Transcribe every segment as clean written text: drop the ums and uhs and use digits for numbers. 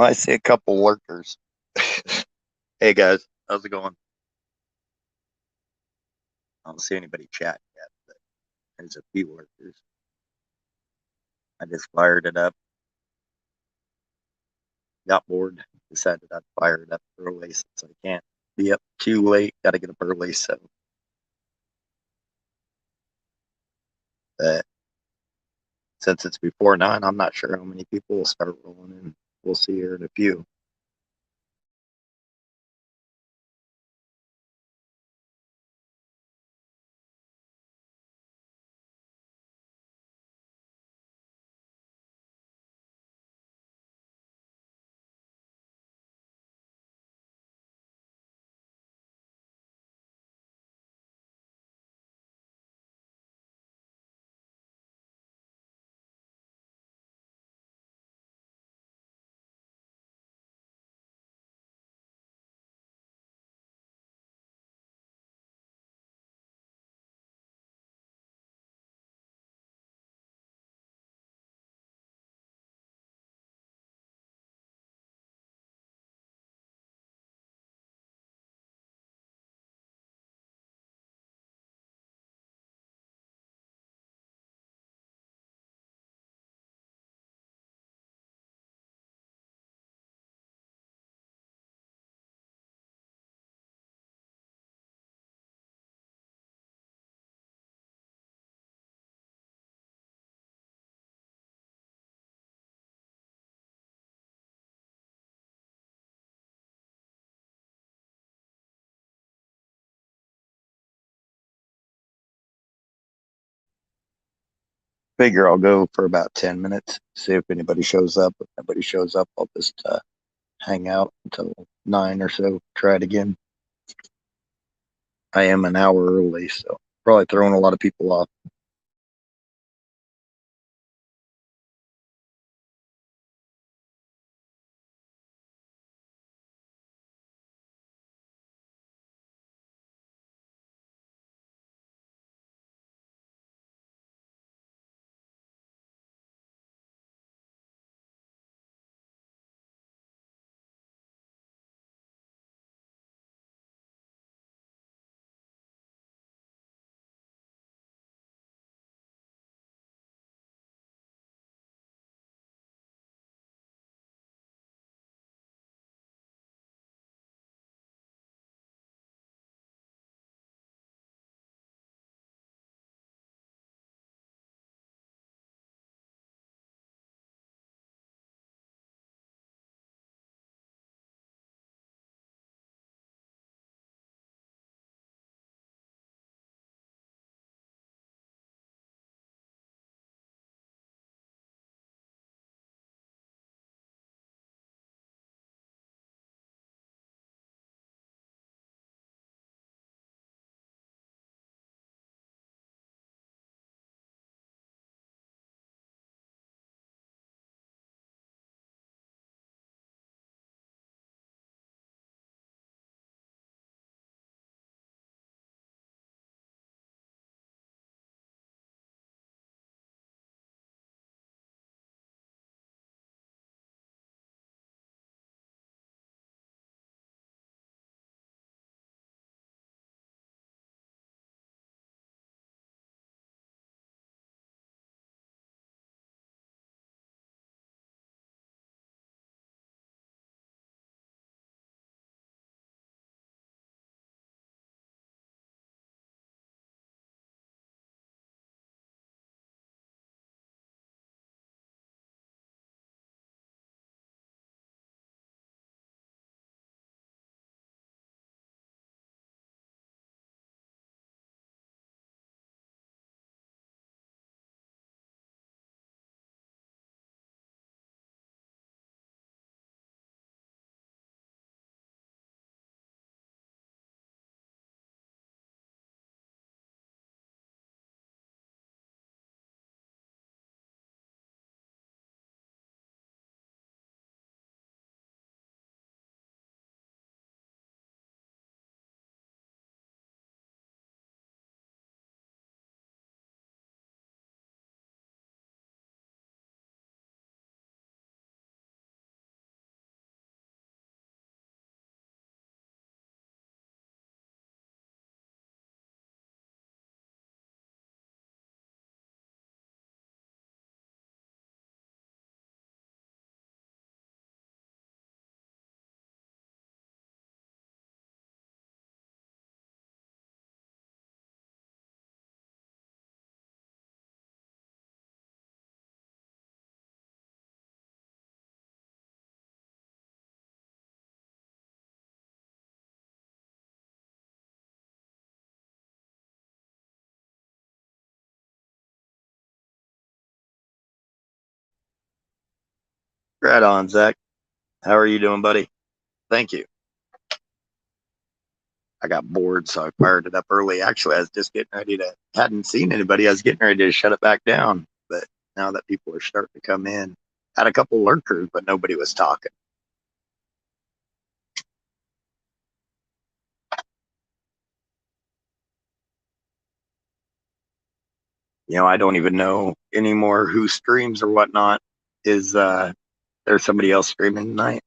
Well, I see a couple lurkers. Hey guys, how's it going? I don't see anybody chat yet, but there's a few lurkers. I just fired it up, got bored, decided I'd fire it up early since I can't be up too late. Got to get up early, so but since it's before 9, I'm not sure how many people will start rolling in. We'll see here in a few. Figure I'll go for about 10 minutes, see if anybody shows up. If nobody shows up, I'll just hang out until 9 or so. Try it again. I am an hour early, so probably throwing a lot of people off. Right on, Zach. How are you doing, buddy? Thank you. I got bored, so I fired it up early. Actually, I was just getting ready to, hadn't seen anybody. I was getting ready to shut it back down. But now that people are starting to come in, had a couple lurkers, but nobody was talking. I don't even know anymore who streams or whatnot. Is there somebody else streaming tonight?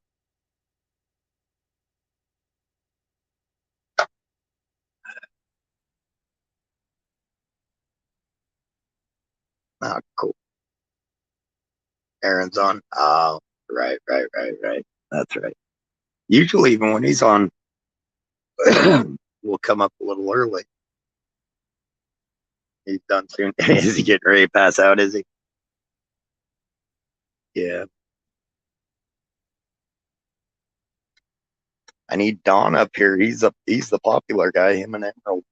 Oh, cool. Aaron's on. Oh, right. That's right. Usually, even when he's on, we'll come up a little early. He's done soon. Is he getting ready to pass out? Is he? Yeah. I need Don up here. He's the popular guy. Him and Emerald.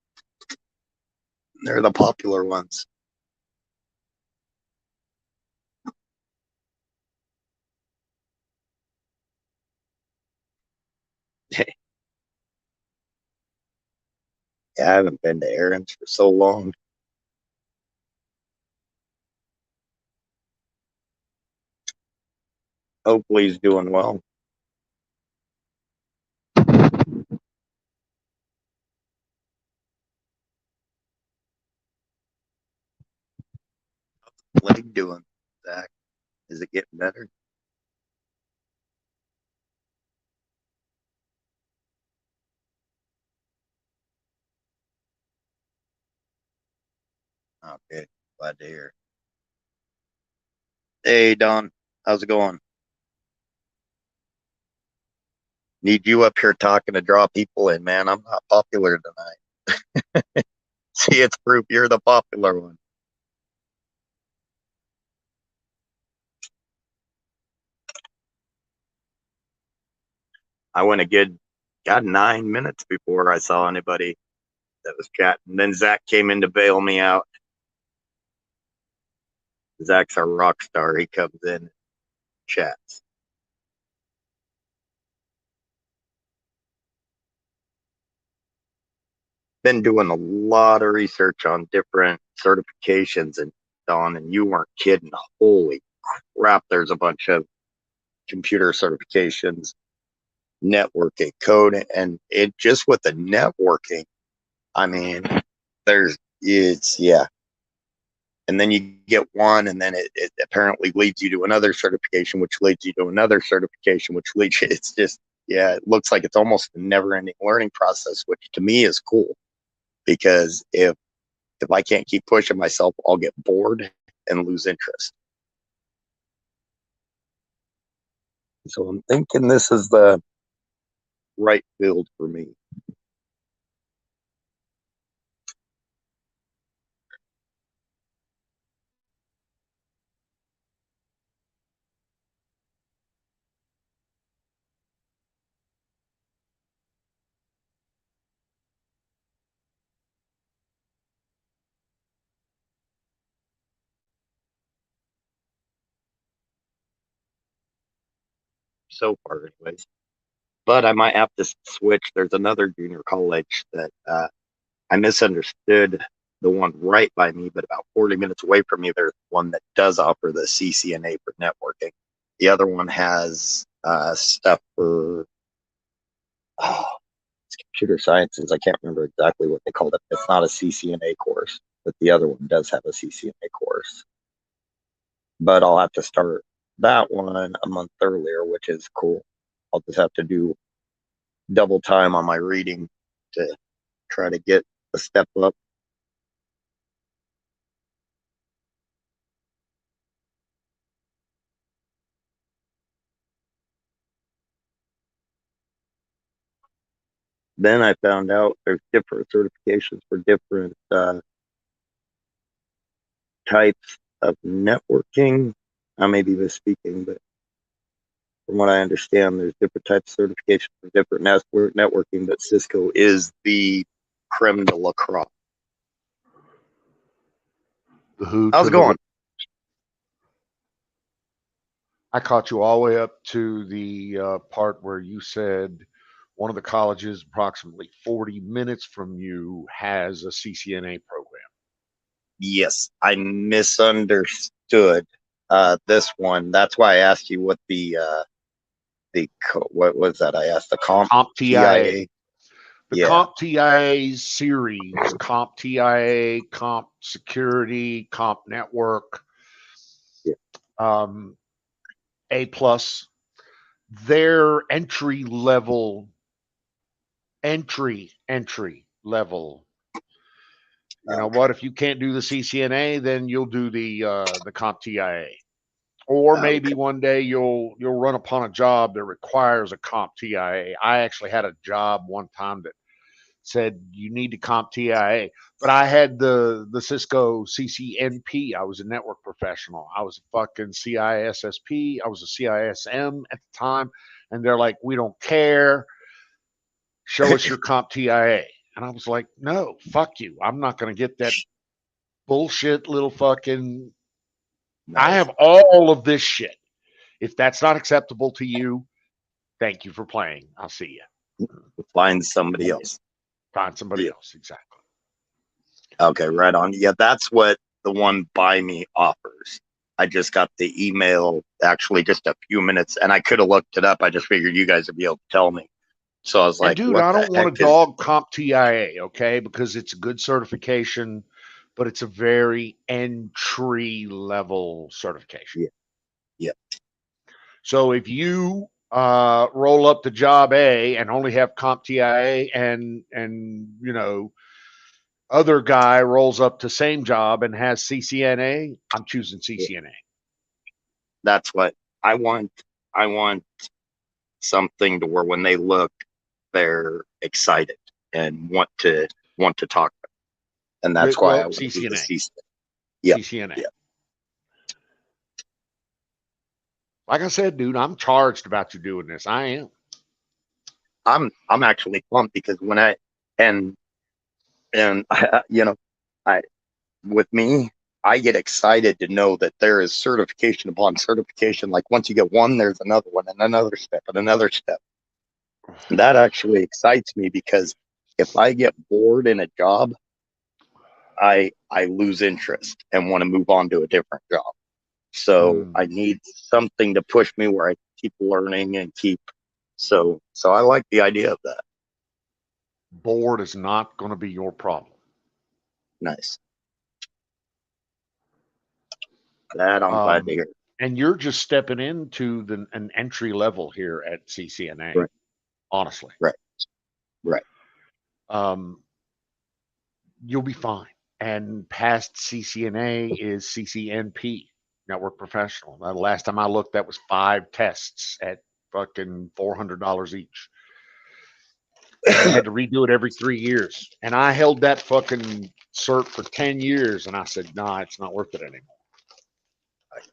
They're the popular ones. Yeah, I haven't been to Aaron's for so long. Hopefully he's doing well. Leg doing, Zach? Is it getting better? Okay, glad to hear. Hey Don, how's it going? Need you up here talking to draw people in, man. I'm not popular tonight. See, it's proof you're the popular one. I went a good, got 9 minutes before I saw anybody that was chatting. Then Zach came in to bail me out. Zach's our rock star. He comes in and chats. Been doing a lot of research on different certifications and Don, and you weren't kidding. Holy crap, there's a bunch of computer certifications, networking, coding, and it just with the networking. I mean, it's yeah. And then you get one, and then it apparently leads you to another certification, which leads you to another certification, which leads you. It's just, yeah, it looks like it's almost a never ending learning process, which to me is cool because if I can't keep pushing myself, I'll get bored and lose interest. So I'm thinking this is the right field for me. So far, anyways. But I might have to switch. There's another junior college that I misunderstood the one right by me, but about 40 minutes away from me, there's one that does offer the CCNA for networking. The other one has stuff for oh, it's computer sciences. I can't remember exactly what they called it. It's not a CCNA course, but the other one does have a CCNA course. But I'll have to start that one a month earlier, which is cool. I'll just have to do double time on my reading to try to get a step up. Then I found out there's different certifications for different types of networking. I may be misspeaking, but from what I understand, there's different types of certifications for different networking, but Cisco is the creme de la crop. The who How's it creme de la going? I caught you all the way up to the part where you said one of the colleges approximately 40 minutes from you has a CCNA program. Yes, I misunderstood this one. That's why I asked you what what was that? I asked the comp Comp TIA. TIA. The Yeah, Comp TIA series, Comp TIA, Comp Security, Comp Network, yeah. um, A plus, their entry level. You know Okay, what? If you can't do the CCNA, then you'll do the Comp TIA. Or maybe okay. one day you'll run upon a job that requires a Comp TIA. I actually had a job one time that said you need to Comp TIA, but I had the Cisco CCNP. I was a network professional. I was a fucking CISSP. I was a CISM at the time, and they're like, we don't care. Show us your Comp TIA. And I was like, no, fuck you. I'm not going to get that bullshit little fucking. I Nice. have all of this shit. If that's not acceptable to you, thank you for playing. I'll see you. Find somebody Forget. else. Find somebody Yeah. else. Exactly. Okay, right on. Yeah, that's what the one by me offers. I just got the email actually just a few minutes, and I could have looked it up. I just figured you guys would be able to tell me. So I was And like, dude, what I the don't want heck to is dog Comp TIA, okay? Because it's a good certification, but it's a very entry level certification. yeah, yeah, So if you roll up to job A and only have Comp TIA and you know other guy rolls up to same job and has CCNA, I'm choosing yeah. CCNA. That's what I want. I want something to where when they look, they're excited and want to talk. And that's why I Well, want to do the CCNA, C step. Yep, CCNA. yep. Like I said, dude, I'm charged about you doing this. I am. I'm actually pumped because when I and you know, I with me, I get excited to know that there is certification upon certification. Like once you get one, there's another one and another step and another step. And that actually excites me because if I get bored in a job, I lose interest and want to move on to a different job. So Mm. I need something to push me where I keep learning and keep. So I like the idea of that. Bored is not going to be your problem. Nice. That I'm glad to Um, hear. and you're just stepping into an entry level here at CCNA, Right, honestly. right, right. Um, you'll be fine. And past CCNA is CCNP, Network Professional. The last time I looked, that was 5 tests at fucking $400 each. And you had to redo it every 3 years. And I held that fucking cert for 10 years. And I said, nah, it's not worth it anymore.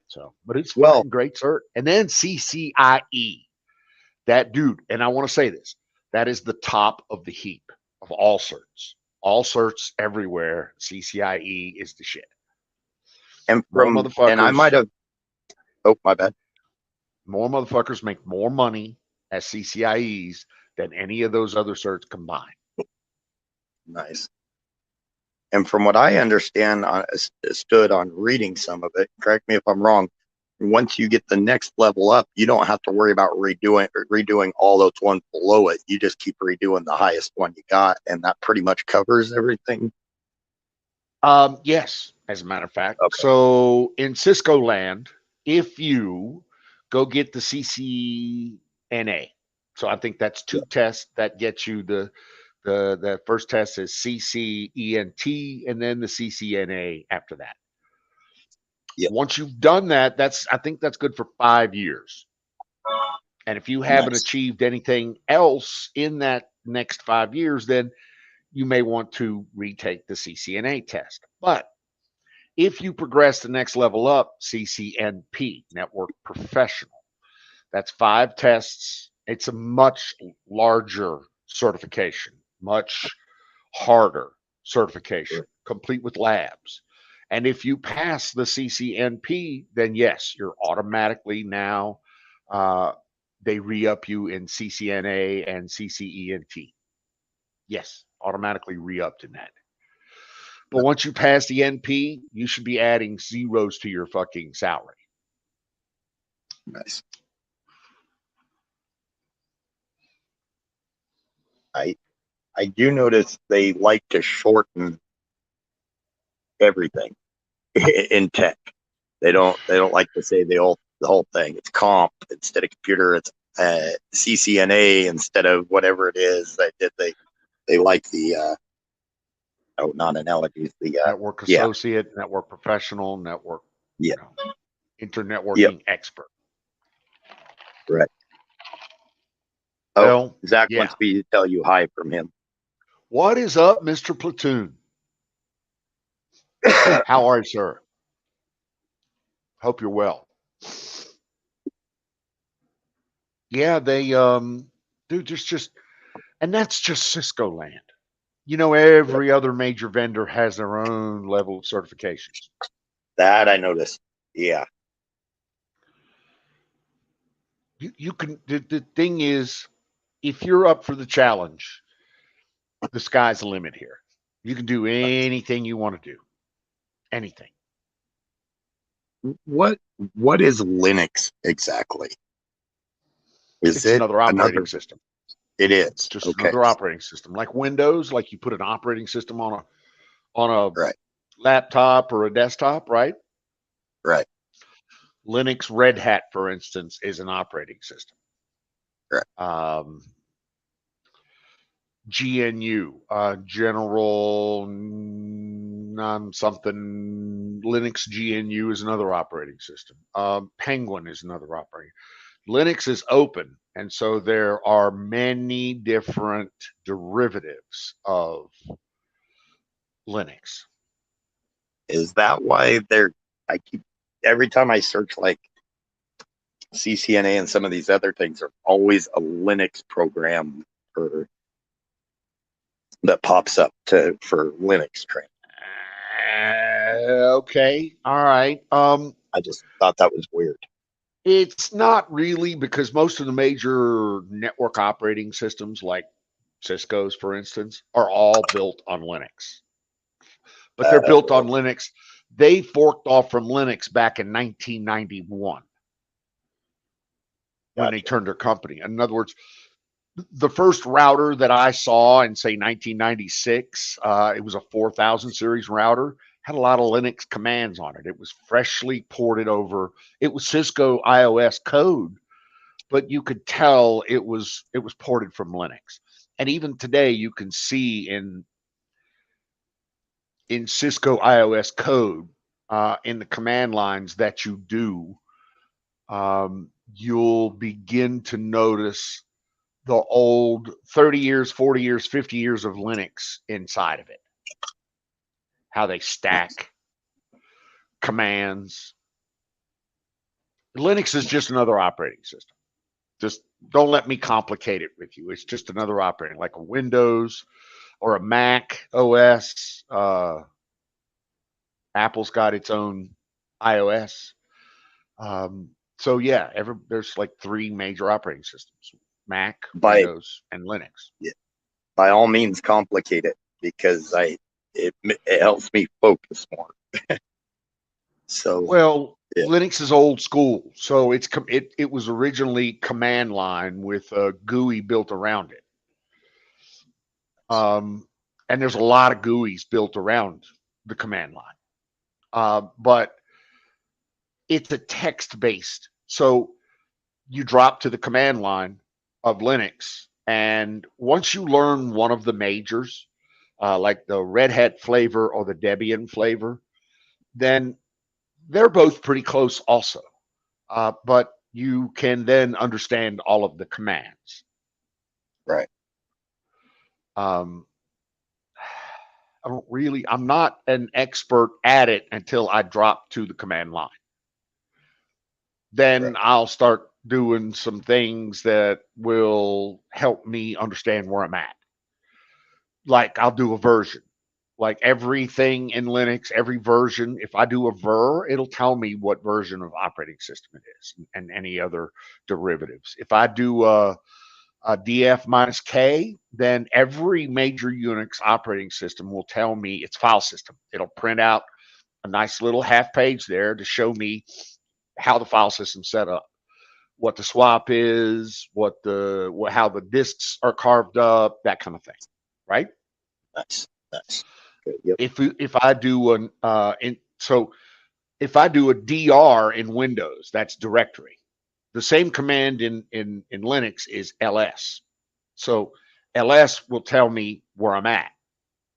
So, but it's Well, fucking great cert. And then CCIE, that dude, and I want to say this, that is the top of the heap of all certs. All certs everywhere. CCIE is the shit. More and I might motherfuckers, have. Oh, my bad. more motherfuckers make more money as CCIEs than any of those other certs combined. Nice. And from what I understand, stood on reading some of it. Correct me if I'm wrong. Once you get the next level up, you don't have to worry about redoing all those ones below it. You just keep redoing the highest one you got, and that pretty much covers everything. Yes, as a matter of fact. Okay. So in Cisco land, if you go get the CCNA, so I think that's Yeah. 2 tests that gets you the first test is CCENT and then the CCNA after that. Yeah. Once you've done that, I think that's good for 5 years. And if you haven't Nice. achieved anything else in that next 5 years, then you may want to retake the CCNA test. But if you progress the next level up, CCNP, Network Professional, that's 5 tests. It's a much larger certification, much harder certification, complete with labs. And if you pass the CCNP, then yes, you're automatically now, they re-up you in CCNA and CCENT. Yes, automatically re-upped in that. But once you pass the NP, you should be adding zeros to your fucking salary. Nice. I do notice they like to shorten everything in tech. They don't like to say the whole thing. It's comp instead of computer. It's CCNA instead of whatever it is. They like the not analogies. The Network associate, network professional, network, yeah, yep, internetworking expert. right. Oh, Well, Zach yeah. wants me to tell you hi from him. What is up, Mr. Platoon? How are you, sir? Hope you're well. Yeah, they dude, just and that's just Cisco land. Every other major vendor has their own level of certifications. That I noticed. Yeah. You can the thing is, if you're up for the challenge, the sky's the limit here. You can do anything you want to do. Anything. What is Linux exactly? Is It's it another operating another? system. It is. Just Okay. another operating system. Like Windows, like you put an operating system on a Right. laptop or a desktop, right? Right. Linux Red Hat, for instance, is an operating system. Right. GNU, General something. Linux GNU is another operating system. Penguin is another operating. Linux is open, and so there are many different derivatives of Linux. Is that why I keep every time I search like CCNA and some of these other things are always a Linux program for that pops up for Linux training. Okay, all right. I just thought that was weird. It's not really, because most of the major network operating systems, like Cisco's, for instance, are all built on Linux. But they're built on Linux. They forked off from Linux back in 1991 when they turned their company. In other words, the first router that I saw in, say, 1996, it was a 4000 series router, had a lot of Linux commands on it. It was freshly ported over. It was Cisco iOS code, but you could tell it was ported from Linux. And even today, you can see in Cisco iOS code, in the command lines that you do, you'll begin to notice the old 30 years, 40 years, 50 years of Linux inside of it. How they stack commands. Linux is just another operating system. Just don't let me complicate it with you. It's just another operating, like a Windows or a Mac OS. Apple's got its own iOS. So yeah, there's like three major operating systems: Mac, Windows, and Linux. Yeah, by all means, complicate it because it helps me focus more. So well, yeah. Linux is old school, so it was originally command line with a GUI built around it. And there's a lot of GUIs built around the command line, but it's a text-based. So you drop to the command line of Linux, and once you learn one of the majors, like the Red Hat flavor or the Debian flavor, then they're both pretty close also. But you can then understand all of the commands. Right. I'm not an expert at it until I drop to the command line. Then I'll start doing some things that will help me understand where I'm at. Like I'll do a version. Like everything in Linux, every version, if I do a ver, it'll tell me what version of operating system it is and any other derivatives. If I do a df minus k, then every major Unix operating system will tell me its file system. It'll print out a nice little half page there to show me how the file system's set up, what the swap is, how the disks are carved up, that kind of thing, right? Nice. Nice. Good. Yep. If I do if I do a dr in Windows, that's directory. The same command in Linux is ls. So ls will tell me where I'm at.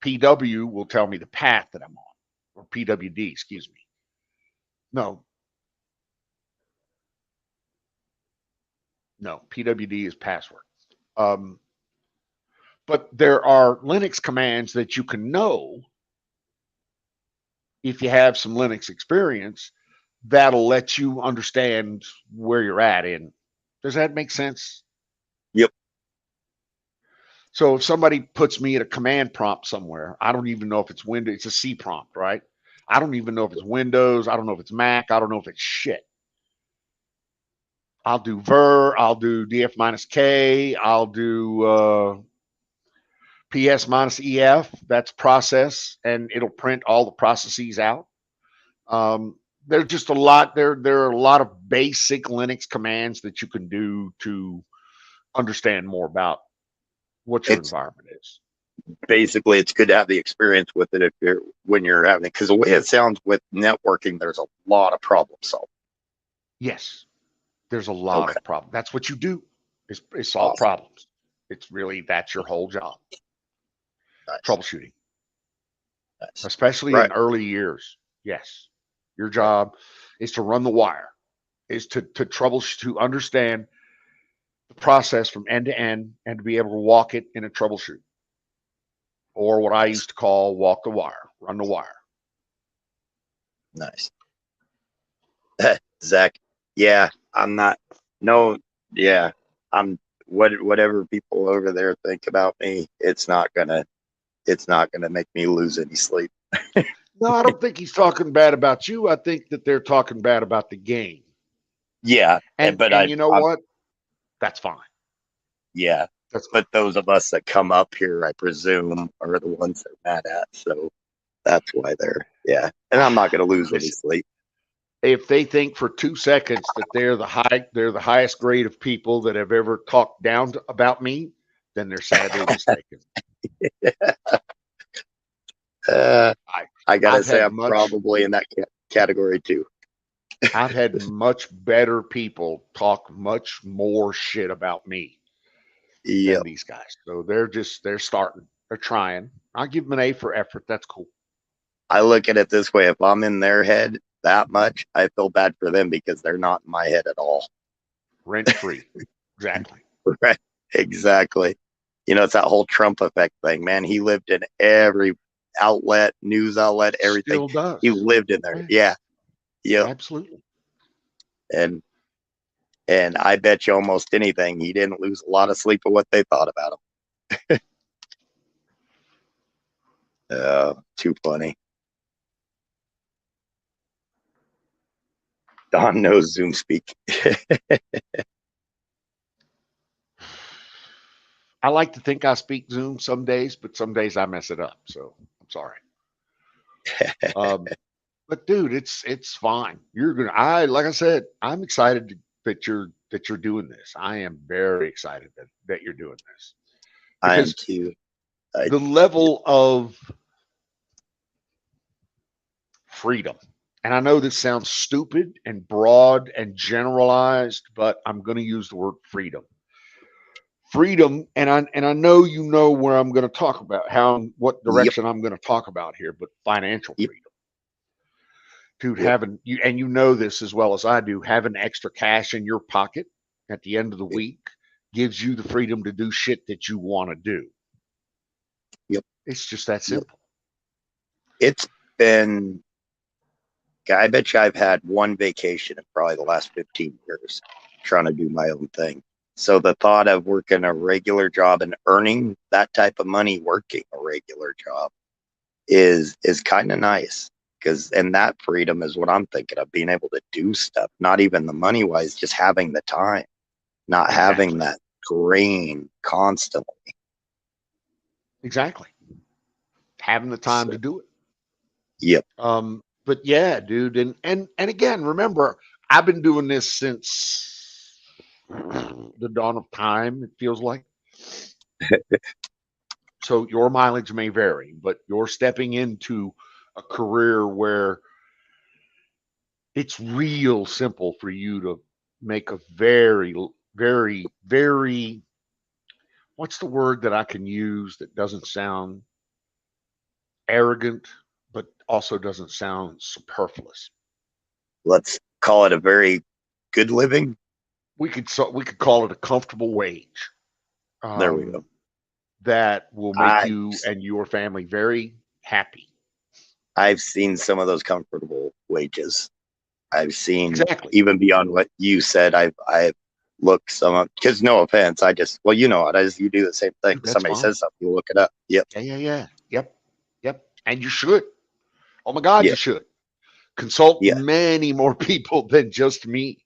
PW will tell me the path that I'm on, or PWD, excuse me. No, no, PWD is password. Um, but there are Linux commands that you can know if you have some Linux experience that'll let you understand where you're at in. Does that make sense? Yep. So if somebody puts me at a command prompt somewhere, I don't even know if it's Windows, it's a C prompt, right? I don't even know if it's Windows, I don't know if it's Mac, I don't know if it's shit. I'll do ver, I'll do df minus k, I'll do ps minus ef, that's process, and it'll print all the processes out. There's just a lot there are a lot of basic Linux commands that you can do to understand more about what your It's environment is. basically it's good to have the experience with it if you're when you're having it, because the way it sounds with networking, there's a lot of problem solving. Yes, there's a lot Okay. of problems. That's what you do is solve Awesome. problems. It's really that's your whole job, Nice. troubleshooting, Nice. especially Right. in early years. Yes, your Right. job is to run the wire, is to troubleshoot, to understand the process from end to end, and to be able to walk it in a troubleshoot, or what I Nice. used to call walk the wire, run the wire. Nice. Zach. Yeah, I'm not. No. Yeah, I'm. Whatever people over there think about me, it's not gonna. It's not gonna make me lose any sleep. No, I don't think he's talking bad about you. I think that they're talking bad about the game. Yeah, And but and you know I'm. what? That's fine. Yeah, That's but those of us that come up here, I presume, are the ones they're mad at. So that's why they're. Yeah, and I'm fine. not gonna lose any Listen, sleep. if they think for 2 seconds that they're the highest grade of people that have ever talked down about me, then they're sadly mistaken. Uh, I I gotta I've say, had I'm much probably in that category too. I've had much better people talk much more shit about me than Yep. these guys. So they're starting. They're trying. I'll give them an A for effort. That's cool. I look at it this way: if I'm in their head that much, I feel bad for them because they're not in my head at all. Rent free. Exactly. Right? Exactly. You know, it's that whole Trump effect thing, man. He lived in every outlet, news outlet, everything. Still does. He lived in there. Yeah, Yeah. Yep. absolutely. And I bet you almost anything he didn't lose a lot of sleep of what they thought about him. Too funny. Don knows Zoom speak. I like to think I speak Zoom some days, but some days I mess it up. So I'm sorry. Um, but dude, it's fine. You're gonna. I like I said, I'm excited that you're doing this. I am very excited that you're doing this I am because too. I the level of freedom. And I know this sounds stupid and broad and generalized, but I'm going to use the word freedom. Freedom, and I know you know where I'm going to talk about what Yep. direction I'm going to talk about here, but financial Yep. freedom. Dude, Yep. having you and you know this as well as I do, having extra cash in your pocket at the end of the week gives you the freedom to do shit that you want to do. Yep. It's just that Yep. simple. It's been. I bet you I've had one vacation in probably the last 15 years trying to do my own thing. So the thought of working a regular job and earning that type of money working a regular job is kind of nice because and that freedom is what I'm thinking of, being able to do stuff, not even the money wise, just having the time, not having Exactly. that drain constantly. Exactly. Having the time So to do it. yep. But yeah, dude, and again, remember, I've been doing this since the dawn of time, it feels like. So your mileage may vary, but you're stepping into a career where it's real simple for you to make a very, very, very, what's the word that I can use that doesn't sound arrogant, but also doesn't sound superfluous? Let's call it a very good living. We could call it a comfortable wage, There we go. um, that will make I you and your family very happy. I've seen some of those comfortable wages. I've seen Exactly. even beyond what you said. I've looked some up because no offense, I just well, you know what, as you do the same thing. Dude, that's Somebody fine. says something, you look it up. Yep, Yeah, yeah, yeah. Yep, yep. And you should. Oh my God, you yep, should consult yeah, many more people than just me.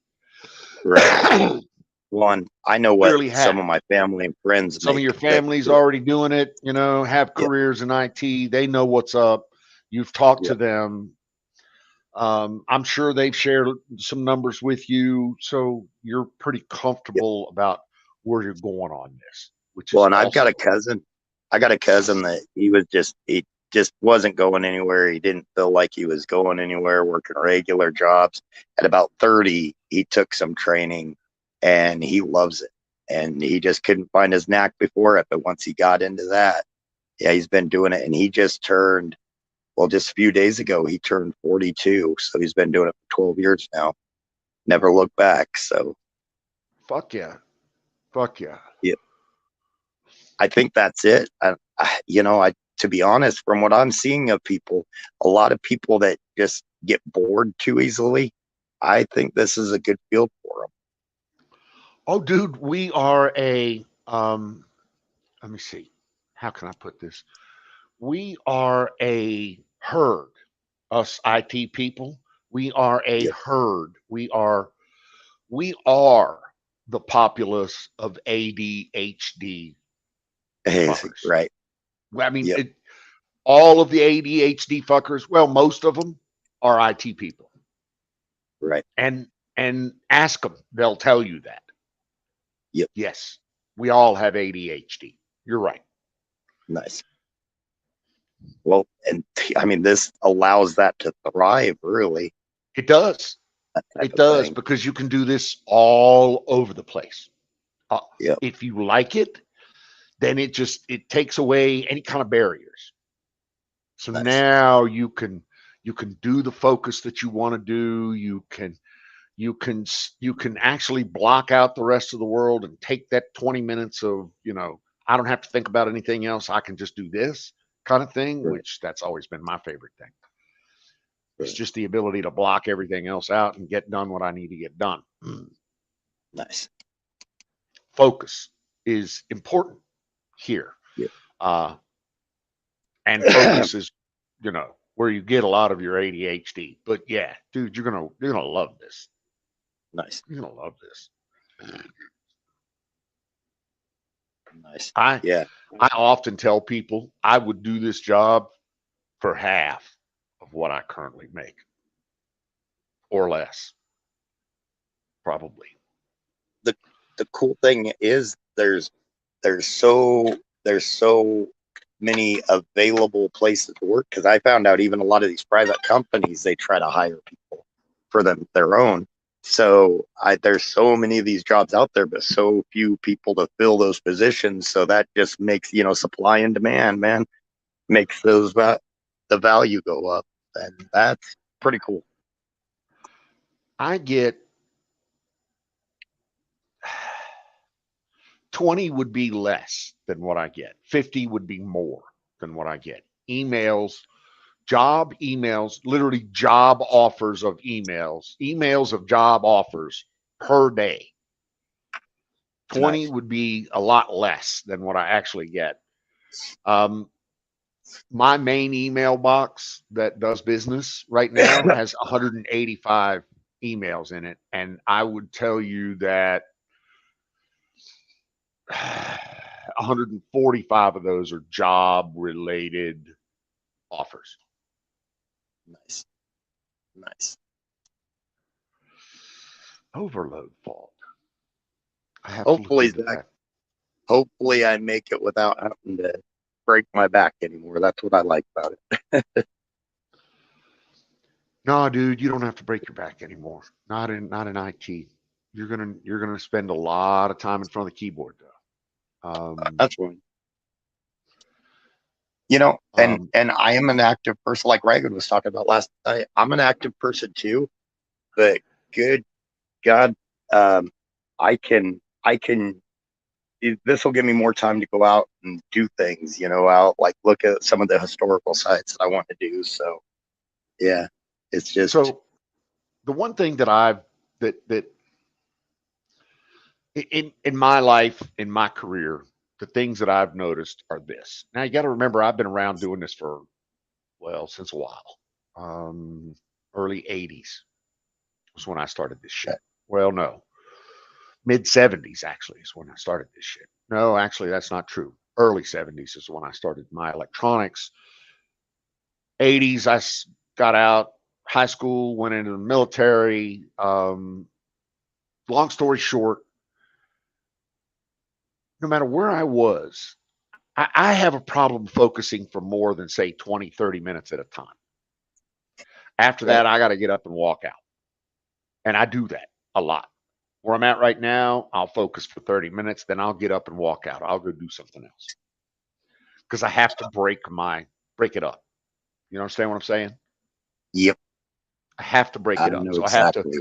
right. One, I know what Clearly some have. of my family and friends Some of your make that family's do it. already doing it, have Yep, careers in IT. They know what's up. You've talked to yep, them. I'm sure they've shared some numbers with you. So you're pretty yep. comfortable about where you're going on this, which Well, is and I've got awesome. a cousin. I got a cousin that he just wasn't going anywhere. He didn't feel like he was going anywhere, working regular jobs. At about 30, he took some training and he loves it. And he just couldn't find his knack before it. But once he got into that, yeah, he's been doing it. And he just turned, well, just a few days ago, he turned 42. So he's been doing it for 12 years now. Never looked back. So, Fuck yeah. Fuck yeah. yeah, I think that's it. To be honest, from what I'm seeing of people, a lot of people that just get bored too easily. I think this is a good field for them. Oh, dude, we are let me see. How can I put this? We are a herd, us IT people. We are a Yep. herd. We are the populace of ADHD fuckers. Right. I mean, Yep. all of the ADHD fuckers, well, most of them are IT people. Right. And ask them, they'll tell you that. Yep. Yes, we all have ADHD. You're right. Nice. Well, and I mean, this allows that to thrive, really, It does. that type It of does thing. because you can do this all over the place. Uh, Yep. if you like it, then it takes away any kind of barriers. So Nice. now you can do the focus that you want to do. You can actually block out the rest of the world and take that 20 minutes of, I don't have to think about anything else. I can just do this kind of thing, Right. which that's always been my favorite thing. It's Right. just the ability to block everything else out and get done what I need to get done. Nice. Focus is important here. Yep. Uh, and focus is, where you get a lot of your ADHD. But yeah, dude, you're gonna love this. Nice. You're gonna love this. Nice. I Yeah. I often tell people I would do this job for half of what I currently make or less, probably. The the cool thing is there's so many available places to work because I found out even a lot of these private companies they try to hire people for their own. So there's so many of these jobs out there, but so few people to fill those positions. So that just makes supply and demand, man, makes the value go up, and that's pretty cool. I get 20 would be less than what I get. 50 would be more than what I get. Job emails, literally job offers of emails of job offers per day. 20 Nice. would be a lot less than what I actually get. Um, My main email box that does business right now has 185 emails in it, and I would tell you that 145 of those are job related offers. Nice, nice. Overload fault. I have to look Hopefully, into Zach. that. Hopefully, I make it without having to break my back anymore. That's what I like about it. No, dude, you don't have to break your back anymore. Not in IT. You're gonna spend a lot of time in front of the keyboard though. That's one. You know, Um, and I am an active person, like Reagan was talking about last night. I'm an active person too, but good God, um, I can. This will give me more time to go out and do things. You know, out like look at some of the historical sites that I want to do. So yeah, it's just so the one thing that I've that in my life, in my career, the things that I've noticed are this. Now you got to remember, I've been around doing this for since a while. Um, Early '80s was when I started this shit. Well, no, mid '70s actually is when I started this shit. No, actually, that's not true. Early '70s is when I started my electronics. '80s, got out high school, went into the military. Long story short, no matter where I was, I have a problem focusing for more than say 20, 30 minutes at a time. After right. that, I got to get up and walk out. And I do that a lot. Where I'm at right now, I'll focus for 30 minutes, then I'll get up and walk out. I'll go do something else because I have to break it up. You understand what I'm saying? Yep, I have to break I it up. know So I have to, exactly.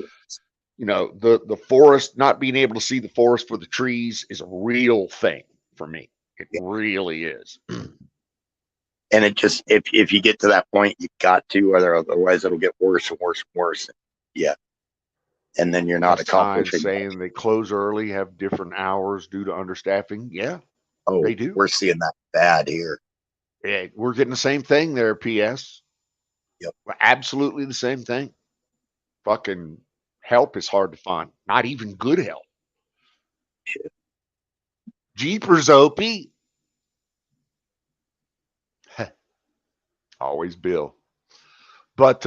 the forest, not being able to see the forest for the trees is a real thing for me. It Yeah. really is. And it just if you get to that point, you got to, or otherwise it'll get worse and worse and worse. Yeah, and then you're not There's signs accomplishing saying much. they close early, have different hours due to understaffing. Yeah, Oh, they do. we're seeing that bad here. Yeah, we're getting the same thing there, PS. Yep. Absolutely the same thing. Fucking help is hard to find. Not even good help. Shit. Jeepers, Opie. Always Bill. But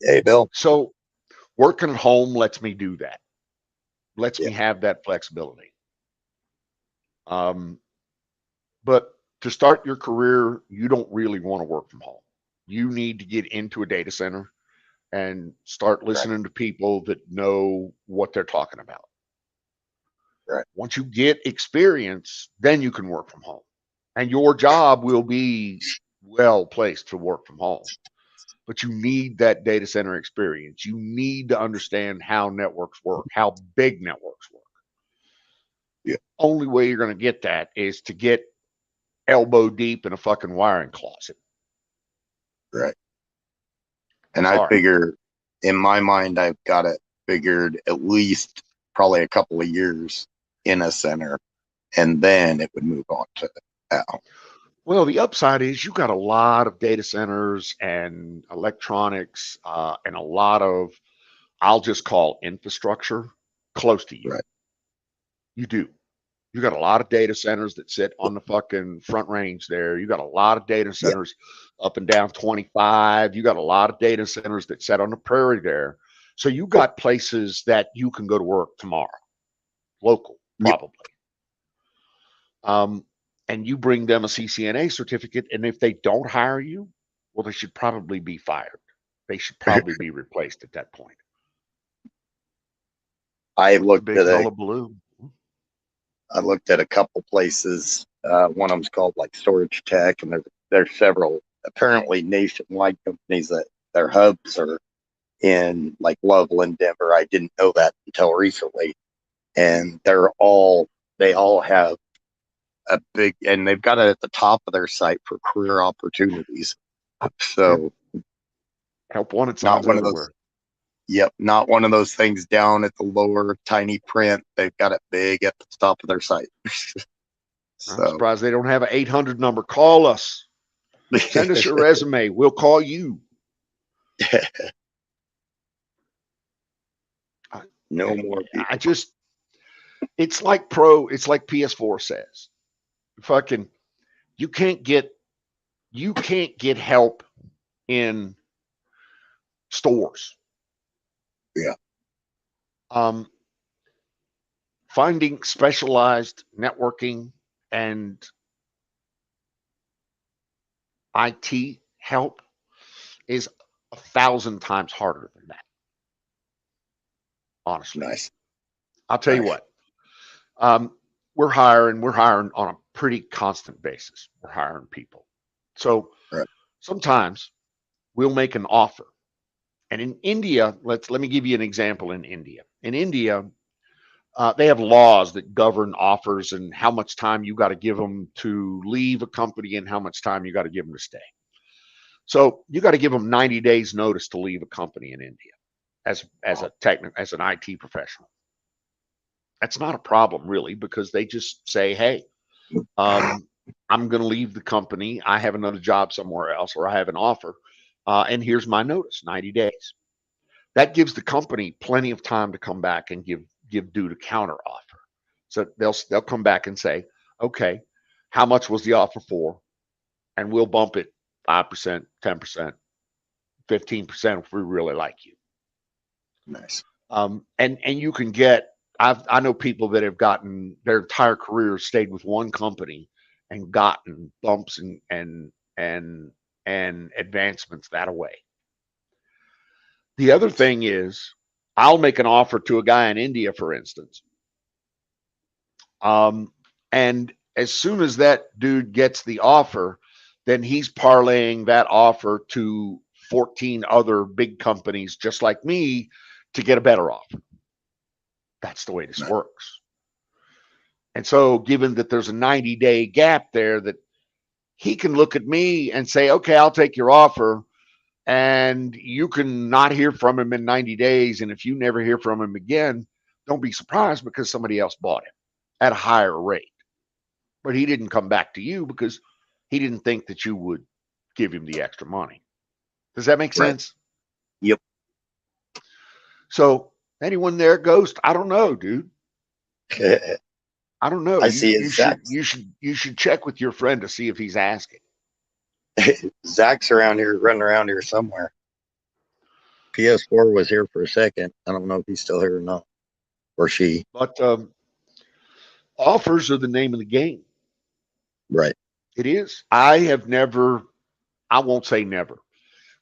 Hey, Bill. so working at home lets me do that. Lets Yeah. me have that flexibility. Um, but to start your career, you don't really want to work from home. You need to get into a data center and start Right. listening to people that know what they're talking about. Right. Once you get experience, then you can work from home. And your job will be well placed to work from home. But you need that data center experience. You need to understand how networks work, how big networks work. Yeah. Only way you're going to get that is to get elbow deep in a fucking wiring closet. Right. And I Sorry. figure, in my mind, I've got it figured at least probably a couple of years in a center, and then it would move on to out. Well, the upside is you got a lot of data centers and electronics and a lot of, I'll just call infrastructure close to you. Right. You do. You got a lot of data centers that sit on the fucking front range there. You got a lot of data Yeah. centers up and down 25. You got a lot of data centers that sit on the prairie there. So you got places that you can go to work tomorrow, local, Yep. probably. And you bring them a CCNA certificate, and if they don't hire you, well, they should probably be fired. They should probably be replaced at that point. I What's the looked big at a hullabaloo? I looked at a couple places. One of them's called like Storage Tech, and there's several apparently nationwide companies that their hubs are in like Loveland, Denver. I didn't know that until recently, and they all have a big, and they've got it at the top of their site for career opportunities. Yeah, So help wanted not signs one of those. everywhere. Yep, not one of those things down at the lower tiny print. They've got it big at the top of their site. I'm So surprised they don't have an 800 number. Call us. Send us your resume. We'll call you. No more I people. just, it's like PS4 says. Fucking, you can't get help in stores. Yeah. Um, Finding specialized networking and IT help is 1,000 times harder than that. Honestly, Nice. I'll tell you Nice. what. Um, we're hiring on a pretty constant basis. We're hiring people. So Right. sometimes we'll make an offer. And in India, let me give you an example. In India, they have laws that govern offers and how much time you got to give them to leave a company and how much time you got to give them to stay. So you got to give them 90 days notice to leave a company in India as an IT professional. That's not a problem really, because they just say, hey, I'm going to leave the company. I have another job somewhere else, or I have an offer, and here's my notice, 90 days. That gives the company plenty of time to come back and give due to counter offer. So they'll come back and say, okay, how much was the offer for? And we'll bump it 5%, 10%, 15% if we really like you. Nice. And you can get. I know people that have gotten their entire career stayed with one company and gotten bumps and advancements that way. The other thing is, I'll make an offer to a guy in India, for instance, and as soon as that dude gets the offer, then he's parlaying that offer to 14 other big companies just like me to get a better offer. That's the way this Nice. works. And so, given that there's a 90-day gap there, that he can look at me and say, okay, I'll take your offer. And you can not hear from him in 90 days. And if you never hear from him again, don't be surprised, because somebody else bought him at a higher rate. But he didn't come back to you because he didn't think that you would give him the extra money. Does that make Right. sense? Yep. So, anyone there, Ghost? I don't know, dude. I don't know. I see it. You should check with your friend to see if he's asking. Zach's around here, running around here somewhere. PS4 was here for a second. I don't know if he's still here or not, or she. But offers are the name of the game. Right. It is. I won't say never.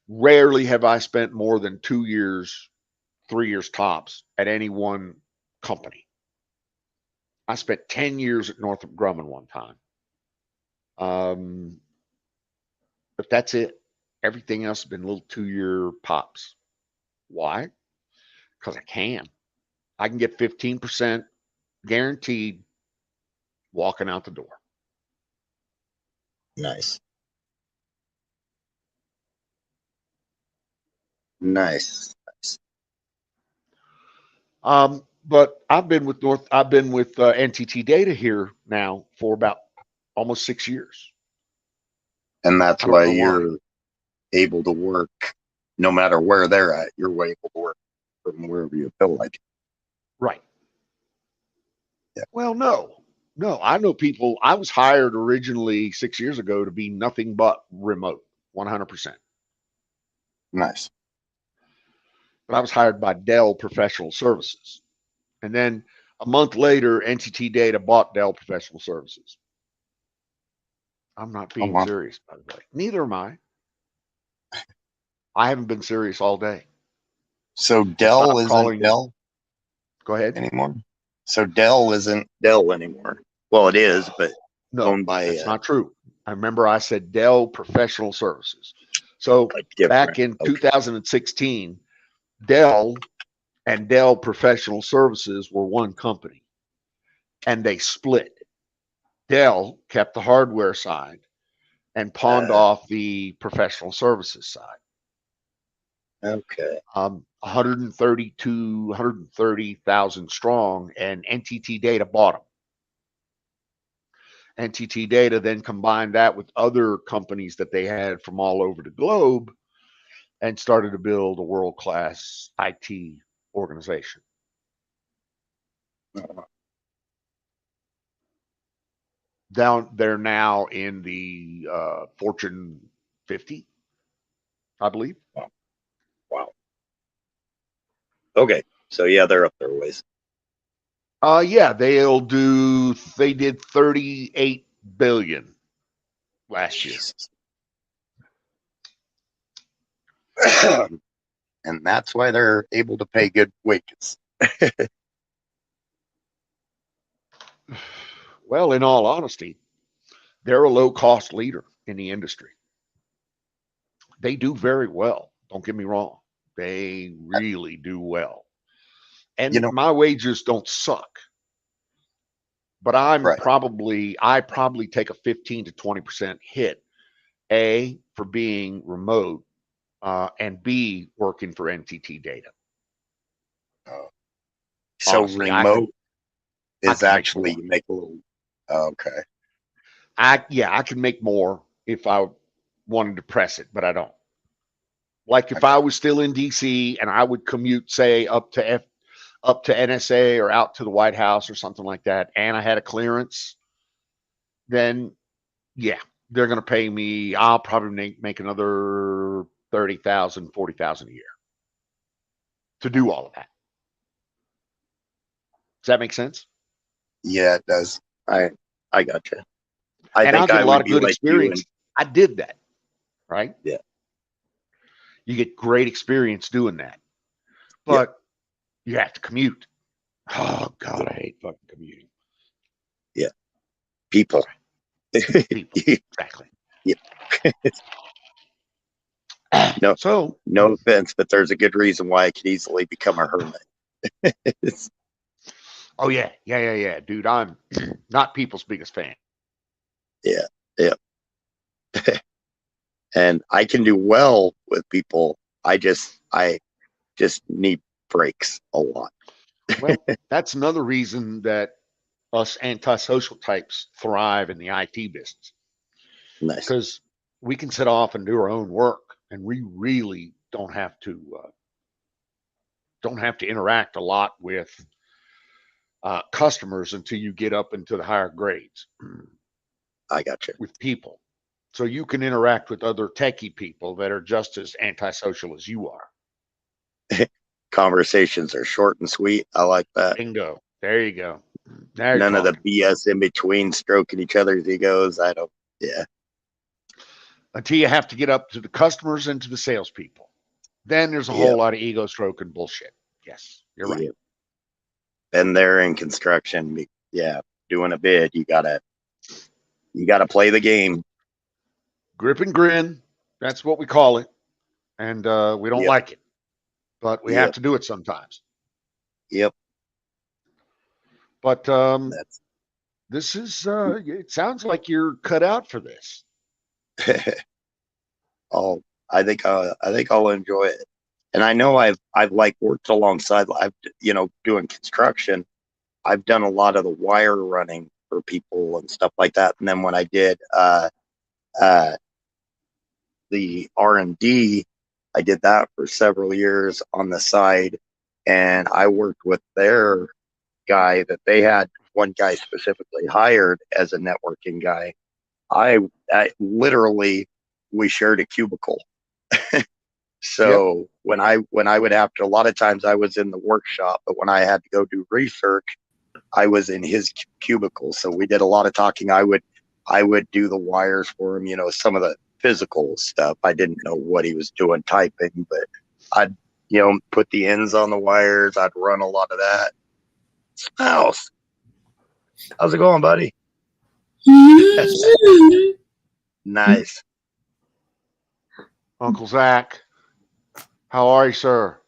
Rarely have I spent more than 2 years, 3 years tops at any one company. I spent 10 years at Northrop Grumman one time. But that's it. Everything else has been little 2-year pops. Why? Because I can. I can get 15% guaranteed walking out the door. Nice. Nice. Nice. But I've been with NTT Data here now for about almost 6 years. And that's I don't why know why. you're able to work no matter where they're at. You're able to work from wherever you feel like. Right. Yeah. Well, no. I know people. I was hired originally 6 years ago to be nothing but remote, 100%. Nice. But I was hired by Dell Professional Services, and then a month later, NTT Data bought Dell Professional Services. I'm not Oh, being wow. serious, by the way. Neither am I. I haven't been serious all day. So I Dell stopped isn't calling. Dell Go ahead. anymore? So Dell isn't Dell anymore. Well, it is, but No, owned by that's not true. I remember I said Dell Professional Services. So a different. back in Okay. 2016, Dell and Dell Professional Services were one company, and they split. Dell kept the hardware side and pawned off the professional services side. Okay. 130,000 strong, and NTT Data bought them. NTT Data then combined that with other companies that they had from all over the globe and started to build a world-class IT organization. They're now in the Fortune 50, I believe. Wow. Okay. So yeah, they're up there ways. Yeah, they did 38 billion last year. And that's why they're able to pay good wages. Well, in all honesty, they're a low-cost leader in the industry. They do very well. Don't get me wrong. They really do well. You And know, my wages don't suck. But right. I probably take a 15 to 20% hit, A, for being remote, and B, working for NTT Data. So Honestly, remote I is could make actually more. you make a little okay. I could make more if I wanted to press it, but I don't. Like if Okay. I was still in DC and I would commute, say, up to NSA or out to the White House or something like that, and I had a clearance, then yeah, they're going to pay me. I'll probably make another 30,000, 40,000 a year to do all of that. Does that make sense? Yeah, it does. I got you. I And I'll think get I a lot would of be good like you experience. and I did that, right? yeah, You get great experience doing that, yeah, but you have to commute. Oh yeah, God, I hate fucking commuting. yeah. People. People, exactly. Yeah. No, So, no offense, but there's a good reason why I could easily become a hermit. oh yeah, dude. I'm not people's biggest fan. Yeah, yeah. And I can do well with people. I just need breaks a lot. Well, that's another reason that us antisocial types thrive in the IT business Nice. because we can sit off and do our own work, and we really don't have to interact a lot with customers until you get up into the higher grades I got you. with people. So you can interact with other techie people that are just as antisocial as you are. Conversations are short and sweet. I like that. Bingo. There you go. Now you're None of the talking. BS in between stroking each other's egos. I don't. Yeah, Until you have to get up to the customers and to the salespeople. Then there's a yeah, whole lot of ego stroking bullshit. Yes, you're right. yeah. Been there in construction. Yeah, doing a bid. You gotta play the game. Grip and grin. That's what we call it. And we don't Yep, like it, but we have yep, to do it sometimes. yep. But That's it sounds like you're cut out for this. all. I think I'll enjoy it. And I know I've like worked alongside. I've doing construction. I've done a lot of the wire running for people and stuff like that. And then when I did uh, the R&D, I did that for several years on the side, and I worked with their guy that they had one guy specifically hired as a networking guy. I literally we shared a cubicle. Yep. So when I would have to, a lot of times I was in the workshop, but when I had to go do research, I was in his cubicle. So we did a lot of talking. I would do the wires for him, some of the physical stuff. I didn't know what he was doing typing, but I'd put the ends on the wires. I'd run a lot of that. Spouse, how's it going, buddy? Nice. Uncle Zach, how are you, sir?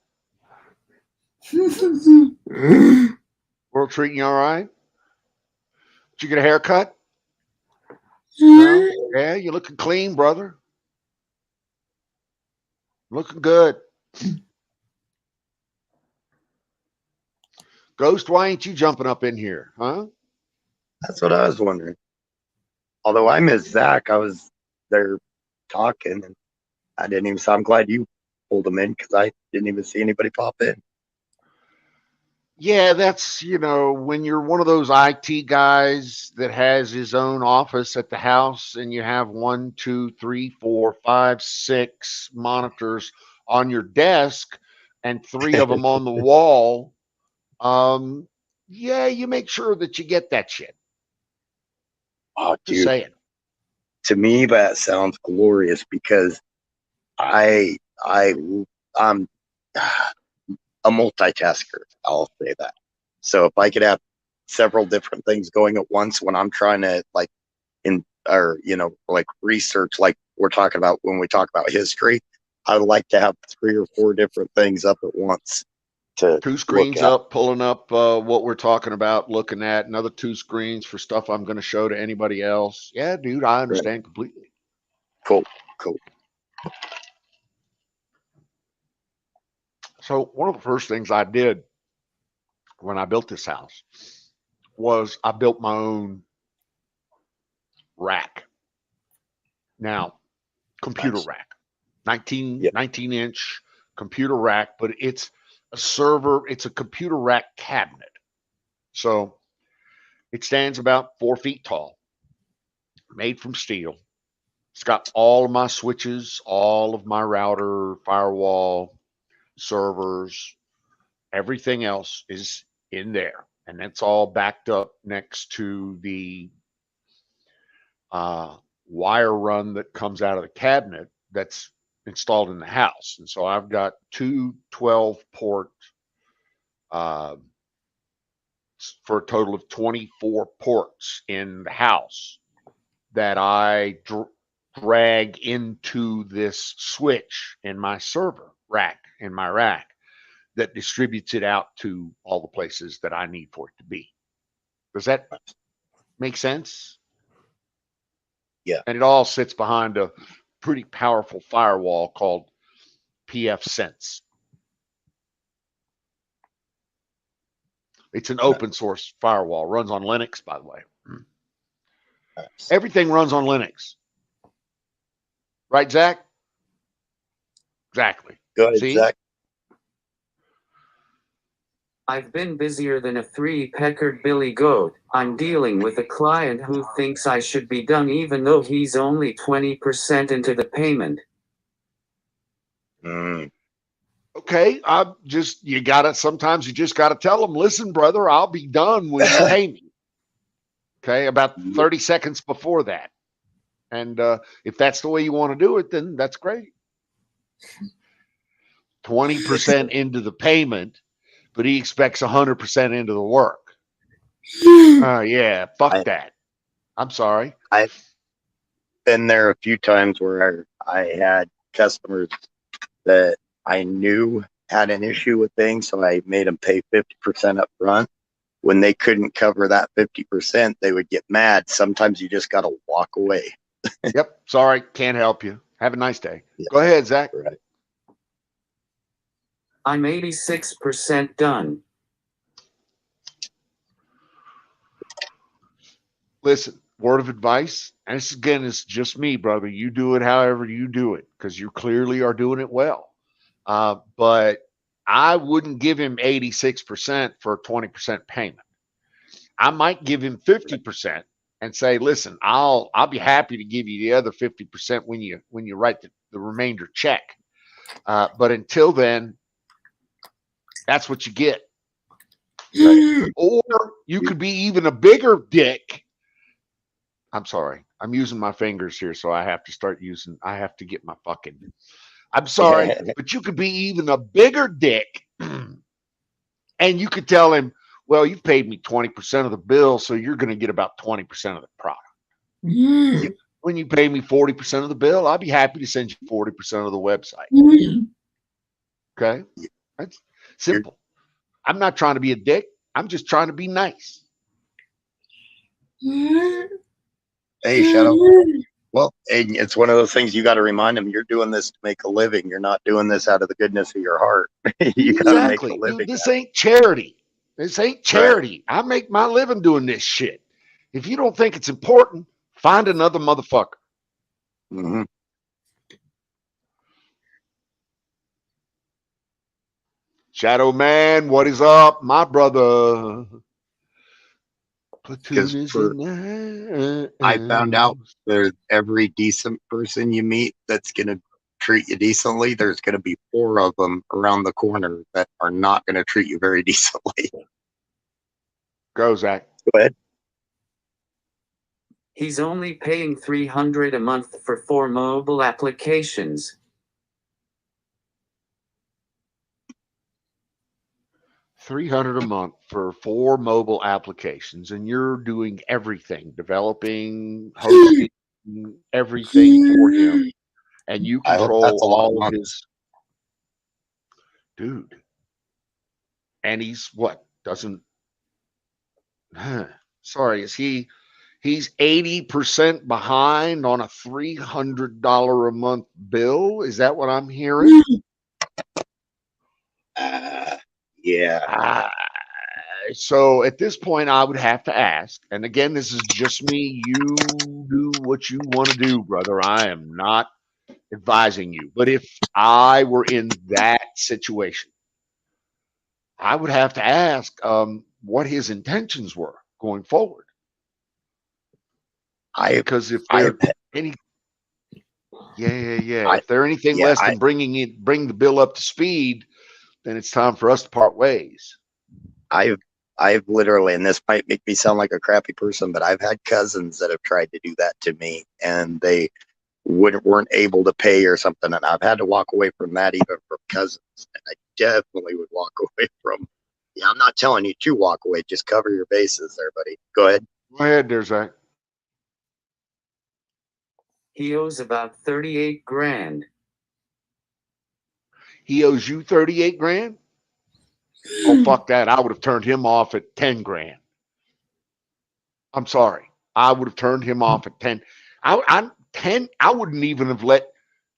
World treating you all right? Did you get a haircut? No? Yeah, you're looking clean, brother. Looking good. Ghost, why ain't you jumping up in here, huh? That's what I was wondering. although I miss Zach, I was there talking, and I didn't even. So I'm glad you pulled him in because I didn't even see anybody pop in. Yeah, that's, when you're one of those IT guys that has his own office at the house and you have one, two, three, four, five, six monitors on your desk and three of them on the wall. Um, yeah, you make sure that you get that shit. Oh, Just dude, saying. to me that sounds glorious because I I I'm a multitasker. I'll say that. So if I could have several different things going at once when I'm trying to like in or like research, like we're talking about when we talk about history, I would like to have 3 or 4 different things up at once to Two look screens at. up, pulling up what we're talking about, looking at another two screens for stuff I'm going to show to anybody else. Yeah, dude, I Right. understand completely. Cool, cool. So one of the first things I did when I built this house was I built my own rack. Now, computer Nice. rack, 19, Yeah. 19-inch computer rack, but it's a server, it's a computer rack cabinet. So it stands about 4 feet tall, made from steel. It's got all of my switches, all of my router, firewall, servers, everything else is in there. And that's all backed up next to the uh, wire run that comes out of the cabinet that's installed in the house. And so I've got two 12 port uh, for a total of 24 ports in the house that I drag into this switch in my server rack, in my rack, that distributes it out to all the places that I need for it to be. Does that make sense? Yeah. And it all sits behind a pretty powerful firewall called PF Sense. It's an Nice. open source firewall, runs on Linux, by the way. Nice. Everything runs on Linux. Right, Zach? Exactly. Go ahead, See? Zach. I've been busier than a three-peckered billy goat. I'm dealing with a client who thinks I should be done even though he's only 20% into the payment. Okay, sometimes you just gotta tell them, listen, brother, I'll be done when you pay me. Okay, about 30 seconds before that. And if that's the way you want to do it, then that's great. 20% into the payment, but he expects 100% into the work. Yeah, fuck that. I'm sorry. I've been there a few times where I had customers that I knew had an issue with things, so I made them pay 50% up front. When they couldn't cover that 50%, they would get mad. Sometimes you just got to walk away. Yep. Sorry. Can't help you. Have a nice day. Yeah, Go ahead, Zach. right. I'm 86% done. Listen, word of advice. And this again is just me, brother. You do it however you do it because you clearly are doing it well. But I wouldn't give him 86% for a 20% payment. I might give him 50% and say, listen, I'll be happy to give you the other 50% when you write the remainder check. But until then, that's what you get. Right? Or you could be even a bigger dick. I'm sorry. I'm using my fingers here, so I have to get my fucking. I'm sorry, but you could be even a bigger dick. And you could tell him, well, you've paid me 20% of the bill, so you're going to get about 20% of the product. When you pay me 40% of the bill, I'll be happy to send you 40% of the website. Okay? That's simple. I'm not trying to be a dick. I'm just trying to be nice. Hey, Shadow. Well, and it's one of those things you got to remind them you're doing this to make a living. You're not doing this out of the goodness of your heart. You got to make a living. Dude, this ain't charity. This ain't charity. Right. I make my living doing this shit. If you don't think it's important, Find another motherfucker. Mm-hmm. Shadow Man, what is up, my brother? Platoon is For in the I found out house. there's every decent person you meet that's going to treat you decently. There's going to be 4 of them around the corner that are not going to treat you very decently. Go, Zach. Go ahead. He's only paying $300 a month for 4 mobile applications. $300 a month for 4 mobile applications, and you're doing everything, developing, hosting, everything for him, and you I hope control that's a lot of all of months. his. Dude. And he's what? Doesn't. Sorry, is he? He's 80% behind on a $300 a month bill. Is that what I'm hearing? Yeah. So at this point, I would have to ask, and again, this is just me. You do what you want to do, brother. I am not advising you. But if I were in that situation, I would have to ask what his intentions were going forward. Because if they're any, if they're anything less than bring the bill up to speed, then it's time for us to part ways. I've literally, and this might make me sound like a crappy person, but I've had cousins that have tried to do that to me, and they weren't able to pay or something, and I've had to walk away from that even from cousins. And I definitely would walk away from. Yeah, I'm not telling you to walk away. Just cover your bases, there, buddy. Go ahead. Go ahead, there, Zach. He owes about 38 grand. He owes you 38 grand? Oh, fuck that. I would have turned him off at 10 grand. I'm sorry. I would have turned him off at 10. I'm 10. I wouldn't even have let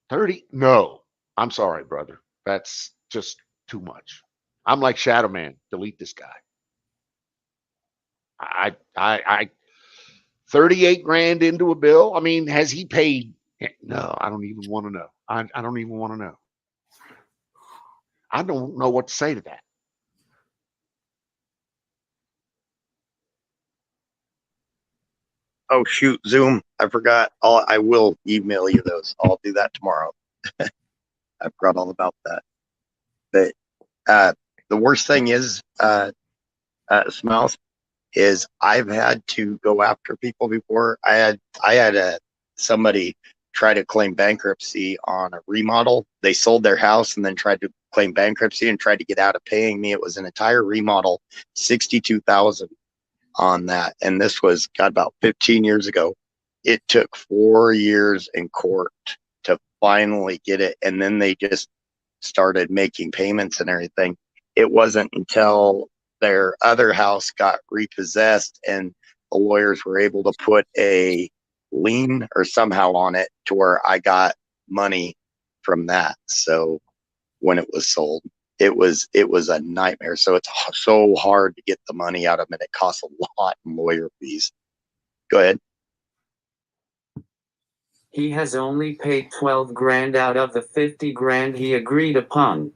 30. No, I'm sorry, brother. That's just too much. I'm like Shadow Man. Delete this guy. I 38 grand into a bill. I mean, has he paid? No, I don't even want to know. I don't even want to know. I don't know what to say to that. Oh shoot, Zoom. I forgot. I will email you those. I'll do that tomorrow. I forgot all about that. But the worst thing is, Smells, is I've had to go after people before. I had somebody try to claim bankruptcy on a remodel. They sold their house and then tried to claim bankruptcy and tried to get out of paying me. It was an entire remodel, 62,000 on that, and this was about 15 years ago. It took 4 years in court to finally get it, and then they just started making payments and everything. It wasn't until their other house got repossessed and the lawyers were able to put a lien or somehow on it to where I got money from that. So when it was sold, it was a nightmare. So it's so hard to get the money out of them, and it costs a lot in lawyer fees. Go ahead. He has only paid 12 grand out of the 50 grand he agreed upon.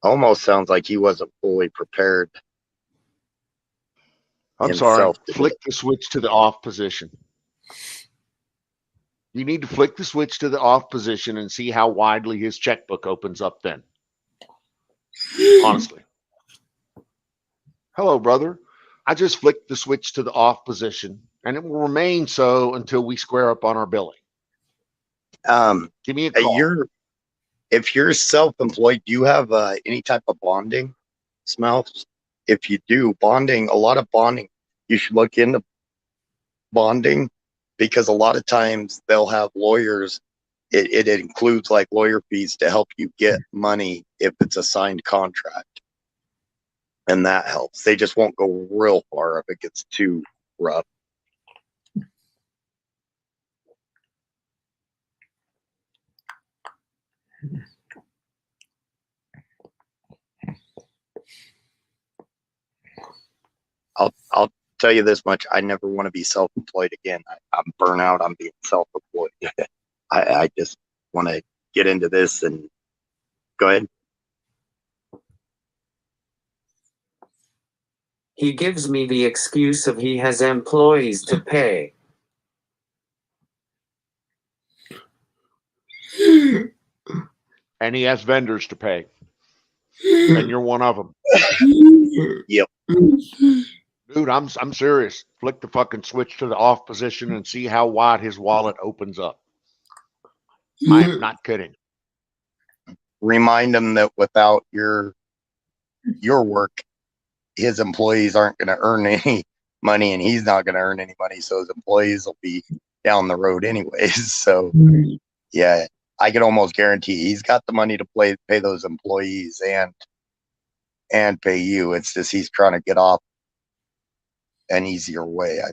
Almost sounds like he wasn't fully prepared. I'm sorry. Flick the switch to the off position. You need to flick the switch to the off position and see how widely his checkbook opens up then. Honestly. Hello, brother. I just flicked the switch to the off position, and it will remain so until we square up on our billing. Give me a call. If you're self-employed, do you have any type of bonding, Smells? If you do, bonding, a lot of bonding, you should look into bonding, because a lot of times they'll have lawyers. It includes like lawyer fees to help you get money if it's a signed contract. And that helps. They just won't go real far if it gets too rough. tell you this much: I never want to be self-employed again. I'm burnt out on being self-employed. I just want to get into this and go ahead. He gives me the excuse of he has employees to pay. And he has vendors to pay. And you're one of them. Yep. Dude, I'm serious. Flick the fucking switch to the off position and see how wide his wallet opens up. I am not kidding. Remind him that without your work, his employees aren't going to earn any money, and he's not going to earn any money. So his employees will be down the road anyways. So yeah, I can almost guarantee he's got the money to pay those employees and pay you. It's just he's trying to get off an easier way, I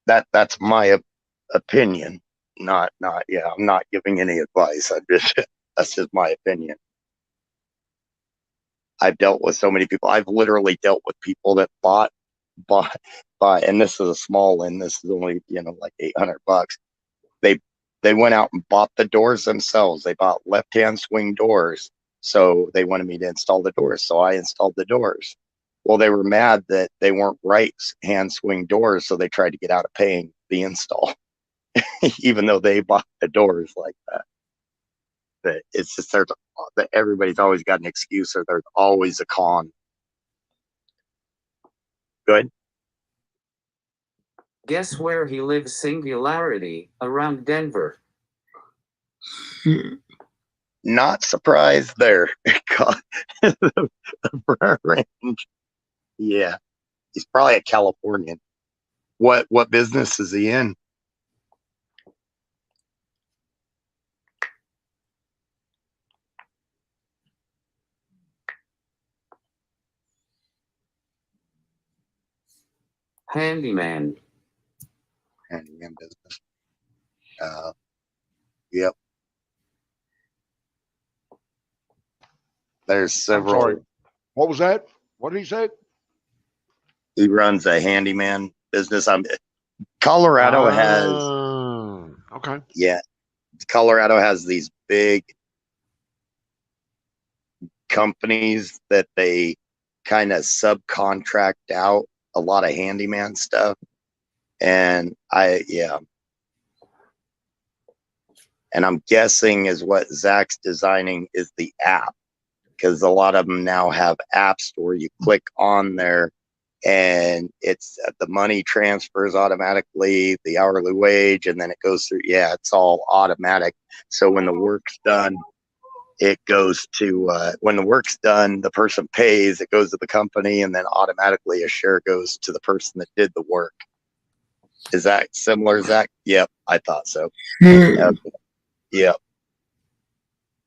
think. That's my opinion. Not yeah, I'm not giving any advice. That's just my opinion. I've dealt with so many people. I've literally dealt with people that bought, and this is a small one. This is only, like $800. They went out and bought the doors themselves. They bought left-hand swing doors. So they wanted me to install the doors. So I installed the doors. Well, they were mad that they weren't right hand swing doors. So they tried to get out of paying the install, even though they bought the doors like that. But it's just everybody's always got an excuse, or there's always a con. Good. Guess where he lives? Singularity, around Denver. Not surprised there. The front range. Yeah, he's probably a Californian. What business is he in? Handyman. Handyman business. Yep. There's several. I'm sorry. What was that? What did he say? He runs a handyman business. Colorado has. Okay. Yeah, Colorado has these big companies that they kind of subcontract out a lot of handyman stuff. And and I'm guessing is what Zach's designing is the app, because a lot of them now have apps where you click on there and it's the money transfers automatically, the hourly wage, and then it goes through. Yeah, it's all automatic. So when the work's done, it goes to when the work's done, the person pays, it goes to the company, and then automatically a share goes to the person that did the work. Is that similar, Zach? Yep, I thought so. Yep.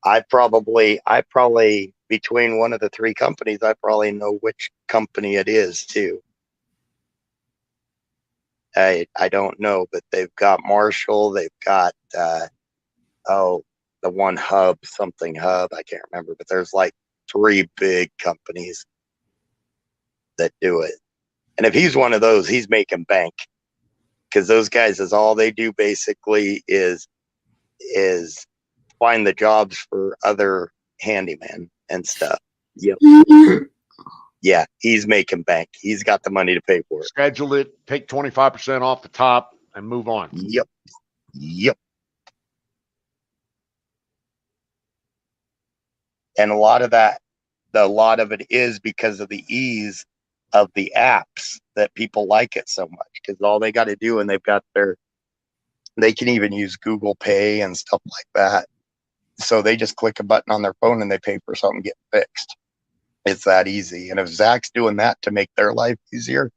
I probably between one of the three companies, I probably know which company it is too. I don't know, but they've got Marshall, they've got the one hub, something hub, I can't remember, but there's like three big companies that do it. And if he's one of those, he's making bank, because those guys is all they do basically is find the jobs for other handyman and stuff. Yep. Yeah, he's making bank. He's got the money to pay for it. Schedule it, take 25% off the top, and move on. Yep. And a lot of it is because of the ease of the apps that people like it so much, because all they got to do, and they can even use Google Pay and stuff like that. So they just click a button on their phone and they pay for something getting fixed. It's that easy. And if Zach's doing that to make their life easier,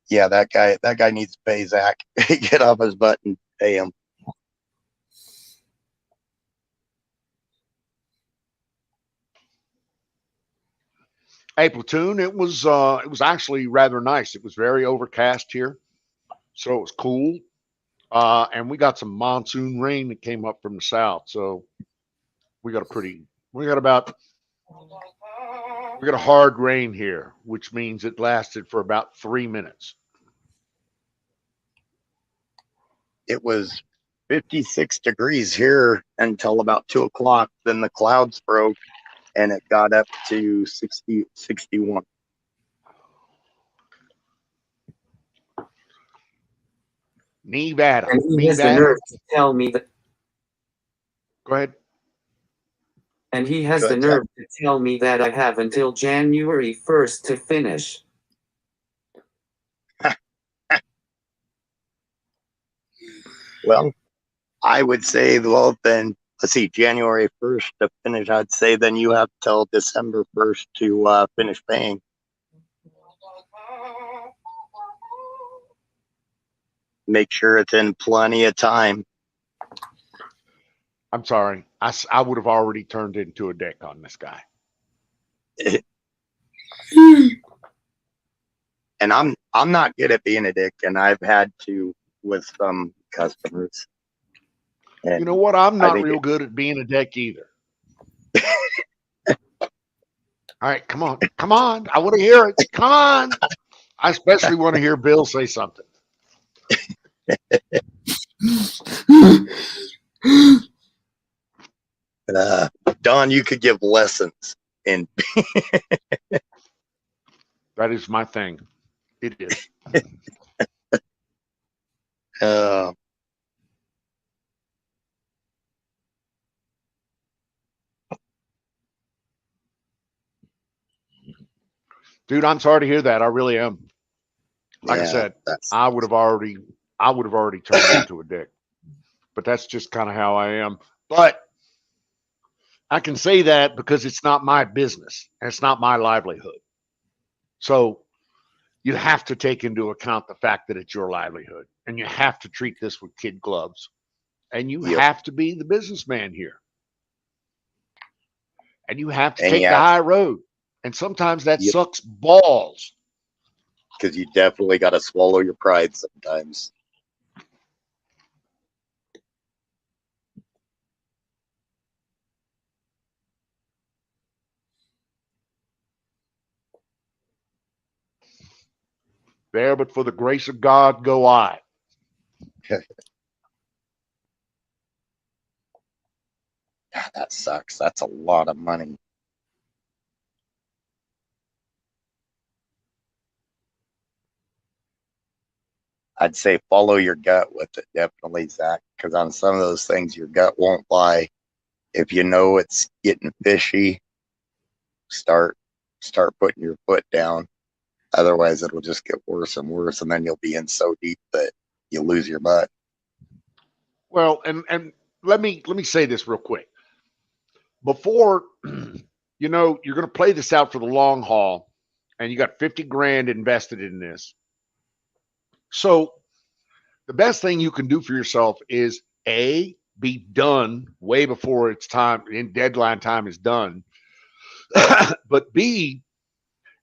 yeah, that guy needs to pay Zach. Get off his butt and pay him. Hey, Platoon, it was actually rather nice. It was very overcast here, so it was cool. And we got some monsoon rain that came up from the south, so we got about We got a hard rain here, which means it lasted for about 3 minutes. It was 56 degrees here until about 2 o'clock. Then the clouds broke and it got up to 60, 61. Nevada. And he has the Nevada. nerve to tell me that. Go ahead. And he has the Good. nerve to tell me that I have until January 1st to finish. Well, I would say, well, then, let's see, January 1st to finish. I'd say then you have till December 1st to finish paying. Make sure it's in plenty of time. I'm sorry. I would have already turned into a dick on this guy. And I'm not good at being a dick, and I've had to with some customers. And you know what? I'm I not think real good at being a dick either. All right, come on. Come on. I want to hear it. Come on. I especially want to hear Bill say something. Don, you could give lessons in. That is my thing. It is. Dude, I'm sorry to hear that. I really am. Like I said, I would have already turned into a dick. But that's just kind of how I am. But I can say that because it's not my business and it's not my livelihood. So you have to take into account the fact that it's your livelihood, and you have to treat this with kid gloves, and you have to be the businessman here, and you have to take the high road. And sometimes that sucks balls. Because you definitely got to swallow your pride sometimes. There, but for the grace of God, go I. God, that sucks. That's a lot of money. I'd say follow your gut with it, definitely, Zach, because on some of those things, your gut won't lie. If you know it's getting fishy, start putting your foot down. Otherwise, it'll just get worse and worse, and then you'll be in so deep that you lose your butt. Well, and let me say this real quick. Before, you're going to play this out for the long haul, and you got 50 grand invested in this. So the best thing you can do for yourself is A, be done way before it's time, in deadline time is done. But B,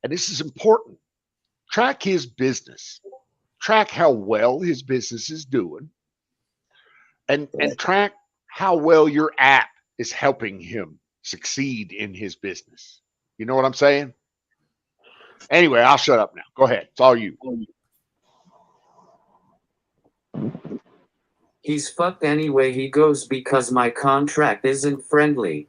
and this is important, track his business, track how well his business is doing, and track how well your app is helping him succeed in his business. You know what I'm saying? Anyway, I'll shut up now. Go ahead. It's all you. He's fucked anyway he goes because my contract isn't friendly.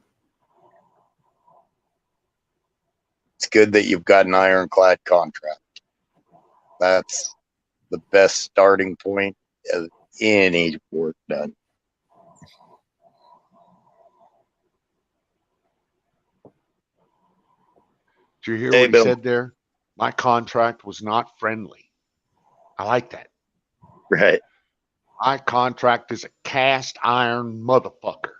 It's good that you've got an ironclad contract. That's the best starting point of any work done. Did you hear what he said there? My contract was not friendly. I like that. Right. My contract is a cast iron motherfucker.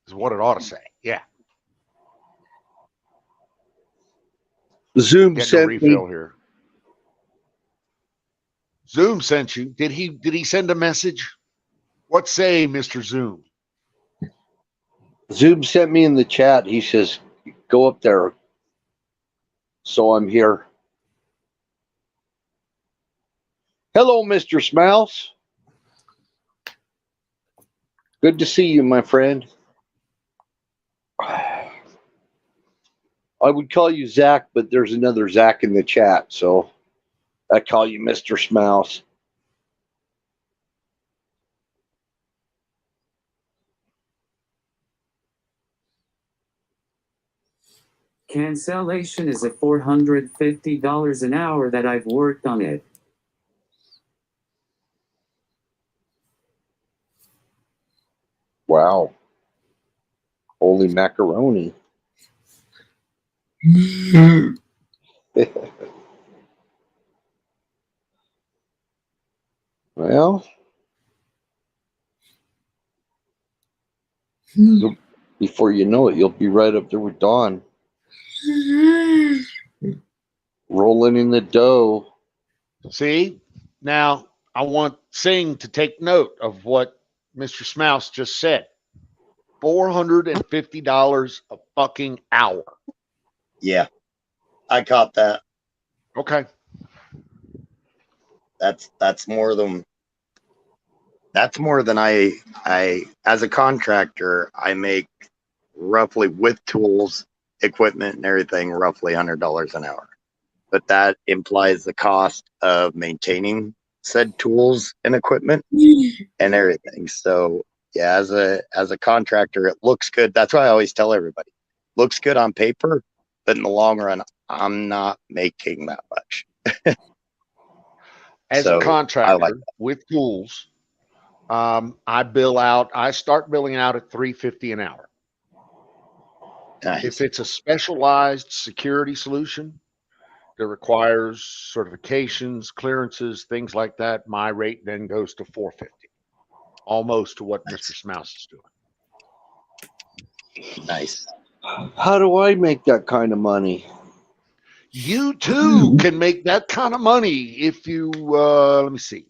Is what it ought to say. Yeah. Zoom Getting sent a refill me. here. Zoom sent you. Did he send a message? What say, Mr. Zoom? Zoom sent me in the chat. He says, "Go up there." So I'm here. Hello, Mr. Smouse. Good to see you, my friend. I would call you Zach, but there's another Zach in the chat, so I call you Mr. Smouse. Cancellation is at $450 an hour that I've worked on it. Wow. Holy macaroni. Well, before you know it, you'll be right up there with Dawn. Rolling in the dough. See, now I want Singh to take note of what Mr. Smouse just said. $450 a fucking hour. Yeah, I caught that. Okay. That's more than I as a contractor, I make roughly, with tools, equipment, and everything, roughly $100 an hour. But that implies the cost of maintaining said tools and equipment and everything. So yeah, as a contractor, it looks good. That's why I always tell everybody, looks good on paper, but in the long run, I'm not making that much. As So a contractor like with tools, I start billing out at $350 an hour. nice. If it's a specialized security solution that requires certifications, clearances, things like that, my rate then goes to $450, almost to what Mr. Smouse is doing. Nice. How do I make that kind of money? You too can make that kind of money if you, let me see.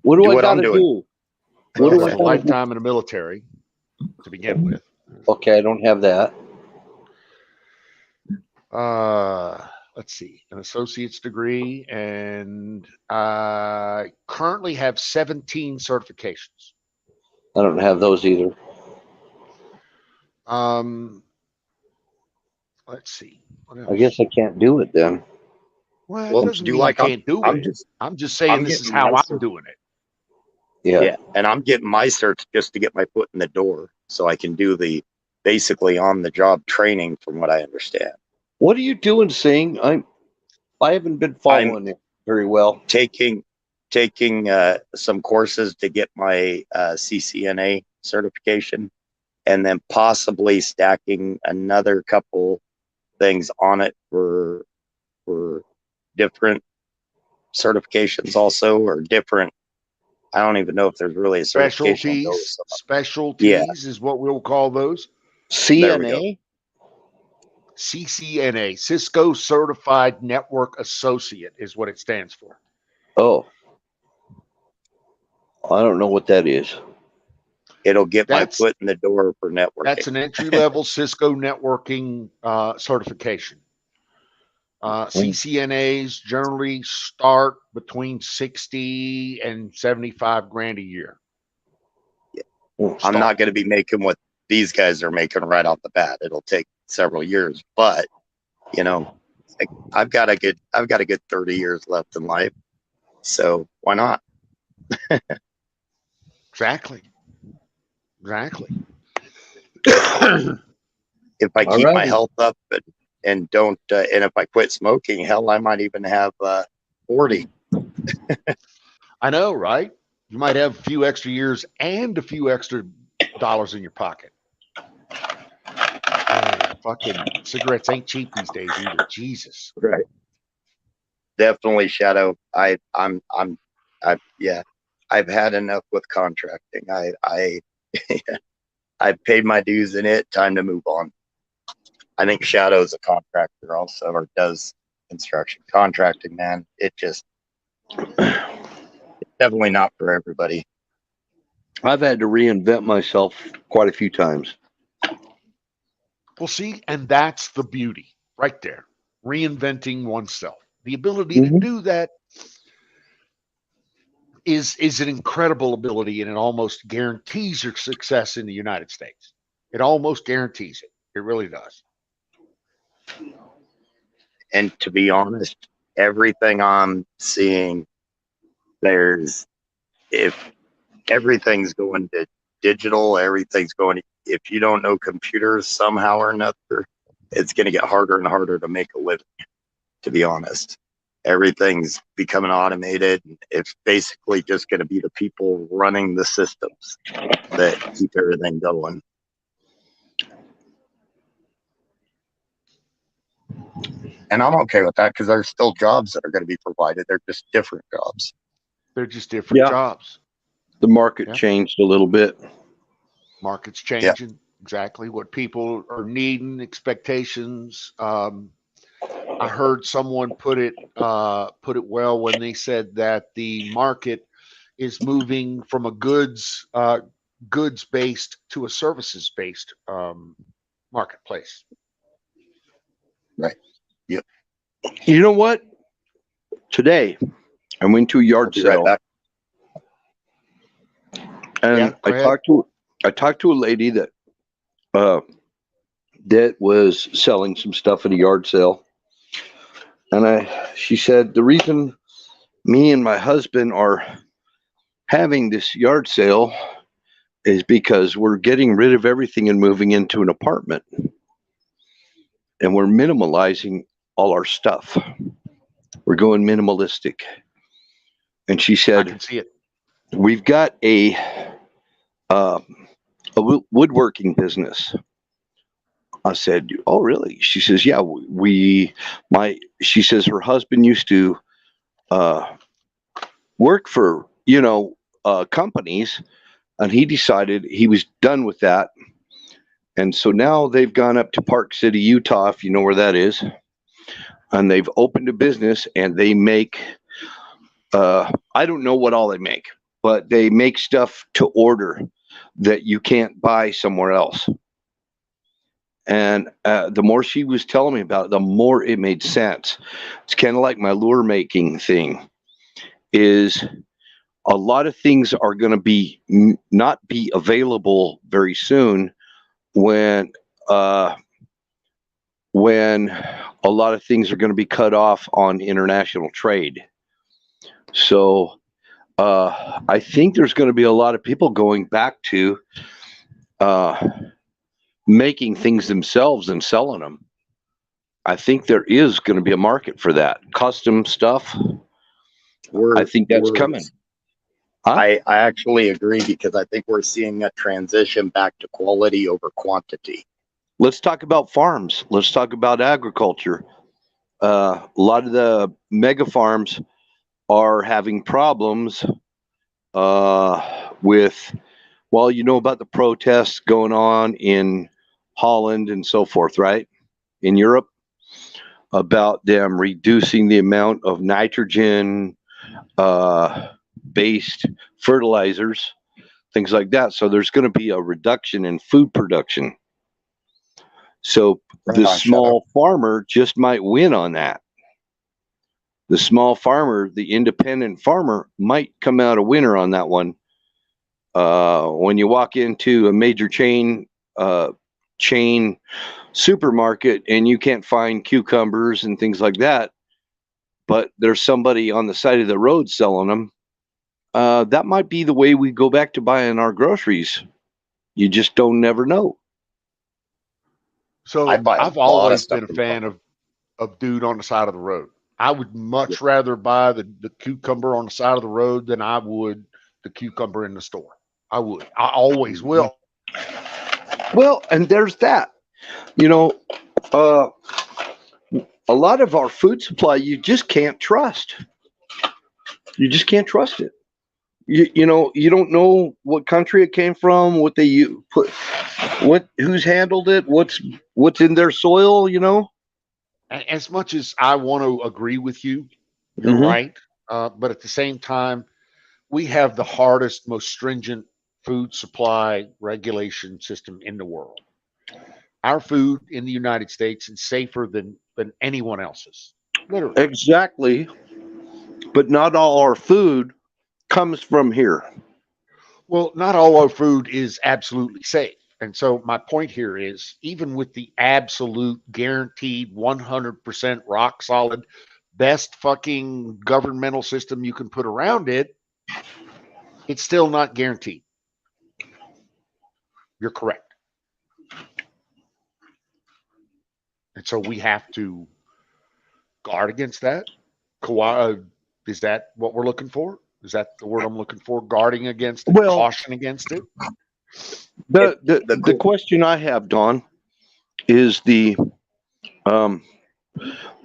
What Do do I what got I'm to doing. do? Well, What do I have a gotta do? lifetime in the military to begin with. Okay, I don't have that. Let's see, an associate's degree, and I currently have 17 certifications. I don't have those either. Let's see. What I else? guess I can't do it then. Well, it Well, doesn't do mean like you can't do I'm it. just I'm just saying I'm this is getting how my I'm doing it. Yeah. and I'm getting my certs just to get my foot in the door, so I can do the basically on the job training, from what I understand. What are you doing, Sing? I haven't been following it very well. Taking some courses to get my CCNA certification, and then possibly stacking another couple things on it for different certifications also, or different. I don't even know if there's really a certification. Specialties is what we'll call those. There we go. CNA? CCNA, Cisco Certified Network Associate is what it stands for. Oh. I don't know what that is. It'll get my foot in the door for networking. That's an entry-level Cisco networking certification. CCNAs generally start between 60 and 75 grand a year. Yeah. I'm not going to be making what these guys are making right off the bat. It'll take several years, but you know, I've got a good 30 years left in life, so why not? Exactly. If I keep my health up and don't, and if I quit smoking, hell, I might even have 40. I know, right? You might have a few extra years and a few extra dollars in your pocket. Fucking cigarettes ain't cheap these days either. Jesus. Right. Definitely, Shadow. I've had enough with contracting. I've paid my dues in it. Time to move on. I think Shadow's a contractor also, or does construction contracting, man. It's definitely not for everybody. I've had to reinvent myself quite a few times. Well, see, and that's the beauty right there. Reinventing oneself. The ability to do that is an incredible ability, and it almost guarantees your success in the United States. It almost guarantees it. It really does. And to be honest, everything I'm seeing, there's if everything's going to digital, everything's going. If you don't know computers somehow or another, it's going to get harder and harder to make a living. To be honest, everything's becoming automated. It's basically just going to be the people running the systems that keep everything going. And I'm okay with that because there's still jobs that are going to be provided. They're just different jobs. They're just different Yeah. jobs. The market Yeah. changed a little bit. Market's changing. Exactly what people are needing, expectations. I heard someone put it well when they said that the market is moving from a goods based to a services based marketplace. Right. Yep. You know what? Today, I went to a I'll yard be right sale, back. and Yeah, go ahead. I talked to a lady that was selling some stuff at a yard sale, and she said the reason me and my husband are having this yard sale is because we're getting rid of everything and moving into an apartment, and we're minimalizing all our stuff. We're going minimalistic. And she I said, can see it. we've got a woodworking business. I said, oh, really? She says, yeah, she says her husband used to work for, companies, and he decided he was done with that. And so now they've gone up to Park City, Utah, if you know where that is, and they've opened a business, and they make, I don't know what all they make, but they make stuff to order that you can't buy somewhere else. And the more she was telling me about it, the more it made sense. It's kind of like my lure making thing. Is a lot of things are going to be not be available very soon when a lot of things are going to be cut off on international trade. So I think there's going to be a lot of people going back to making things themselves and selling them. I think there is going to be a market for that custom stuff. I think that's coming. Huh? I actually agree because I think we're seeing a transition back to quality over quantity. Let's talk about farms. Let's talk about agriculture. A lot of the mega farms are having problems with, well, you know about the protests going on in Holland and so forth, right? In Europe, about them reducing the amount of nitrogen based fertilizers, things like that. So there's going to be a reduction in food production. So the small farmer just might win on that. The small farmer, the independent farmer, might come out a winner on that one. When you walk into a major chain supermarket and you can't find cucumbers and things like that, but there's somebody on the side of the road selling them, that might be the way we go back to buying our groceries. You just don't never know. So I've always been a fan of dude on the side of the road. I would much rather buy the cucumber on the side of the road than I would the cucumber in the store. I would. I always will. Well, and there's that. A lot of our food supply, you just can't trust. You just can't trust it. You don't know what country it came from, what they put, who's handled it, what's in their soil. As much as I want to agree with you, you're right. But at the same time, we have the hardest, most stringent food supply regulation system in the world. Our food in the United States is safer than anyone else's. Literally. Exactly. But not all our food comes from here. Well, not all our food is absolutely safe. And so my point here is, even with the absolute guaranteed 100% rock solid best fucking governmental system you can put around it, it's still not guaranteed. You're correct. And so we have to guard against that. Is that what we're looking for? Is that the word I'm looking for? Guarding against it, Well, caution against it. The question I have, Don, is the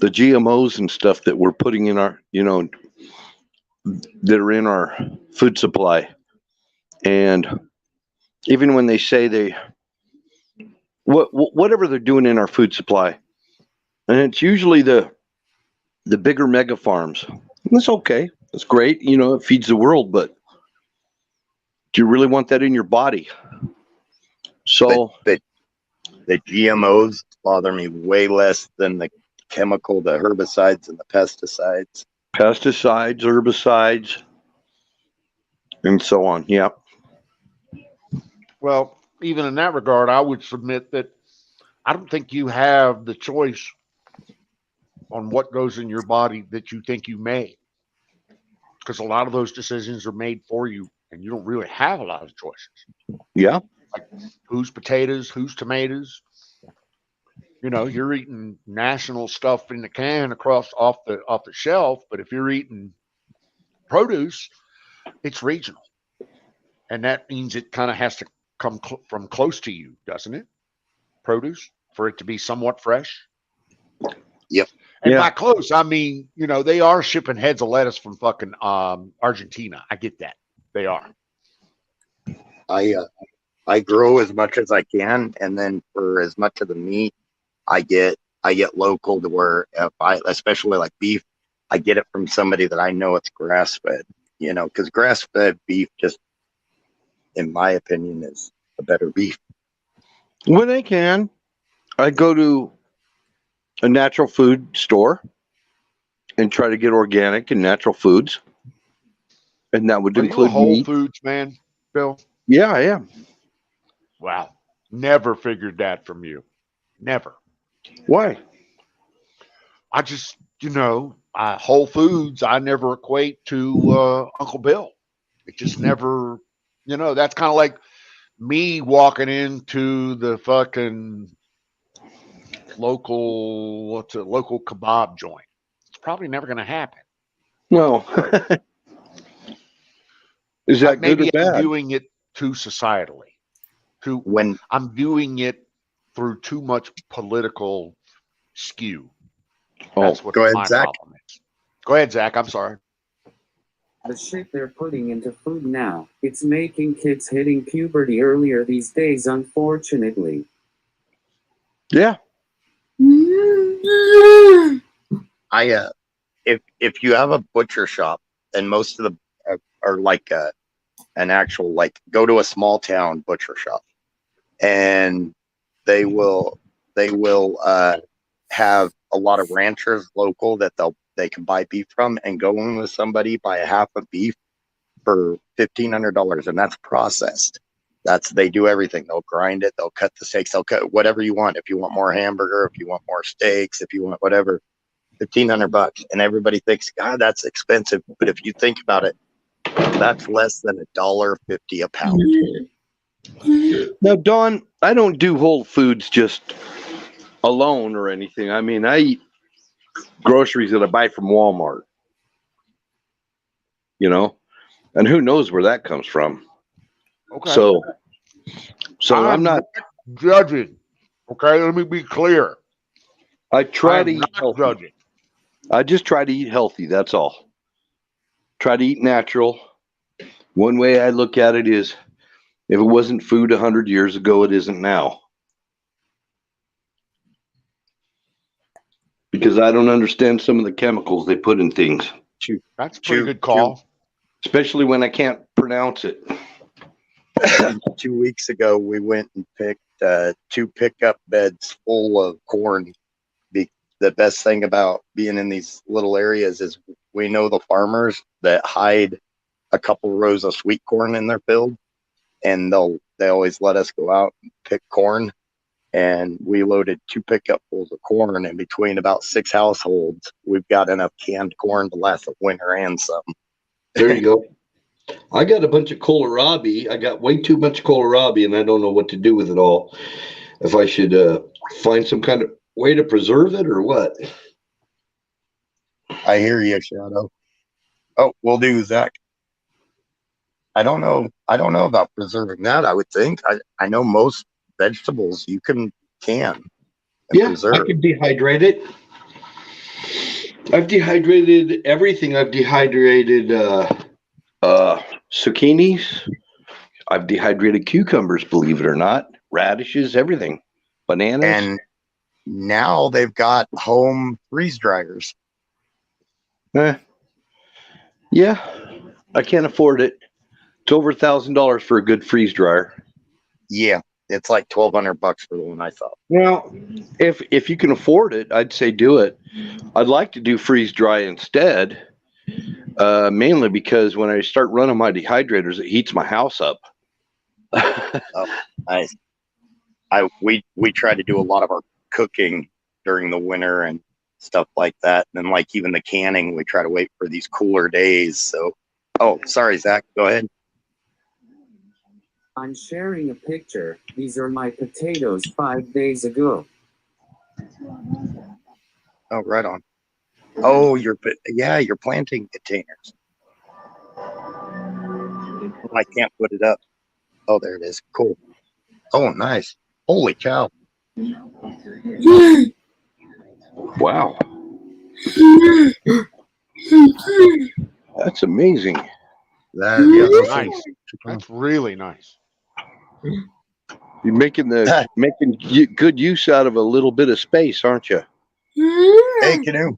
GMOs and stuff that we're putting in our, that are in our food supply, and even when they say whatever they're doing in our food supply, and it's usually the bigger mega farms. That's okay. That's great. It feeds the world, but do you really want that in your body? So the GMOs bother me way less than the herbicides and the pesticides. Herbicides, and so on. Yeah. Well, even in that regard, I would submit that I don't think you have the choice on what goes in your body that you think you may, because a lot of those decisions are made for you, and you don't really have a lot of choices. Yeah. Like whose potatoes, whose tomatoes. You're eating national stuff in the can off the shelf, but if you're eating produce, it's regional, and that means it kind of has to come from close to you, doesn't it? Produce, for it to be somewhat fresh. Yep. And by close, I mean, they are shipping heads of lettuce from fucking Argentina. I get that. They are. I grow as much as I can, and then for as much of the meat, I get local, to where if especially like beef, I get it from somebody that I know it's grass fed. Because grass fed beef, just in my opinion, is a better beef. When I can, I go to a natural food store and try to get organic and natural foods, and that would include Whole meat. Foods, man, Bill. Yeah, I am. Wow, never figured that from you. Never. Why? I just, Whole Foods, I never equate to Uncle Bill. It just never, that's kind of like me walking into the fucking local kebab joint. It's probably never going to happen. No. Is that maybe good or I'm bad? viewing it too societally. I'm viewing it through too much political skew. That's what go ahead, my Zach. problem is. Go ahead, Zach. I'm sorry. The shit they're putting into food now, it's making kids hitting puberty earlier these days, unfortunately. Yeah. If you have a butcher shop, and most of them are like an actual, like, go to a small town butcher shop, and they will have a lot of ranchers local that they can buy beef from, and go in with somebody, buy a half of beef for $1,500, and that's processed. They do everything. They'll grind it, they'll cut the steaks, they'll cut whatever you want. If you want more hamburger, if you want more steaks, if you want whatever, $1,500. And everybody thinks, God, that's expensive. But if you think about it, that's less than $1.50 a pound. Now, Don, I don't do Whole Foods just alone or anything. I mean, I eat groceries that I buy from Walmart, and who knows where that comes from. Okay. So I'm not judging. Okay, let me be clear. I try to eat not healthy. Judging. I just try to eat healthy. That's all. Try to eat natural. One way I look at it is, if it wasn't food 100 years ago, it isn't now. Because I don't understand some of the chemicals they put in things. That's a pretty good call. Especially when I can't pronounce it. 2 weeks ago, we went and picked 2 pickup beds full of corn. The best thing about being in these little areas is we know the farmers that hide a couple rows of sweet corn in their field, and they'll they always let us go out and pick corn. And we loaded 2 pickup fulls of corn, and between about 6 households, we've got enough canned corn to last the winter and some. There you go. I got a bunch of kohlrabi. I got way too much kohlrabi, and I don't know what to do with it all. If I should find some kind of way to preserve it or what. I hear you, Shadow. Oh, we'll do, Zach. I don't know about preserving that. I would think. I know most vegetables you can and Yeah, preserve. I can dehydrate it. I've dehydrated everything. I've dehydrated zucchinis. I've dehydrated cucumbers, believe it or not, radishes, everything, bananas. And now they've got home freeze dryers. Yeah, I can't afford it. It's over $1,000 for a good freeze dryer. Yeah, it's like $1,200 for the one I saw. Well, if you can afford it, I'd say do it. I'd like to do freeze dry instead, mainly because when I start running my dehydrators, it heats my house up. Oh, nice. We try to do a lot of our cooking during the winter and stuff like that, and then like even the canning, we try to wait for these cooler days. So, oh, sorry, Zach, go ahead. I'm sharing a picture. These are my potatoes 5 days ago. Oh, right on. Oh, you're planting containers. I can't put it up. Oh, there it is. Cool. Oh, nice. Holy cow. Wow. That's amazing. That's Nice. That's really nice. You're making good use out of a little bit of space, aren't you? Hey, Canoe.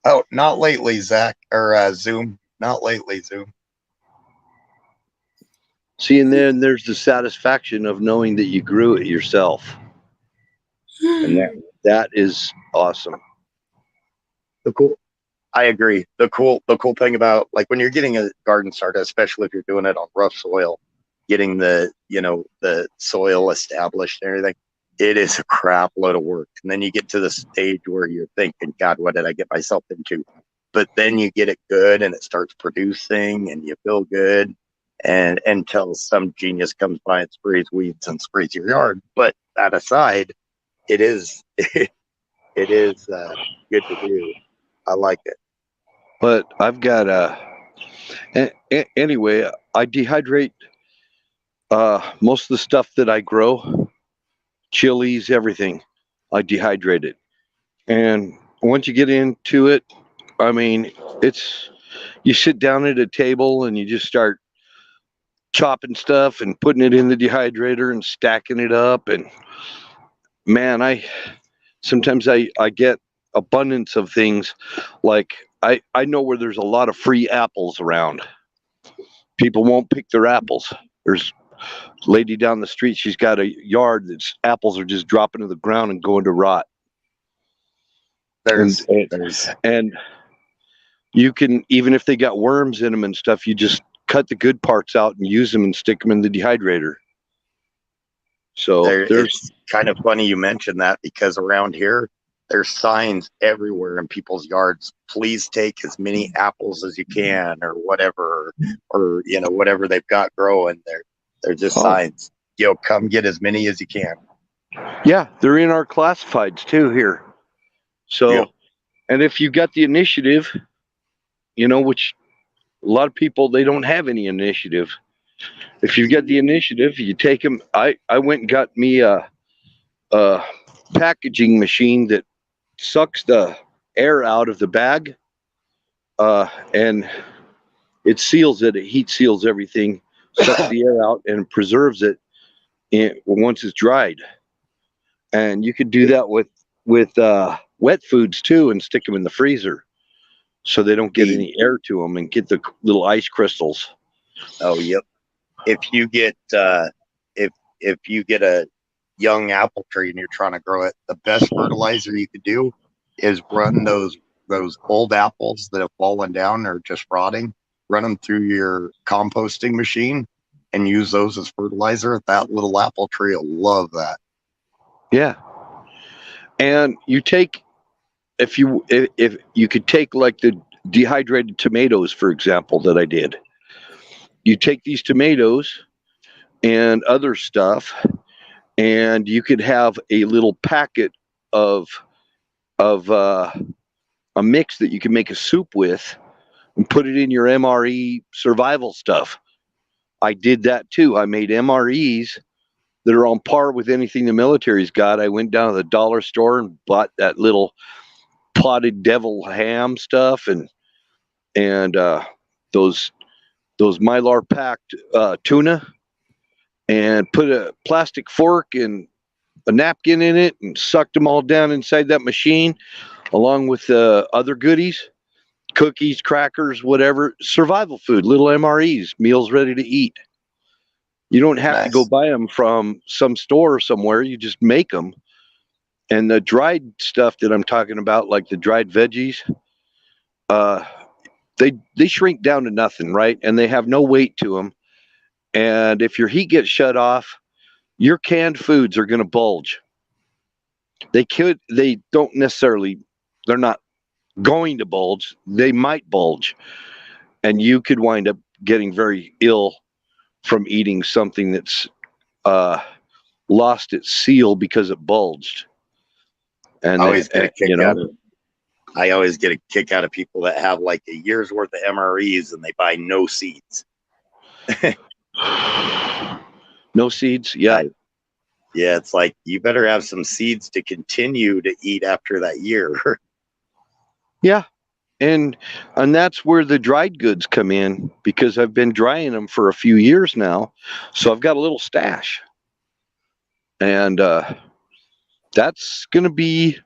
Oh, not lately, Zach, or Zoom. Not lately, Zoom. See, and then there's the satisfaction of knowing that you grew it yourself. And that is awesome. I agree. The cool thing about, like, when you're getting a garden started, especially if you're doing it on rough soil, getting the soil established and everything, it is a crap load of work. And then you get to the stage where you're thinking, God, what did I get myself into? But then you get it good and it starts producing and you feel good, and until some genius comes by and sprays weeds and sprays your yard. But that aside, it is good to do. I like it. But I've got anyway, I dehydrate most of the stuff that I grow, chilies, everything. I dehydrate it. And once you get into it, I mean, you sit down at a table and you just start chopping stuff and putting it in the dehydrator and stacking it up. And man, sometimes I get abundance of things. Like I know where there's a lot of free apples around. People won't pick their apples. There's a lady down the street, she's got a yard that's apples are just dropping to the ground and going to rot. And you can, even if they got worms in them and stuff, you just cut the good parts out and use them and stick them in the dehydrator. So it's kind of funny you mentioned that, because around here there's signs everywhere in people's yards. Please take as many apples as you can, or whatever, or whatever they've got growing. They're just signs. Come get as many as you can. Yeah, they're in our classifieds too here. So, and if you got the initiative, which a lot of people, they don't have any initiative. If you get the initiative, you take them. I went and got me a packaging machine that sucks the air out of the bag, and it seals it. It heat seals everything, sucks the air out, and preserves it once it's dried. And you could do that with wet foods too, and stick them in the freezer so they don't get any air to them and get the little ice crystals. Oh, yep. If you get if you get a young apple tree and you're trying to grow it, the best fertilizer you could do is run those old apples that have fallen down or just rotting, run them through your composting machine, and use those as fertilizer, that little apple tree will love that. Yeah. And you take, if you could take like the dehydrated tomatoes, for example, that I did. You take these tomatoes and other stuff, and you could have a little packet of of a mix that you can make a soup with and put it in your MRE survival stuff. I did that too. I made MREs that are on par with anything the military's got. I went down to the dollar store and bought that little potted devil ham stuff and those mylar packed tuna, and put a plastic fork and a napkin in it and sucked them all down inside that machine along with other goodies, cookies, crackers, whatever, survival food, little MREs, meals ready to eat. You don't have to go Nice. buy them from some store somewhere. You just make them. And the dried stuff that I'm talking about, like the dried veggies, uh, they shrink down to nothing, right? And they have no weight to them. And if your heat gets shut off, your canned foods are going to bulge. They don't necessarily, they're not going to bulge. They might bulge. And you could wind up getting very ill from eating something that's uh, lost its seal because it bulged. And I always get a kick you out know, of I always get a kick out of people that have like a year's worth of MREs and they buy no seeds. no seeds. Yeah. Yeah, it's like you better have some seeds to continue to eat after that year. Yeah. And that's where the dried goods come in, because I've been drying them for a few years now. So I've got a little stash. And that's going to be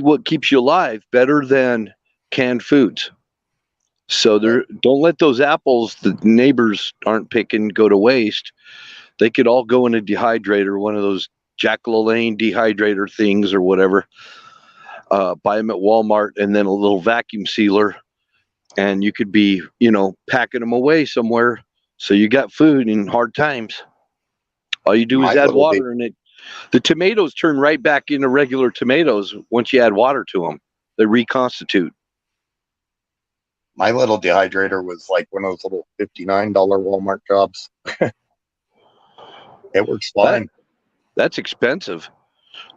what keeps you alive better than canned foods. So don't let those apples that neighbors aren't picking go to waste. They could all go in a dehydrator, one of those Jack LaLanne dehydrator things or whatever. Buy them at Walmart, and then a little vacuum sealer, and you could be, packing them away somewhere. So you got food in hard times. All you do My is add little water in it. The tomatoes turn right back into regular tomatoes once you add water to them. They reconstitute. My little dehydrator was like one of those little $59 Walmart jobs. It works fine. That's expensive.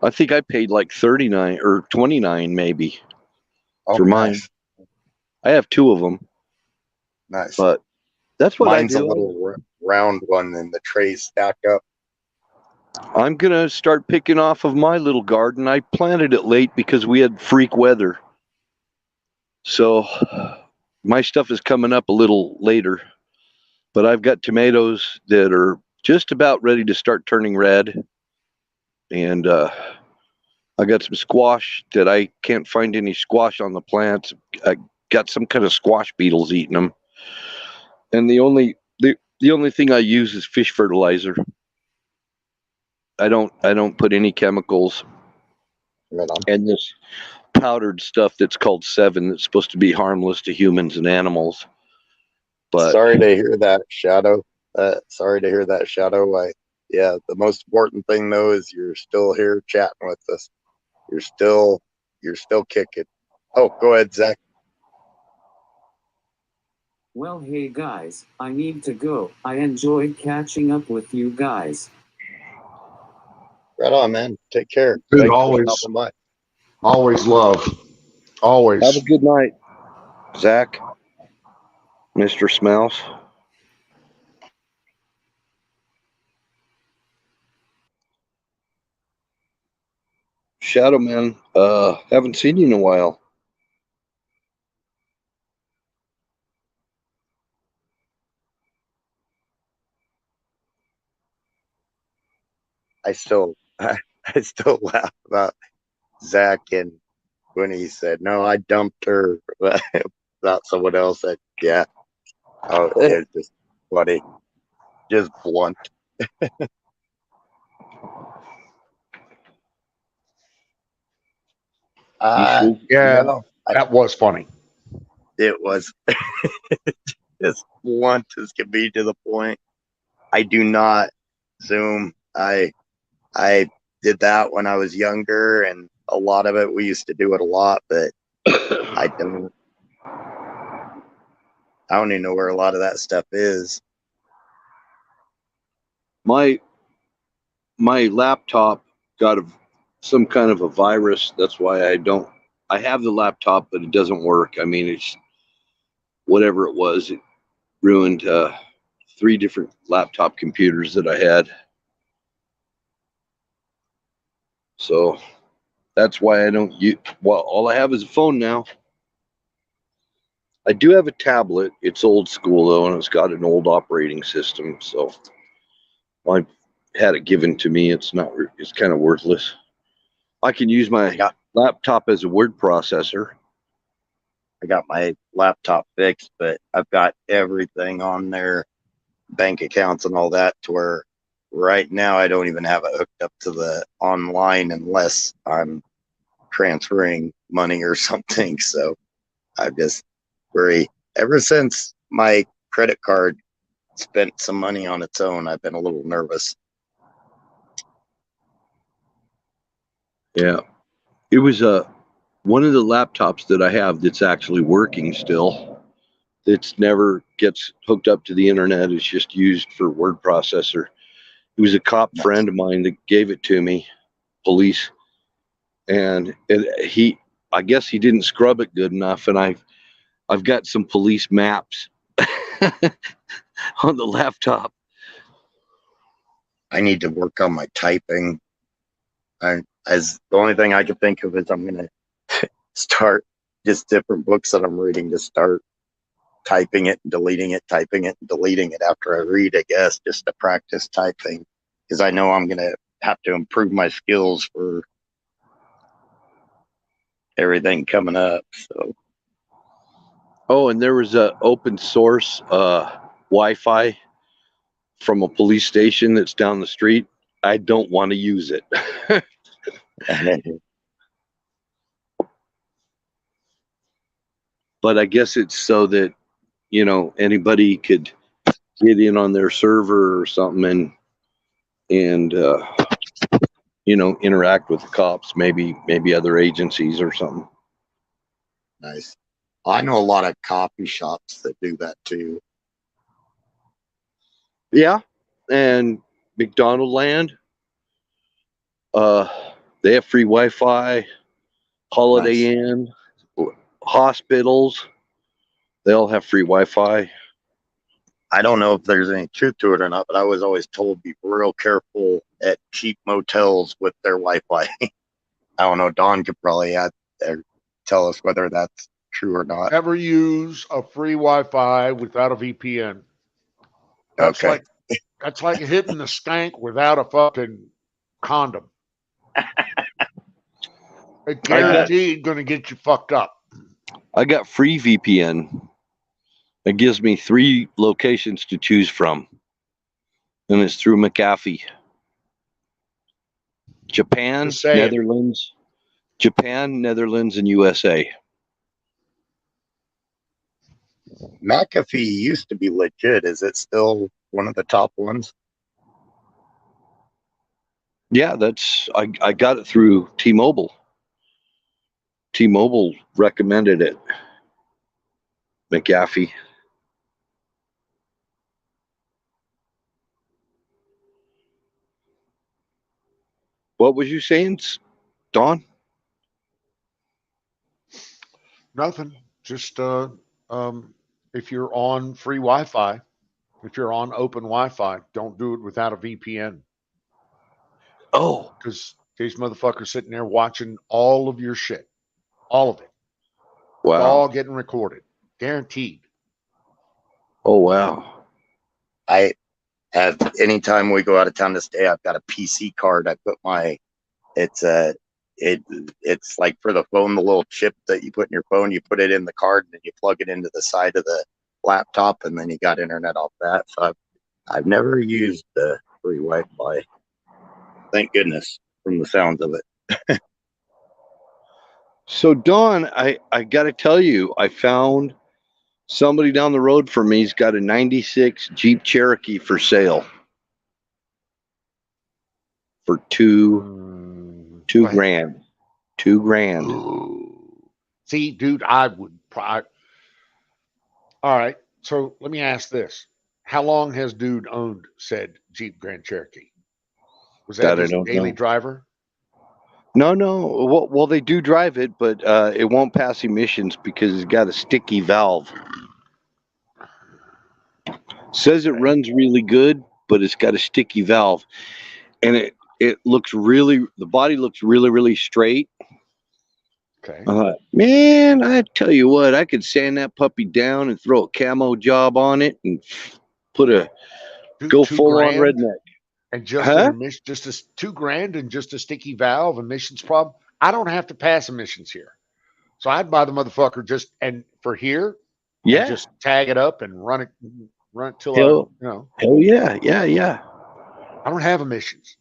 I think I paid like 39 or 29 maybe for mine. Nice. I have two of them, Nice. but that's what Mine's I a do. little round one, and the trays stack up. I'm going to start picking off of my little garden. I planted it late because we had freak weather. So my stuff is coming up a little later, but I've got tomatoes that are just about ready to start turning red. And I got some squash that I can't find any squash on the plants. I got some kind of squash beetles eating them. And the only thing I use is fish fertilizer. I don't put any chemicals. Right on. And this powdered stuff that's called 7 that's supposed to be harmless to humans and animals. But sorry to hear that, Shadow. The most important thing though is you're still here chatting with us. You're still kicking. Oh, go ahead, Zach. Well, hey guys, I need to go. I enjoyed catching up with you guys. Right on, man. Take care. Dude, Thanks for always, stopping by. always love. Always. have a good night, Zach, Mr. Smouse. Shadow Man, haven't seen you in a while. I still laugh about Zach and when he said, "No, I dumped her." About someone else. Yeah. Oh, it's just funny, just blunt. Yeah, No, that was funny. it was just blunt as can be to the point. I do not Zoom. I did that when I was younger, and a lot of it we used to do it a lot, but I don't. I don't even know where a lot of that stuff is. My laptop got some kind of a virus. That's why I don't. I have the laptop, but it doesn't work. I mean, it's whatever it was. It ruined 3 different laptop computers that I had. So that's why I don't use. Well, all I have is a phone now. I do have a tablet. It's old school though, and it's got an old operating system. So I had it given to me. It's not. It's kind of worthless. I can use my laptop as a word processor. I got my laptop fixed, but I've got everything on there, bank accounts and all that, to where right now I don't even have it hooked up to the online unless I'm transferring money or something. So I've just very, ever since my credit card spent some money on its own, I've been a little nervous. Yeah, it was one of the laptops that I have that's actually working still. It's never gets hooked up to the internet. It's just used for word processor. It was a cop friend of mine that gave it to me, police, and I guess he didn't scrub it good enough, and I've got some police maps on the laptop. I need to work on my typing. As the only thing I can think of is I'm going to start just different books that I'm reading, to start typing it and deleting it, typing it and deleting it after I read, I guess, just to practice typing, because I know I'm going to have to improve my skills for everything coming up. So, Oh, and there was a open source Wi-Fi from a police station that's down the street. I don't want to use it. But I guess it's so that, anybody could get in on their server or something and interact with the cops, maybe other agencies or something. Nice. I know a lot of coffee shops that do that too. Yeah, and McDonald Land, they have free Wi-Fi. Holiday Nice. Inn, hospitals, they all have free Wi-Fi. I don't know if there's any truth to it or not, but I was always told be real careful at cheap motels with their Wi-Fi. I don't know. Don could probably tell us whether that's true or not. Never use a free Wi-Fi without a VPN. That's Okay. like hitting the skank without a fucking condom. It's guaranteed going to get you fucked up. I got free VPN. It gives me 3 locations to choose from, and it's through McAfee. Japan, Netherlands, and USA. McAfee used to be legit. Is it still one of the top ones? Yeah, I got it through T-Mobile. T-Mobile recommended it. McAfee. What was you saying, Don? Nothing. Just if you're on free Wi-Fi, if you're on open Wi-Fi, don't do it without a VPN. Oh, because these motherfuckers sitting there watching all of your shit, all of it. wow! It's all getting recorded, guaranteed. Oh wow! I have, anytime we go out of town to stay, I've got a PC card. I put it's like for the phone, the little chip that you put in your phone, you put it in the card and then you plug it into the side of the laptop, and then you got internet off that. So I've never used the free Wi-Fi. Thank goodness, from the sounds of it. So Don, I got to tell you, I found somebody down the road from me's got a '96 Jeep Cherokee for sale. for two Go ahead. grand. $2,000. Ooh. See, dude, I would. All right. So let me ask this: how long has dude owned said Jeep Grand Cherokee? Was that That I his don't daily know. driver? No. Well, they do drive it, but it won't pass emissions because it's got a sticky valve. Says it runs really good, but it's got a sticky valve, and it looks really. The body looks really straight. Okay. Man, I tell you what, I could sand that puppy down and throw a camo job on it and put a Dude, go two full on grand redneck. and just an Huh? emission, just a $2,000 and just a sticky valve emissions problem. I don't have to pass emissions here, so I'd buy the motherfucker just and for here and Yeah. just tag it up and run it till Hell, hell yeah. I don't have emissions.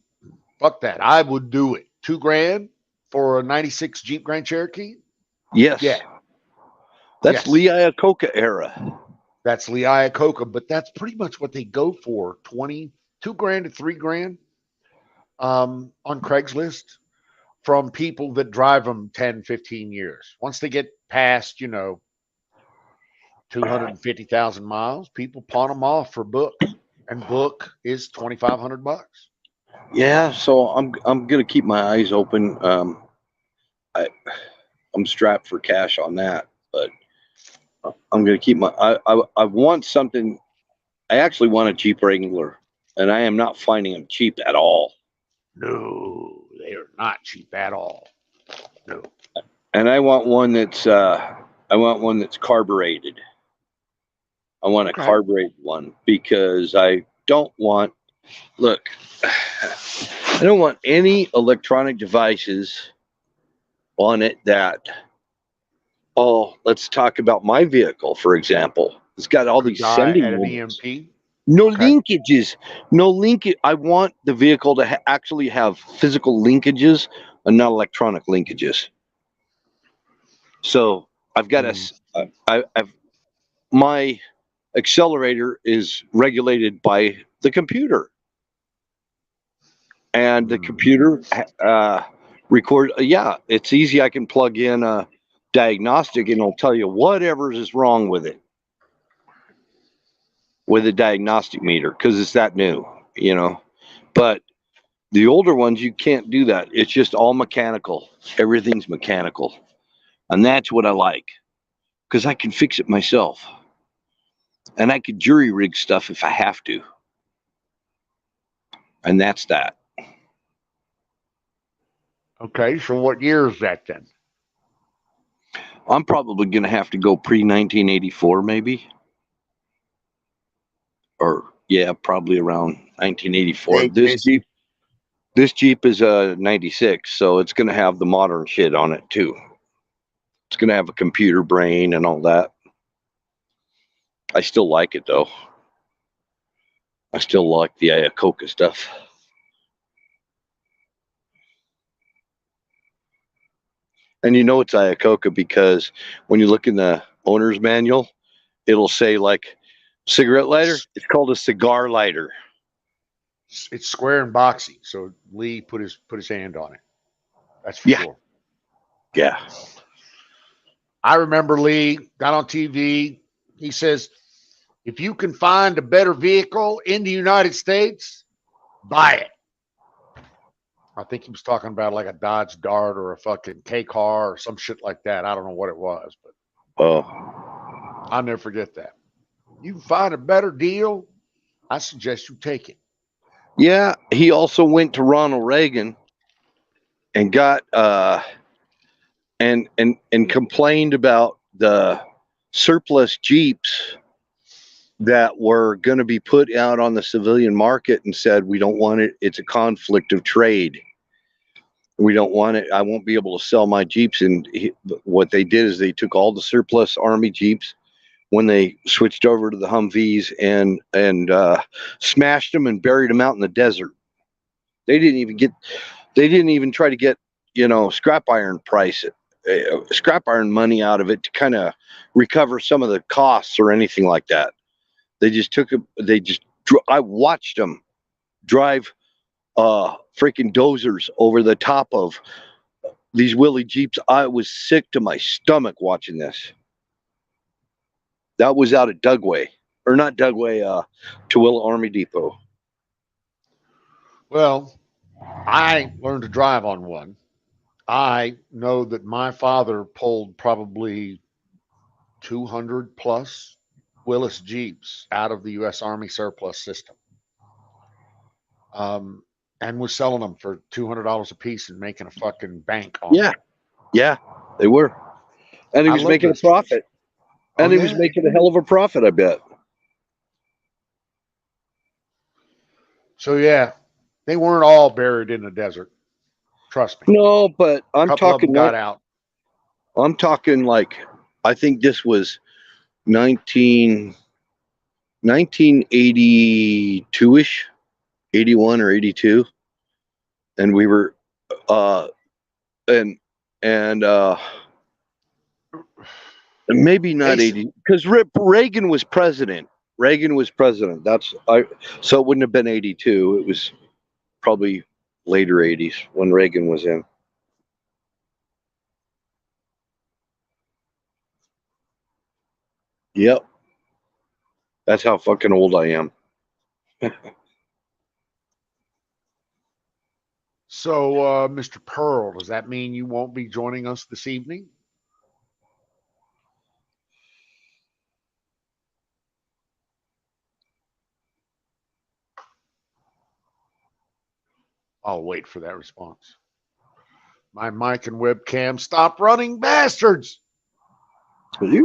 Fuck that. I would do it. $2,000 for a '96 Jeep Grand Cherokee. Yes. Yeah. That's Yes. Lee Iacocca era. That's Lee Iacocca, but that's pretty much what they go for. $2,000 to $3,000 on Craigslist from people that drive them 10, 15 years. Once they get past, 250,000 miles, people pawn them off for book, and book is $2,500. Yeah, so I'm gonna keep my eyes open. I'm strapped for cash on that, but I'm gonna keep my. I want something. I actually want a Jeep Wrangler, and I am not finding them cheap at all. No, they are not cheap at all. No. And I want one that's carbureted. I want a Okay. carbureted one because I don't want. Look, I don't want any electronic devices on it that. Oh, let's talk about my vehicle, for example. It's got all Could these die sending at an units. EMP. No Okay. linkages. No linkage. I want the vehicle to actually have physical linkages and not electronic linkages. So I've got I've my accelerator is regulated by the computer, and the computer record. Yeah, it's easy. I can plug in a diagnostic, and it'll tell you whatever is wrong with it with a diagnostic meter because it's that new. But the older ones, you can't do that. It's just all mechanical. Everything's mechanical, and that's what I like because I can fix it myself, and I could jury rig stuff if I have to. And that's that. Okay. So what year is that then? I'm probably going to have to go pre 1984, maybe. Or, yeah, probably around 1984. This Jeep is a 96, so it's going to have the modern shit on it, too. It's going to have a computer brain and all that. I still like it, though. I still like the Iacocca stuff. And you know it's Iacocca because when you look in the owner's manual, it'll say like cigarette lighter. It's called a cigar lighter. It's square and boxy. So Lee put his hand on it. That's for Yeah. sure. Yeah. I remember Lee got on TV. He says, if you can find a better vehicle in the United States, buy it. I think he was talking about like a Dodge Dart or a fucking K car or some shit like that. I don't know what it was, but Oh. I'll never forget that. You can find a better deal, I suggest you take it. Yeah. He also went to Ronald Reagan and got and complained about the surplus Jeeps that were going to be put out on the civilian market and said we don't want it. It's a conflict of trade. We don't want it. I won't be able to sell my Jeeps. And what they did is they took all the surplus Army Jeeps when they switched over to the Humvees and smashed them and buried them out in the desert. They didn't even try to get scrap iron scrap iron money out of it to kind of recover some of the costs or anything like that. They just took it. I watched them drive freaking dozers over the top of these Willie Jeeps. I was sick to my stomach watching this. That was out of Dugway, or not Dugway, Tooele Army Depot. Well, I learned to drive on one. I know that my father pulled probably 200 plus Willis Jeeps out of the U.S. Army surplus system, and was selling them for $200 a piece and making a fucking bank on Yeah, them. yeah, they were. And he I was love making a those Jeeps. profit. And Oh, he was yeah. making a hell of a profit, I bet. So yeah, they weren't all buried in the desert. Trust me. No, but A I'm couple of them talking got like out. I'm talking like I think this was 1982-ish, 81 or 82, and we were and and maybe not Jason. 80 because Reagan was president. Reagan was president. So it wouldn't have been 82. It was probably later 80s when Reagan was in. Yep. That's how fucking old I am. So, Mr. Pearl, does that mean you won't be joining us this evening? I'll wait for that response. My mic and webcam, stop running, bastards!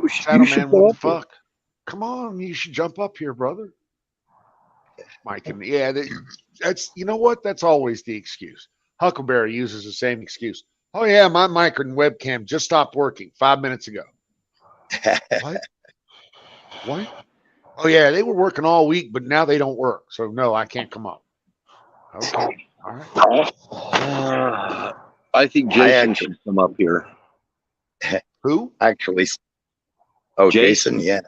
Shadow Man, what the fuck? Come on, you should jump up here, brother. Mike and that's you know what? That's always the excuse. Huckleberry uses the same excuse. Oh yeah, my mic and webcam just stopped working 5 minutes ago. What? What? Oh yeah, they were working all week, but now they don't work. So no, I can't come up. Okay. All right. I think Jason should come up here. Who? Actually, oh, Jason, yeah.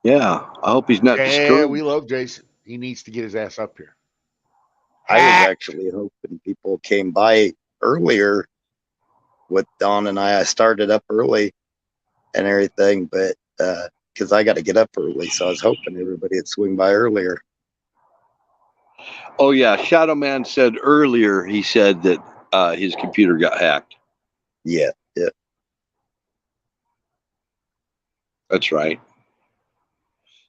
Yeah, I hope he's not Yeah, discouraged. we love Jason. He needs to get his ass up here. I was actually hoping people came by earlier with Don and I. I started up early and everything, but because I got to get up early, so I was hoping everybody would swing by earlier. Oh yeah, Shadow Man said earlier. He said that his computer got hacked. Yeah, yeah. That's right.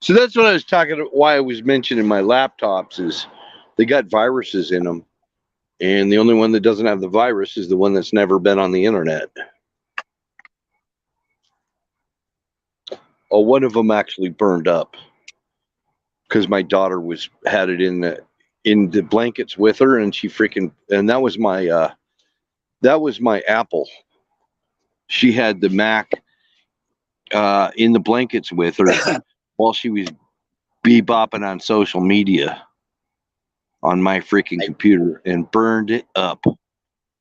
So that's what I was talking about. Why I was mentioning my laptops is they got viruses in them, and the only one that doesn't have the virus is the one that's never been on the internet. Oh, one of them actually burned up because my daughter had it in the blankets with her, and that was my Apple. She had the Mac in the blankets with her while she was bebopping on social media on my freaking computer and burned it up.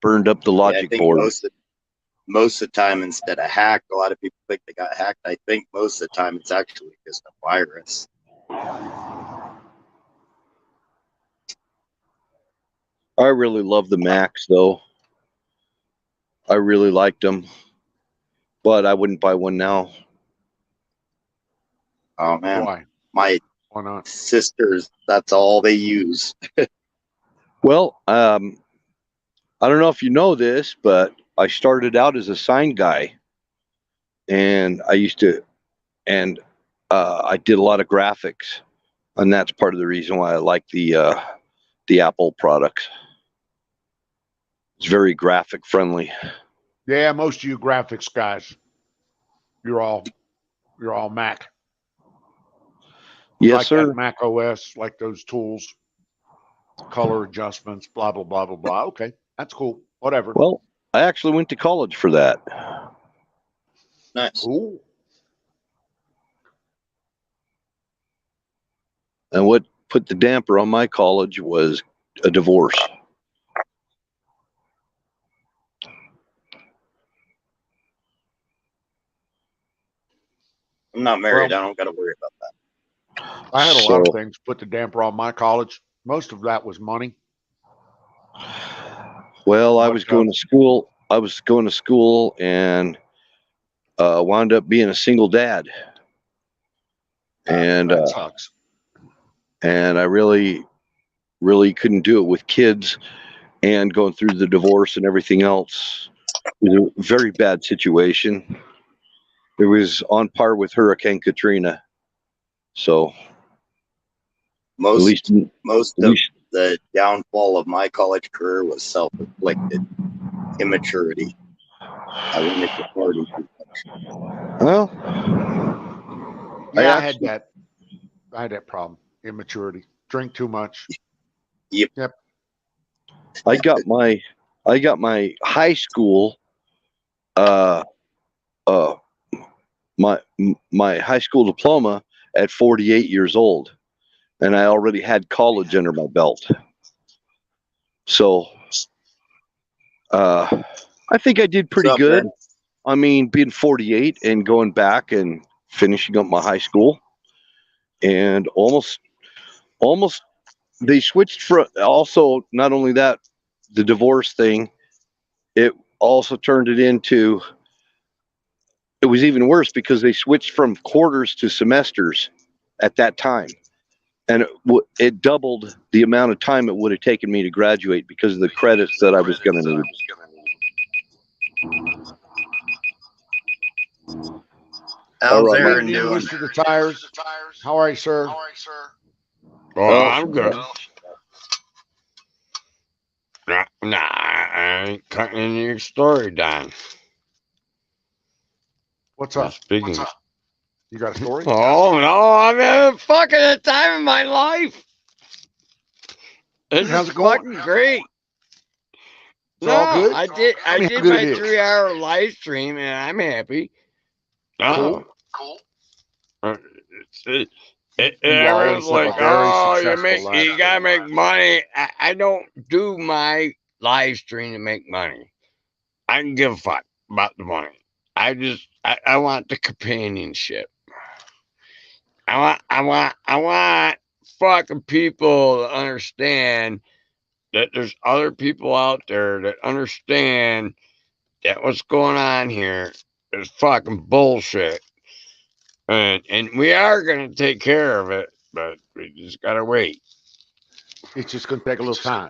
Burned up the logic board. Most of the time, instead of hacked, a lot of people think they got hacked. I think most of the time it's actually just a virus. I really love the Macs, though. I really liked them, but I wouldn't buy one now. Oh man, Why? My Why not? sisters, that's all they use. Well, I don't know if you know this, but I started out as a sign guy, and I did a lot of graphics, and that's part of the reason why I like the Apple products. It's very graphic friendly. Yeah, most of you graphics guys, you're all Mac. Yes, like sir. That Mac OS, like those tools, color adjustments, blah blah blah blah blah. Okay, that's cool. Whatever. Well, I actually went to college for that. Nice. Cool. And what put the damper on my college was a divorce. I'm not married. Well, I don't got to worry about that. I had a lot of things put the damper on my college. Most of that was money. Well, I What was going to school. I was going to school and wound up being a single dad, and that sucks. and I really couldn't do it with kids and going through the divorce and everything else. It was a very bad situation. It was on par with Hurricane Katrina. So at Most least, most at of least, the downfall of my college career was self-inflicted immaturity. I wanted to party too much. well, Yeah, actually, I had that problem. Immaturity. Drink too much. Yep. I got my high school uh uh my high school diploma at 48 years old, and I already had college under my belt. So uh I think I did pretty What's up, good. man? I mean, being 48 and going back and finishing up my high school, and almost they switched from, also not only that, the divorce thing, it also turned it into, it was even worse because they switched from quarters to semesters at that time, and it doubled the amount of time it would have taken me to graduate because of the credits that I was going to need. All How's right. Aaron Waiting in doing? with the tires. How are you, sir? Oh, Well, I'm good. Nah, I ain't cutting any of your story, Don. What's I'm up? speaking. You got a story? Oh no, I'm having fucking a time of my life. This How's is it going? fucking great. It's all good? I Tell I me how did good my it is. 3-hour live stream and I'm happy. Cool. Uh, it, You always everyone's have like, a very oh, successful live you gotta stream. make money. I don't do my live stream to make money. I can give a fuck about the money. I want the companionship. I want fucking people to understand that there's other people out there that understand that what's going on here is fucking bullshit. And we are gonna take care of it, but we just gotta wait. It's just going to take a little time.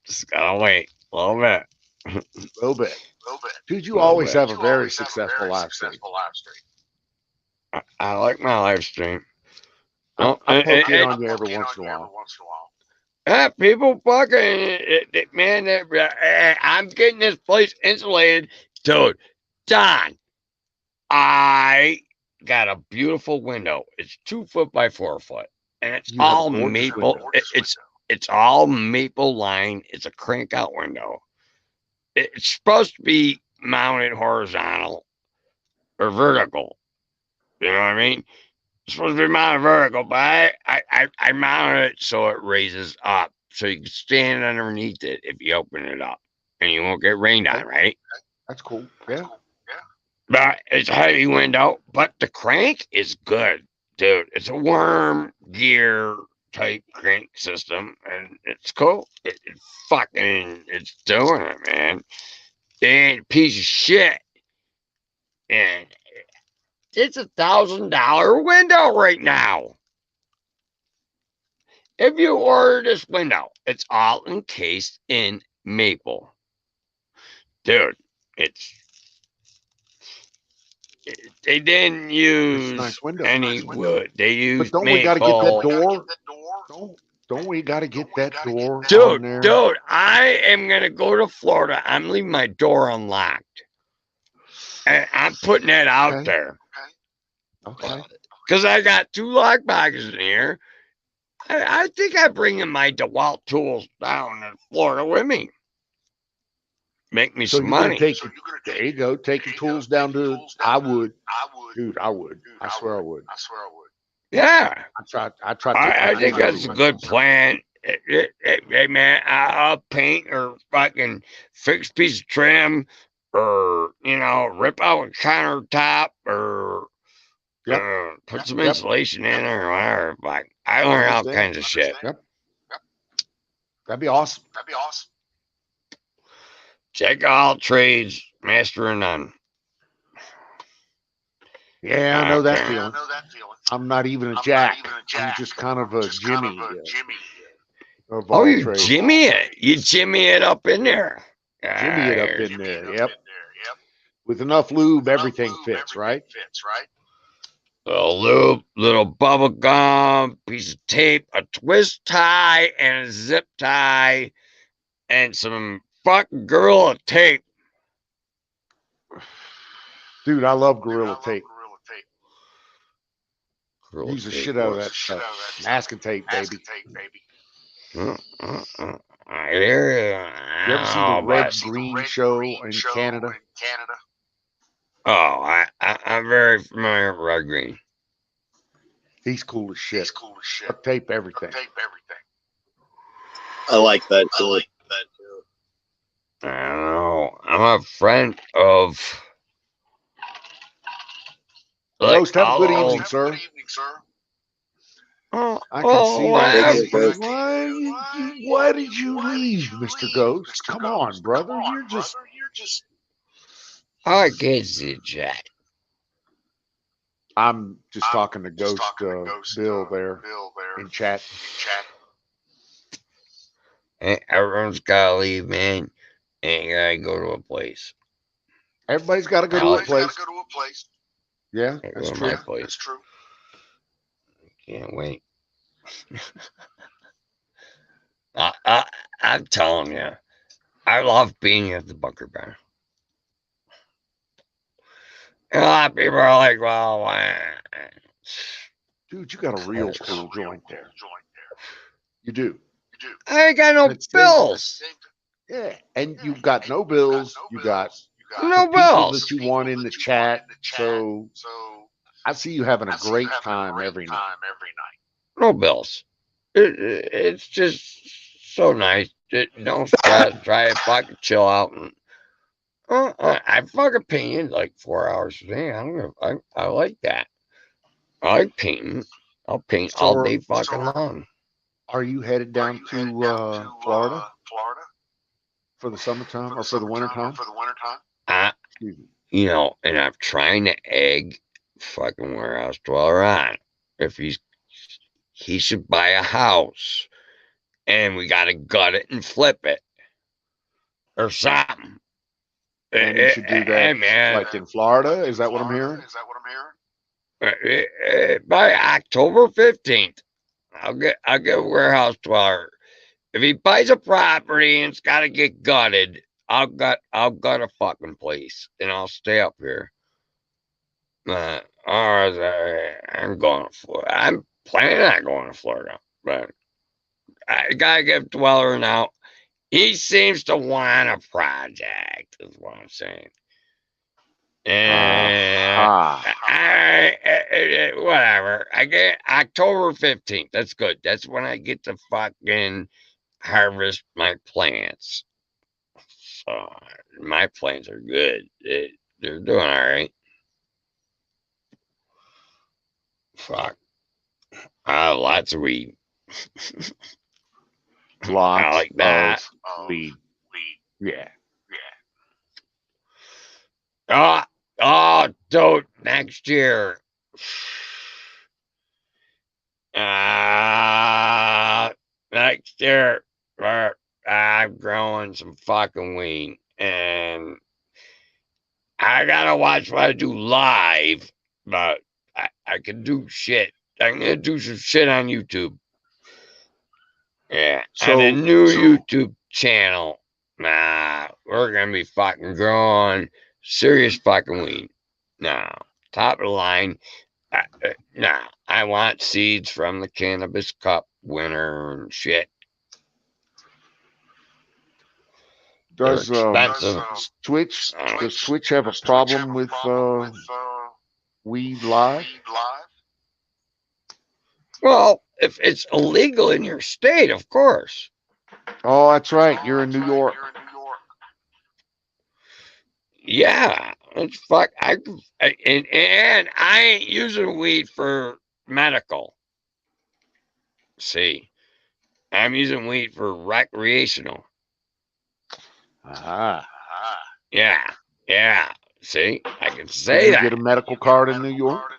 Just gotta wait a little bit. A little bit. Dude, you Little always bit. have a very successful live stream. I like my live stream. I Oh, poke in on you every once in a while. yeah, people fucking man. I'm getting this place insulated, dude. Don, I got a beautiful window. It's 2 foot by 4 foot, and it's You have a all gorgeous maple. window. It's all maple line. It's a crank out window. It's supposed to be mounted horizontal or vertical. You know what I mean? It's supposed to be mounted vertical, but I mounted it so it raises up, so you can stand underneath it if you open it up, and you won't get rained on, right? That's cool. Yeah. But it's a heavy window, but the crank is good, dude. It's a worm gear type crank system, and it's cool. It's doing it, man. It ain't a piece of shit, and it's $1,000 window right now. If you order this window, it's all encased in maple. Dude, they didn't use nice window. any wood. They But used don't we got to get that maple. door? Don't we got to get that door on Dude, there? I am going to go to Florida. I'm leaving my door unlocked. And I'm putting that out there. Okay. Because I got 2 lock boxes in here. I think I'm bringing my DeWalt tools down to Florida with me. Make me So some you're going money. to take it. There you go. Take your tools down to. I would. Dude, I would. I swear I would. Yeah. I think that's a good plan. Hey, man, I'll paint or fucking fix a piece of trim or, rip out a countertop or put some insulation in there or whatever. Like, I learn all kinds of shit. Yep. That'd be awesome. Check all trades, master and none. Yeah, I know that Okay. feeling. I'm not even a jack. I'm just kind of a Jimmy of Oh, all you trades. Jimmy it. You Jimmy it up in there. Jimmy it up Ah, in there. Yep. With enough lube, everything fits, right? little loop, little bubble gum, piece of tape, a twist tie, and a zip tie, and some fucking Gorilla tape. Dude, I love Gorilla Tape. Gorilla Use the tape shit out of works. that stuff. Masking tape, baby. I hear you. You ever see the Oh, Red but Green show in Canada? oh, I'm very familiar with Red Green. He's cool as shit. Duct tape everything. I like that too. I don't know. I'm a friend of. Ghost, have a good all- evening, sir. Oh, I can see that. Thank you, Ghost. Why did you leave, Mr. Ghost? Come on, brother. You're just. I can't see Jack. I'm just talking to Ghost Bill there in chat. Hey, everyone's gotta leave, man. And you gotta go to a place. Everybody's got to go to a place. Yeah, Hey, that's go to true. my place. Can't wait. I'm telling you, I love being at the Bunker Bar. A lot of people are like, well, why? Dude, you got a real cool joint there. You do. I ain't got no It's bills. Yeah, and you've got no bills. You got No people bills. that you want in the chat. So I see you having a great time every night. No bills. It's just so nice. Don't stress. Try to fucking chill out. And I fucking painted like 4 hours a day. I like that. I like painting. I'll paint all day fucking long. Are you headed down to Florida for the summertime or for the wintertime? Excuse me. You know, and I'm trying to egg fucking warehouse dweller on. If he should buy a house, and we gotta gut it and flip it, or something. And you should do that man. like in Florida. Is that what I'm hearing? By October 15th, I'll get a warehouse dweller. If he buys a property and it's got to get gutted, I'll gut a fucking place and I'll stay up here. Or I'm going to Florida. I'm planning on going to Florida, but I gotta give Dweller now. He seems to want a project, is what I'm saying. And whatever. I get October 15th. That's good. That's when I get to fucking harvest my plants. So my plants are good. They're doing all right. Fuck. Lots of weed. Lots I like that. of weed. Yeah. Oh, dude, next year. Next year, I'm growing some fucking weed, and I gotta watch what I do live, but I can do shit. I'm gonna do some shit on YouTube. Yeah, on a new YouTube channel. We're gonna be fucking growing serious fucking weed. Top of the line. I want seeds from the Cannabis Cup winner and shit. Does expensive. Twitch have a problem with weed live? Well, if it's illegal in your state, of course. Oh, that's right. You're in New York. Yeah, it's fuck. And I ain't using weed for medical. See, I'm using weed for recreational. Ah. Yeah. Yeah. See, I can Can say you that. get a medical card in New York?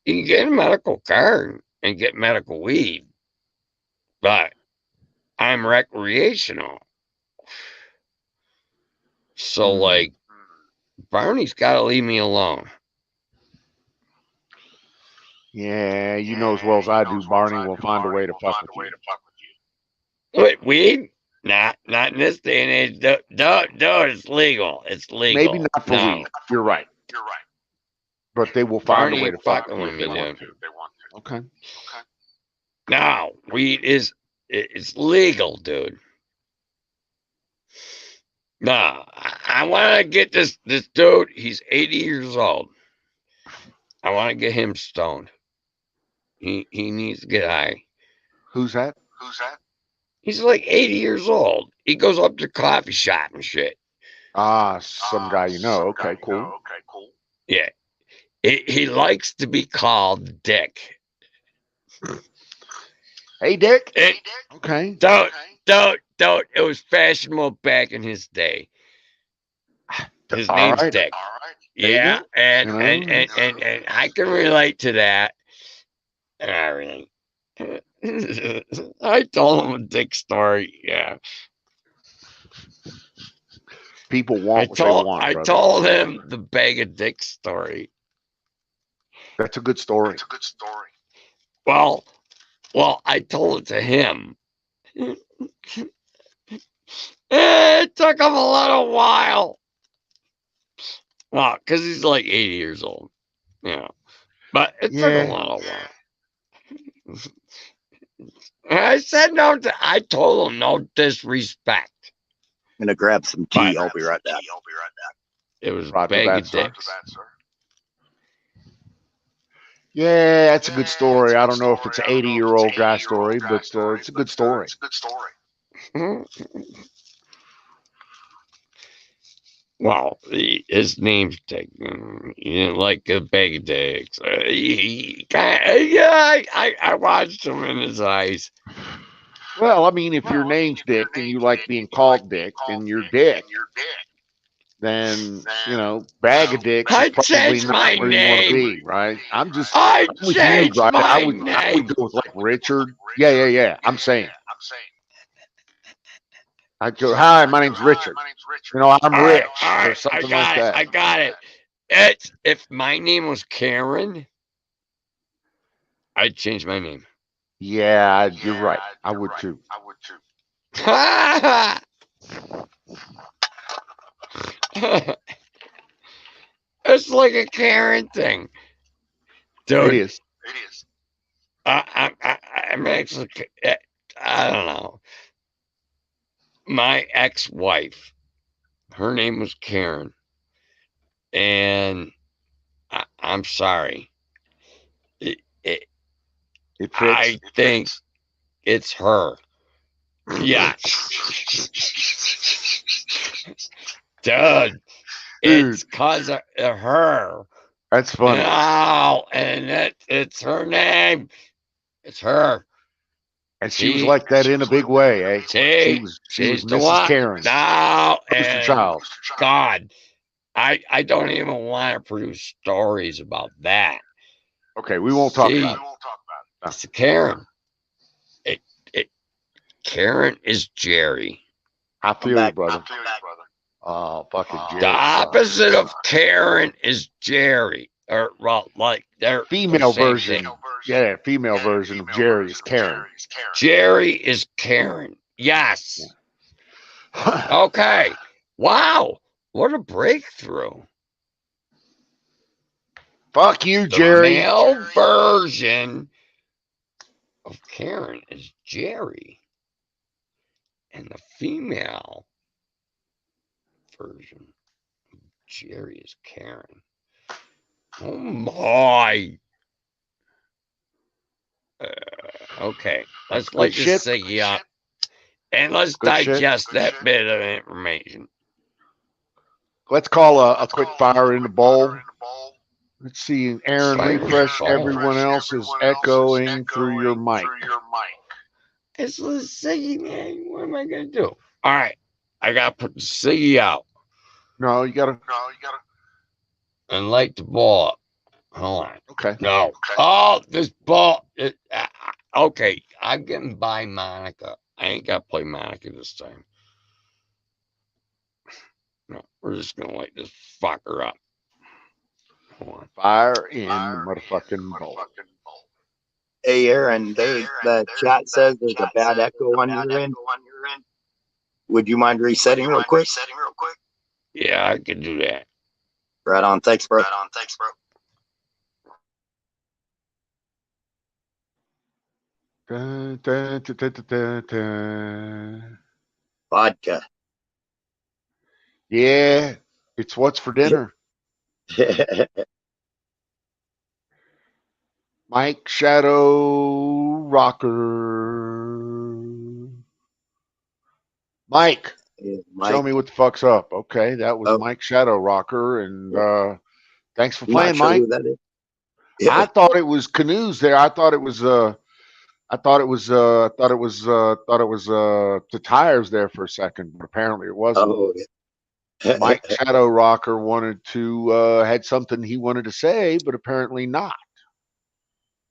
You can get a medical card and get medical weed, but I'm recreational. So, like, Barney's got to leave me alone. Yeah, you know as well as I do, Barney will find a way to fuck with you. Wait, weed? Not in this day and age. Dude, it's legal. It's legal. Maybe not for weed. You're right. But they will find a way to fuck with you if they want to. Okay. No, weed is it's legal, dude. No, I want to get this dude. He's 80 years old. I want to get him stoned. He needs to get high. Who's that? He's like 80 years old. He goes up to coffee shop and shit. Ah, some guy you know. Okay, cool. Yeah. He likes to be called Dick. Hey, Dick. It, Okay. Don't. It was fashionable back in his day. His name's right. Dick. Maybe. Yeah, and, You know? and I can relate to that and everything. I told him a Dick story. Yeah. People want what they want, I brother. told him the bag of Dick story. That's a good story. Well, I told it to him. It took him a little while. Well, because he's like 80 years old. Yeah. But it took a little while. I said I told him no disrespect. I'm gonna grab some tea. I'll be right back. It was Roger bag that, of sir. dicks. Yeah, that's a good story. I don't know if it's an 80-year-old guy story, but it's a good story. Well, his name's Dick. He didn't like a bag of dicks. I watched him in his eyes. Well, I mean, if your name's Dick and you like being called Dick and you're Dick, then, you know, bag of dicks is probably not where you want to be, right? I'm with you, right? I would go with like Richard. Yeah. I'm saying. I'd go, hi, my name's Richard. You know, I'm rich or something like that. I got it. If my name was Karen, I'd change my name. Yeah, you're right. I would too. It's like a Karen thing, dude. It is. I'm actually, I don't know. My ex-wife, her name was Karen, and I'm sorry. I think it's her. Yeah. Dude, it's because of her. That's funny. No, and it's her name. It's her. And she was like that in a big way, eh? She was the Mrs. one. Karen. No, Mr. Child. God, I don't even want to produce stories about that. Okay, we won't talk about it. It's Karen. Karen is Jerry. I feel you, brother. Oh, fucking Jerry. The opposite of Karen is Jerry. Or, well, like, they're female version. Yeah, female version of Jerry is Karen. Jerry is Karen. Yes. Okay. Wow. What a breakthrough. Fuck you, Jerry. The male version of Karen is Jerry. And the female version of Jerry is Karen. Oh my. Okay. Let's light this thing up. And let's digest that bit of information. Let's call a quick fire in the bowl. Let's see, Aaron, refresh. Everyone else is echoing through your mic. It's the Siggy, man. What am I gonna do? All right, I gotta put the Siggy out No, you gotta. and light the ball up. Hold on. Okay. No. Oh, this ball. Okay, I'm getting by Monica. I ain't got to play Monica this time. No, we're just going to light this fucker up. Hold on. Fire in the motherfucking bowl. Hey, Aaron, the chat says there's a bad echo on your end. Would you mind resetting real quick? Yeah, I can do that. Right on. Thanks, bro. Dun, dun, dun, dun, dun, dun. Vodka. Yeah, it's what's for dinner. Mike Shadow Rocker. Mike, show me what the fuck's up. Okay, that was Mike Shadow Rocker, and thanks for playing, sure Mike. who that is. I thought it was Canoes there. I thought it was the tires there for a second, but apparently it wasn't. Oh, Mike Shadow Rocker wanted to had something he wanted to say, but apparently not.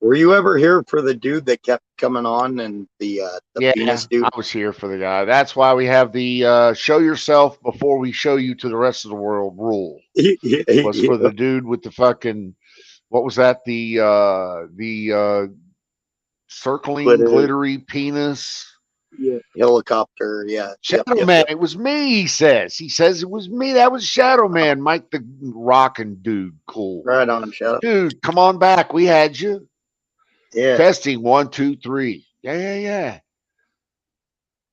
Were you ever here for the dude that kept coming on and the penis dude? I was here for the guy. That's why we have the show yourself before we show you to the rest of the world rule. It was for the dude with the fucking, what was that? The circling glittery penis. Yeah, helicopter. Yeah, Shadow Man. It was me. He says it was me. That was Shadow Man, Mike the rocking dude. Cool. Right on, Shadow. Dude, come on back. We had you. Yeah. Testing 1, 2, 3. Yeah.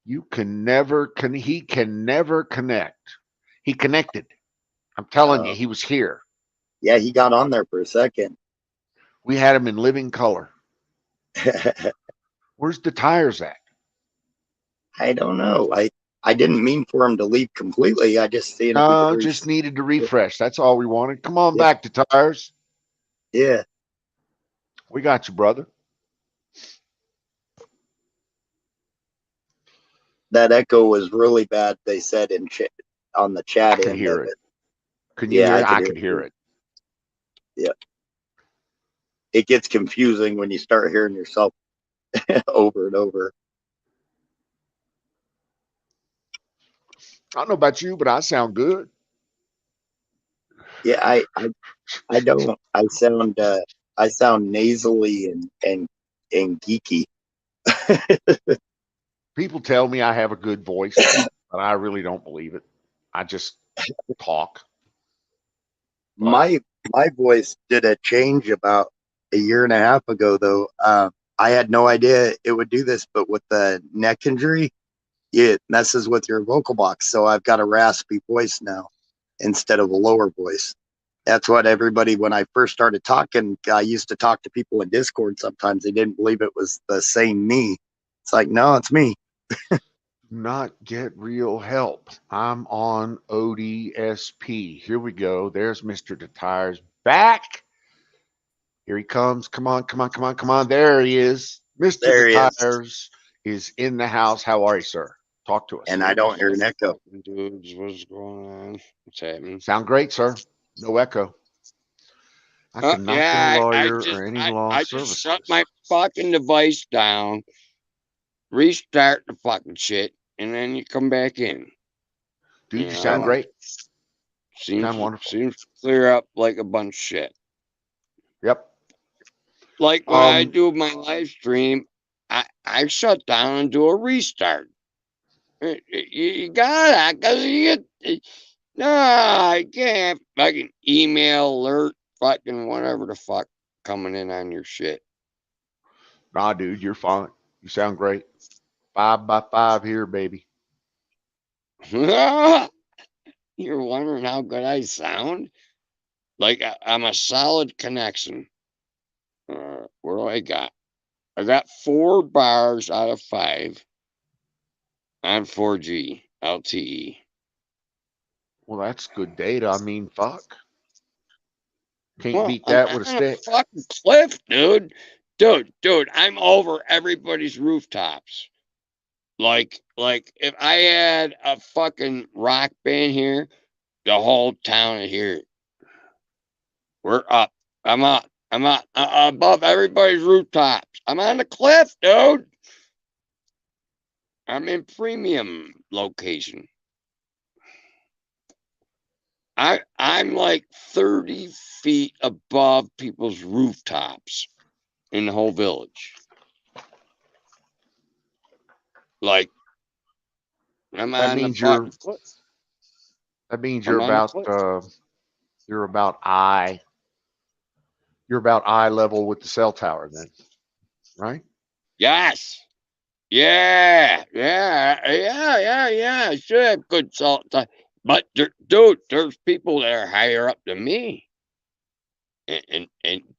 You can never. He can never connect. He connected. I'm telling you, he was here. Yeah, he got on there for a second. We had him in living color. Where's the tires at? I don't know. I didn't mean for him to leave completely. I just seen. No, just needed to refresh. That's all we wanted. Come on back to tires. Yeah. We got you, brother. That echo was really bad. They said on the chat. I could hear it. Can you hear it? I could hear it. Yeah. It gets confusing when you start hearing yourself over and over. I don't know about you, but I sound good. Yeah, I don't. I sound nasally and geeky. People tell me I have a good voice, but I really don't believe it. I just talk. My voice did a change about a year and a half ago, though. I had no idea it would do this, but with the neck injury, it messes with your vocal box. So I've got a raspy voice now instead of a lower voice. That's what everybody, when I first started talking, I used to talk to people in Discord sometimes. They didn't believe it was the same me. It's like, no, it's me. Not get real help. I'm on ODSP. Here we go. There's Mr. Tires back. Here he comes. Come on. There he is. Mr. Tires is in the house. How are you, sir? Talk to us. And I don't hear an echo. Dudes, what's going on? What's happening? Sound great, sir. No echo. I cannot get a lawyer or any law services. I just shut my fucking device down, restart the fucking shit, and then you come back in. Dude, you sound great. Sound wonderful. Seems to clear up like a bunch of shit. Yep. Like when I do my live stream, I shut down and do a restart. You gotta, cause you get, no, I can't fucking email alert, fucking whatever the fuck coming in on your shit. Nah, dude, you're fine. You sound great. 5 by 5 here, baby. You're wondering how good I sound? Like I'm a solid connection. What do I got? I got 4 bars out of 5 on 4G LTE. Well, that's good data. I mean, fuck. Can't beat that with a stick. Fucking cliff, dude. Dude, I'm over everybody's rooftops. Like if I had a fucking rock band here, the whole town is here. We're up. I'm up. I'm up above everybody's rooftops. I'm on the cliff, dude. I'm in premium location. I'm like 30 feet above people's rooftops in the whole village. Like I'm That on the means you're fucking cliff. that means I'm on the cliff. you're about eye level with the cell tower then, right? Yes. Yeah. I should have good salt. But dude, there's people that are higher up than me. And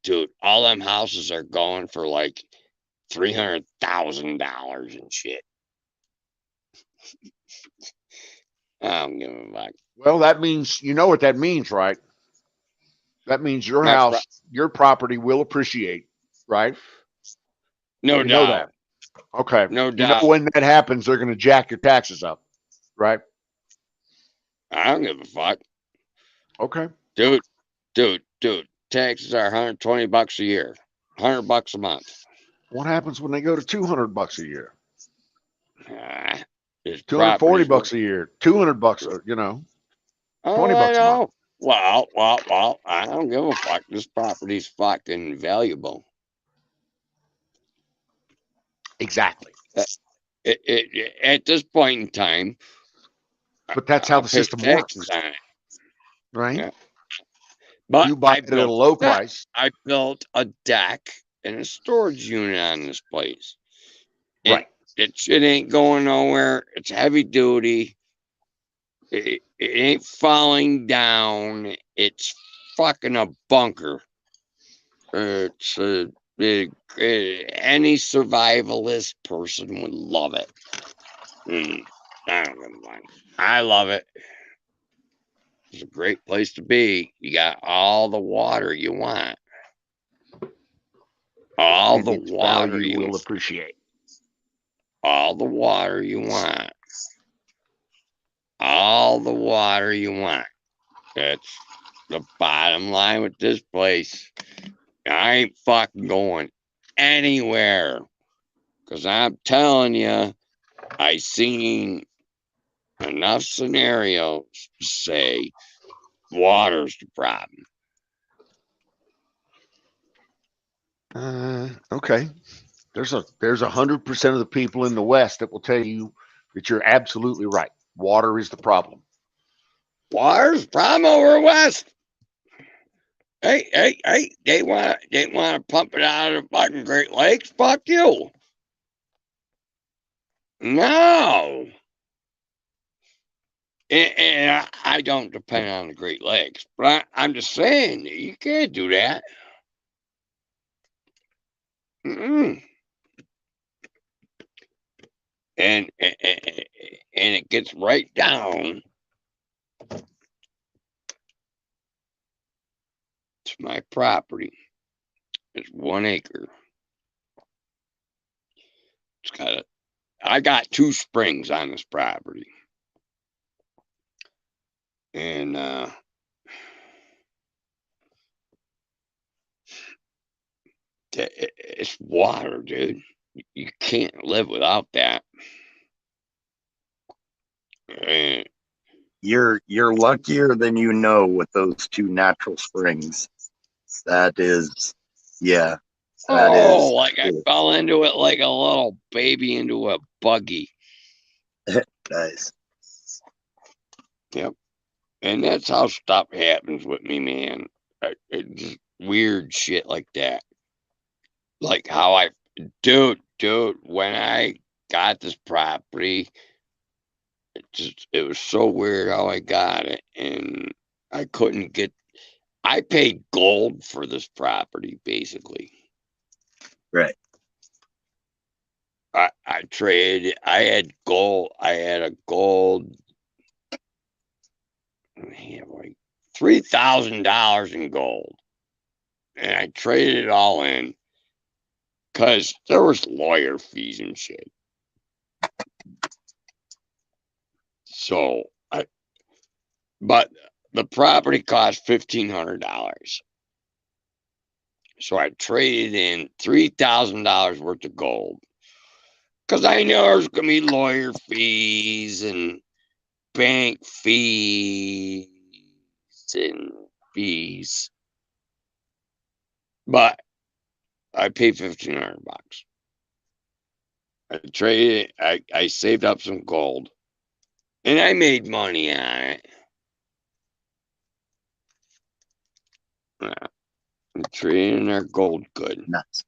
dude, all them houses are going for like $300,000 and shit. I don't give a fuck. Well, that means you know what that means, right? That means your My house, your property will appreciate, right? no You know doubt. that. Okay. No You know doubt. when that happens, they're going to jack your taxes up, right? I don't give a fuck. Okay. Dude. Taxes are $120 a year. $100 a month. What happens when they go to $200 a year? This 240 property's bucks a year, 200 bucks, worth. 20 Oh, I bucks a month. know. Well, I don't give a fuck. This property's fucking valuable. Exactly. At this point in time, But that's how I'll the pay system taxes works, on it. right? Yeah. But You buy it at a low price. I built a deck and a storage unit on this place. And Right. it shit ain't going nowhere. It's heavy duty. It ain't falling down. It's fucking a bunker. It's a big. Any survivalist person would love it. I don't give a fuck. I love it. It's a great place to be. You got all the water you want. All And the its water value you will want. appreciate. All the water you want. All the water you want. That's the bottom line with this place. I ain't fucking going anywhere. Because I'm telling you, I seen enough scenarios to say water's the problem. Okay. There's 100% of the people in the West that will tell you that you're absolutely right. Water is the problem. Water's the problem over west. Hey, they want to pump it out of the fucking Great Lakes? Fuck you. No. And I don't depend on the Great Lakes, but I'm just saying you can't do that. Mm-mm. And it gets right down to my property. It's 1 acre. I got 2 springs on this property. And it's water, dude. You can't live without that. And You're luckier than you know with those 2 natural springs. That is, yeah, that is like I cool. fell into it like a little baby into a buggy. Nice. Yep. And that's how stuff happens with me, man. It's weird shit like that. Like how dude, when I got this property, it was so weird how I got it. And I paid gold for this property, basically. Right. I had gold. I had a gold. I had like $3,000 in gold. And I traded it all in because there was lawyer fees and shit. So but the property cost $1,500. So I traded in $3,000 worth of gold. Because I know there's going to be lawyer fees and bank fees and fees. But I paid $1,500. I traded it. I saved up some gold. And I made money on it. I'm trading our gold good. Nuts.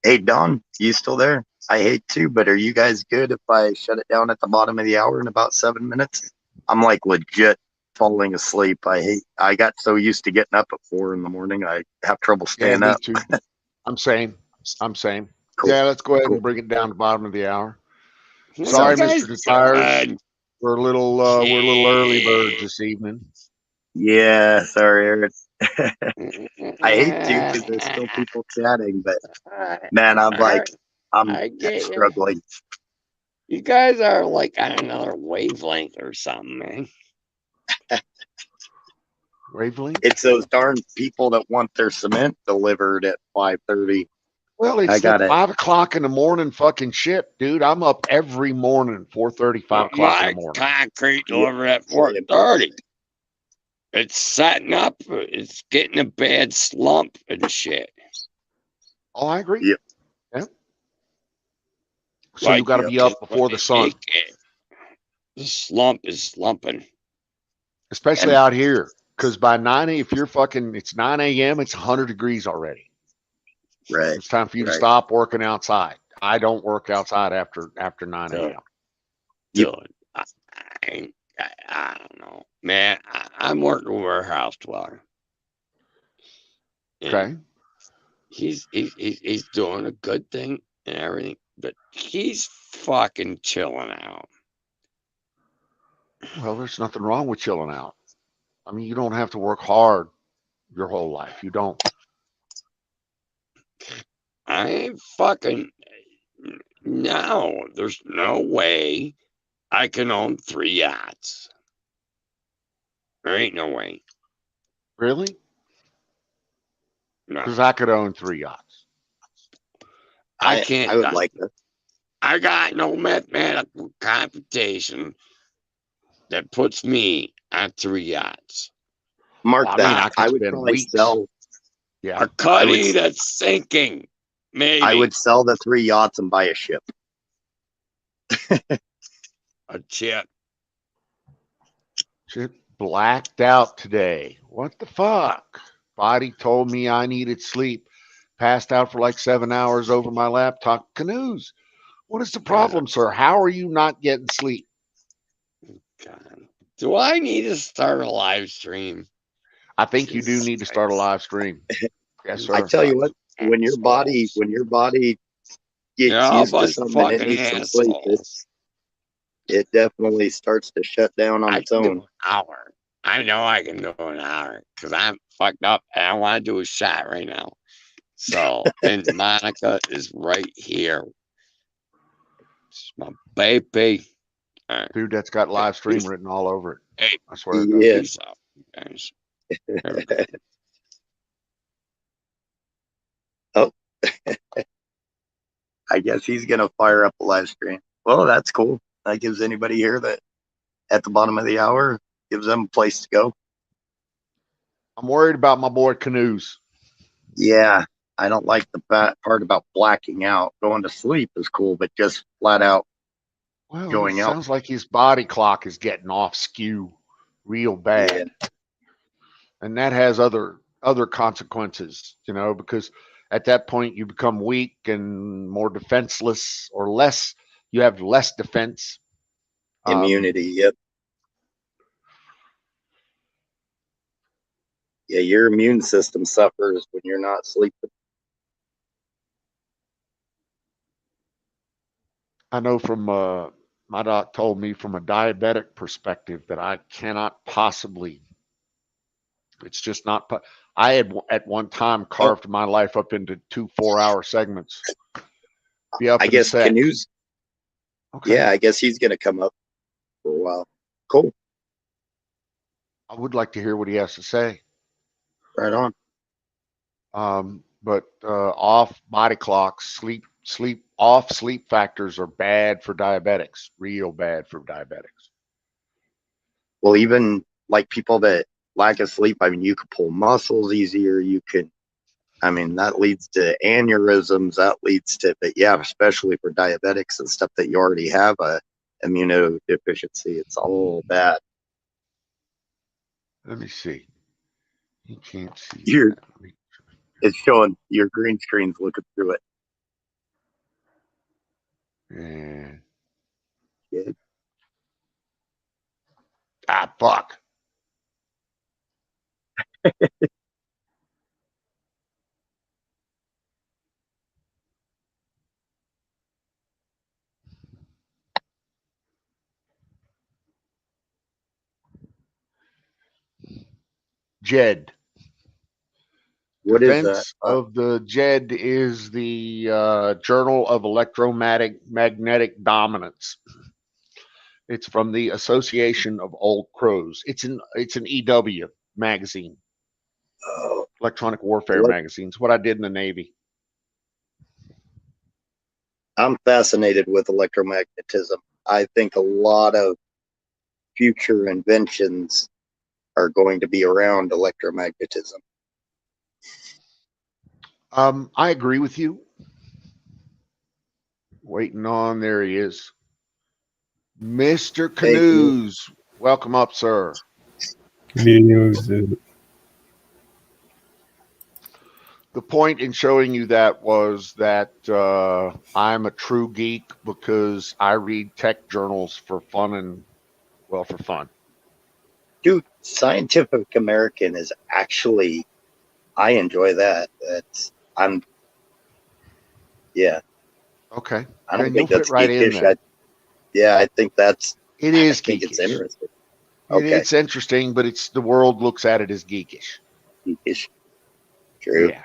Hey, Don, you still there? I hate to, but are you guys good if I shut it down at the bottom of the hour in about 7 minutes? I'm like legit falling asleep. I got so used to getting up at 4 in the morning. I have trouble Yeah, staying me up. too. I'm same. Cool. Yeah, let's go ahead Cool. and bring it down to the bottom of the hour. What Sorry, you guys Mr. Tires. doing? We're a little early birds this evening. Yeah, sorry, Aaron. I hate to because there's still people chatting, but man, I'm I get you. struggling. You guys are like on another wavelength or something, man. Wavelength? It's those darn people that want their cement delivered at 5:30. Well, it's I got that it. 5 o'clock in the morning fucking shit, dude. I'm up every morning, 4:30, 5 o'clock in My the morning. concrete Yeah, delivered at 4:30. It's setting up. It's getting a bad slump and shit. Oh, I agree. Yep. Yeah. So you got to be up before the sun, The slump is slumping. especially out here. Because by 9 if you're fucking, it's 9 a.m., it's 100 degrees already. Right. It's time for you to Right. stop working outside. I don't work outside after 9 a.m. Yep. Dude, I don't know, man. I'm working a warehouse dweller. And Okay. he's doing a good thing and everything, but he's fucking chilling out. Well, there's nothing wrong with chilling out. I mean, you don't have to work hard your whole life. You don't. I ain't fucking no. There's no way I can own 3 yachts. There ain't no way. Really? No, Because I could own 3 yachts. I can't. I would like that. I got no mathematical computation that puts me on 3 yachts. Mark Well, I mean, that. I could I would spend probably weeks. sell. Yeah. A cuddy that's sinking. Maybe I would sell the 3 yachts and buy a ship. a chip. Shit blacked out today. What the fuck? Body told me I needed sleep. Passed out for like 7 hours over my laptop. Canoes. What is the problem, sir? How are you not getting sleep? God. Do I need to start a live stream? I think you do need to start a live stream. Yes, sir. I tell you what, when your body gets used to something and it needs some sleep, it definitely starts to shut down on its own. An hour. I know I can do an hour because I'm fucked up and I want to do a shot right now. So, and Monica is right here. It's my baby. Dude, that's got live stream written all over it. Hey, I swear. Yeah. peace out, guys. Oh, I guess he's gonna fire up a live stream. Well, that's cool. That gives anybody here that at the bottom of the hour gives them a place to go. I'm worried about my boy Canoes. Yeah, I don't like the part about blacking out. Going to sleep is cool, but just flat out Well, going it out. sounds like his body clock is getting off skew real bad. Yeah. And that has other consequences, because at that point you become weak and more defenseless, or less. You have less defense. Immunity. Yep. Yeah, your immune system suffers when you're not sleeping. I know from my doc told me from a diabetic perspective that I cannot possibly. It's just not. I had at one time carved my life up into 2 4-hour segments. Be up I in guess a sec. Canoes. Okay. Yeah, I guess he's gonna come up. for a while. Cool. I would like to hear what he has to say. Right on. But off body clocks, sleep factors are bad for diabetics, real bad for diabetics. Well, even like people that lack of sleep, I mean, you could pull muscles easier. You could, I mean, that leads to aneurysms. That leads to, but yeah, especially for diabetics and stuff that you already have a immunodeficiency, it's all bad. Let me see. You can't see You're, that. it's showing your green screen's looking through it. Yeah. Yeah. Ah, fuck. JED. What is that? Defense of the JED is the Journal of Electromagnetic Dominance. It's from the Association of Old Crows. It's an EW magazine, Oh, electronic warfare what? magazine. It's what I did in the Navy. I'm fascinated with electromagnetism. I think a lot of future inventions are going to be around electromagnetism. I agree with you. Waiting on, there he is. Mr. Hey, Canoes. Welcome up, sir. News. The point in showing you that was that I'm a true geek because I read tech journals for fun and, well, for fun. dude, Scientific American is actually, I enjoy that. I'm, yeah, Okay. I don't Then you'll think fit that's right in geekish. there. I think It I is think it's geekish. interesting. Okay, It's interesting, but it's the world looks at it as geekish. geekish, true. Yeah.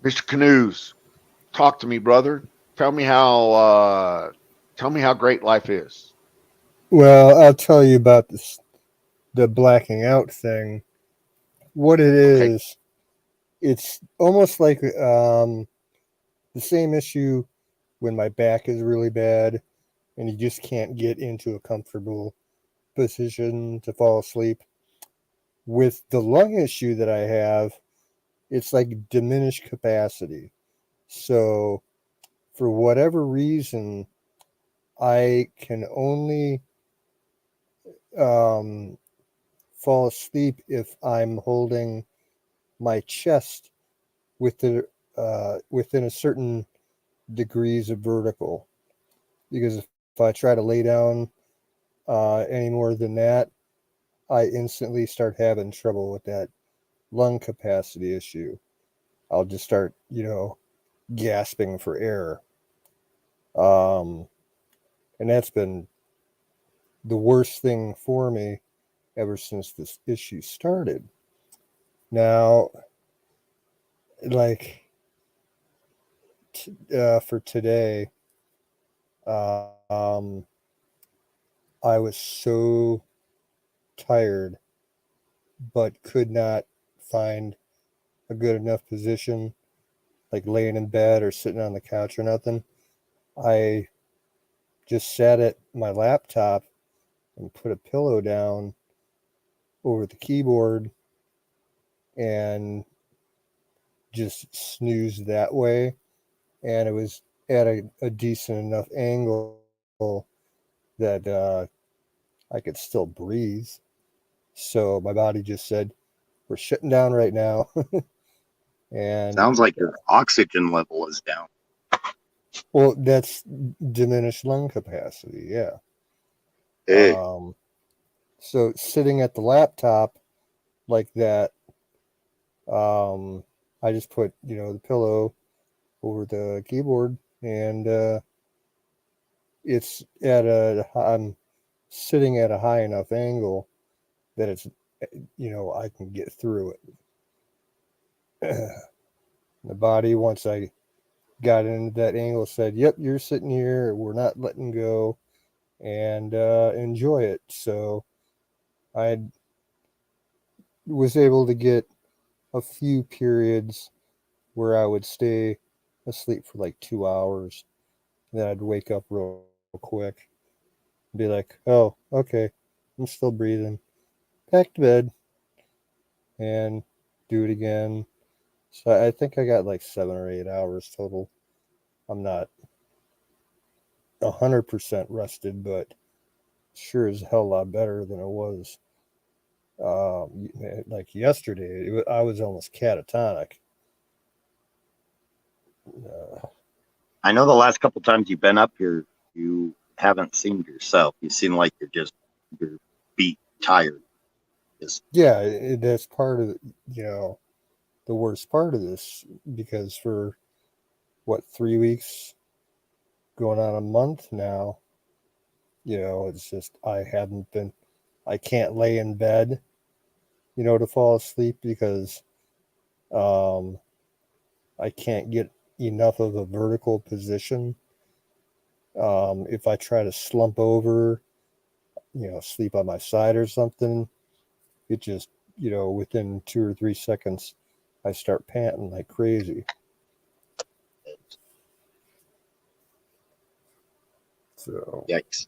Mr. Canoes, talk to me, brother. Tell me how great life is. Well, I'll tell you about this, the blacking out thing. What it Okay. is, it's almost like the same issue when my back is really bad and you just can't get into a comfortable position to fall asleep. With the lung issue that I have, it's like diminished capacity. So, for whatever reason, I can only um, fall asleep if I'm holding my chest within a certain degrees of vertical. Because if I try to lay down any more than that, I instantly start having trouble with that lung capacity issue. I'll just start, gasping for air. Um, and that's been the worst thing for me ever since this issue started. Now, like for today, um, I was so tired, but could not find a good enough position, like laying in bed or sitting on the couch or nothing. I just sat at my laptop and put a pillow down over the keyboard and just snoozed that way. And it was at a decent enough angle that I could still breathe. So my body just said, "We're shutting down right now." And Sounds like your oxygen level is down. well, that's diminished lung capacity. Yeah. Eh, Um, so sitting at the laptop like that, I just put the pillow over the keyboard, and I'm sitting at a high enough angle that it's I can get through it. The body, once I got into that angle, said, "Yep, you're sitting here. We're not letting go." and enjoy it. So I was able to get a few periods where I would stay asleep for like 2 hours. Then I'd wake up real quick, be like, oh, okay, I'm still breathing. Back to bed and do it again. So I think I got like 7 or 8 hours total. I'm not 100% rested, but sure as hell a lot better than it was. Like yesterday, I was almost catatonic. Uh, I know the last couple times you've been up here, you haven't seemed yourself. You seem like you're beat, tired. Just yeah, that's part of the worst part of this, because for what, 3 weeks, going on a month now, it's just I can't lay in bed, to fall asleep because um, I can't get enough of a vertical position. If I try to slump over, sleep on my side or something, it just, within 2 or 3 seconds, I start panting like crazy. So, yikes.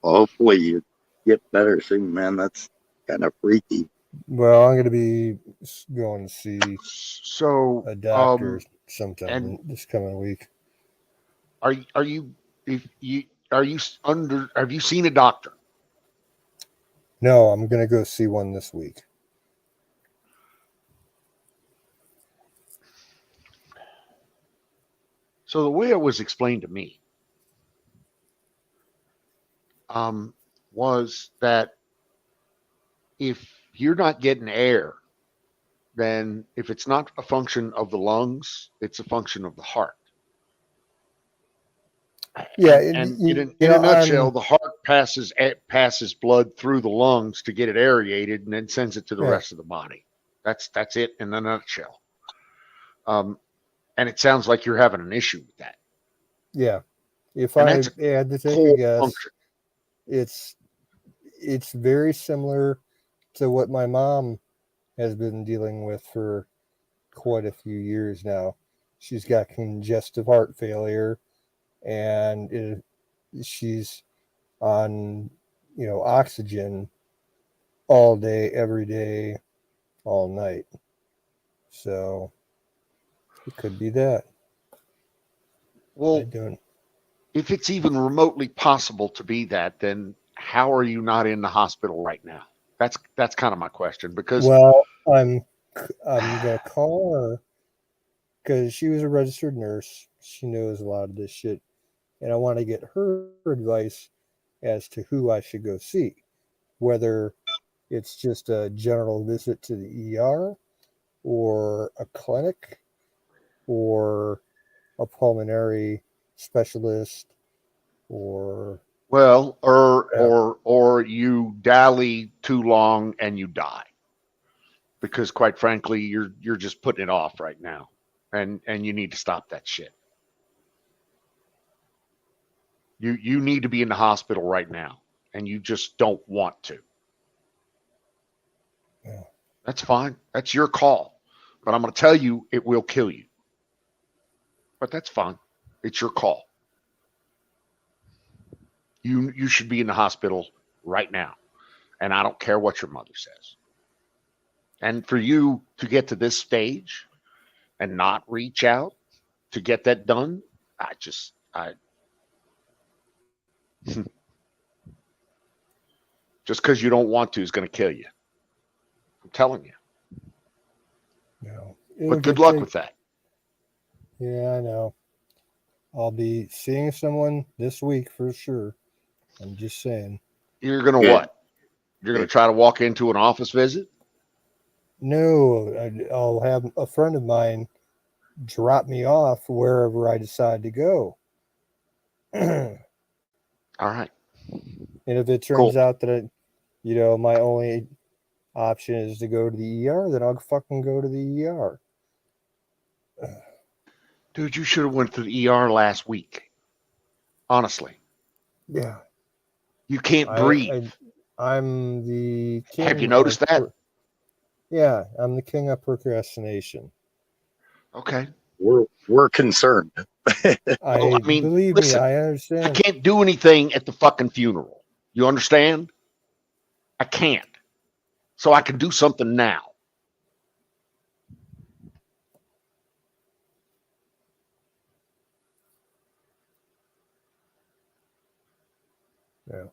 Well, hopefully you get better soon, man. That's kind of freaky. well, I'm going to be going to see So, a doctor and sometime this coming week. are you if you are you under? Have you seen a doctor? No, I'm going to go see one this week. So the way it was explained to me was that if you're not getting air, then if it's not a function of the lungs, it's a function of the heart. Yeah, And in a nutshell, the heart passes blood through the lungs to get it aerated, and then sends it to the yeah, rest of the body. That's it in a nutshell. And it sounds like you're having an issue with that. yeah. If And I that's a had to take a core guess, function. it's it's very similar to what my mom has been dealing with for quite a few years now. She's got congestive heart failure, and she's on oxygen all day, every day, all night. So it could be that. I Well, don't. if it's even remotely possible to be that, then how are you not in the hospital right now? That's kind of my question because Well, I'm gonna call her because she was a registered nurse. She knows a lot of this shit, and I want to get her advice as to who I should go see, whether it's just a general visit to the ER or a clinic or a pulmonary specialist or well, whatever. or you dally too long and you die because quite frankly you're just putting it off right now, and you need to stop that shit. You need to be in the hospital right now, and you just don't want to. Yeah. That's fine. That's your call. But I'm going to tell you it will kill you. But that's fine. It's your call. You should be in the hospital right now. And I don't care what your mother says. And for you to get to this stage and not reach out to get that done, I just because you don't want to is going to kill you. I'm telling you. No, it'll But good get luck taken. with that. Yeah, I know. I'll be seeing someone this week for sure. I'm just saying. You're going to Good. what? You're going to try to walk into an office visit? No, I'll have a friend of mine drop me off wherever I decide to go. And All right. if it turns Cool. out that my only option is to go to the ER, then I'll fucking go to the ER. Dude, you should have went to the ER last week. Honestly. Yeah. You can't breathe. I'm the king. Have you noticed that? Yeah, I'm the king of procrastination. Okay. We're concerned. I mean, believe listen, me, I I understand. can't do anything at the fucking funeral. You understand? I can't. So I can do something now. Yeah.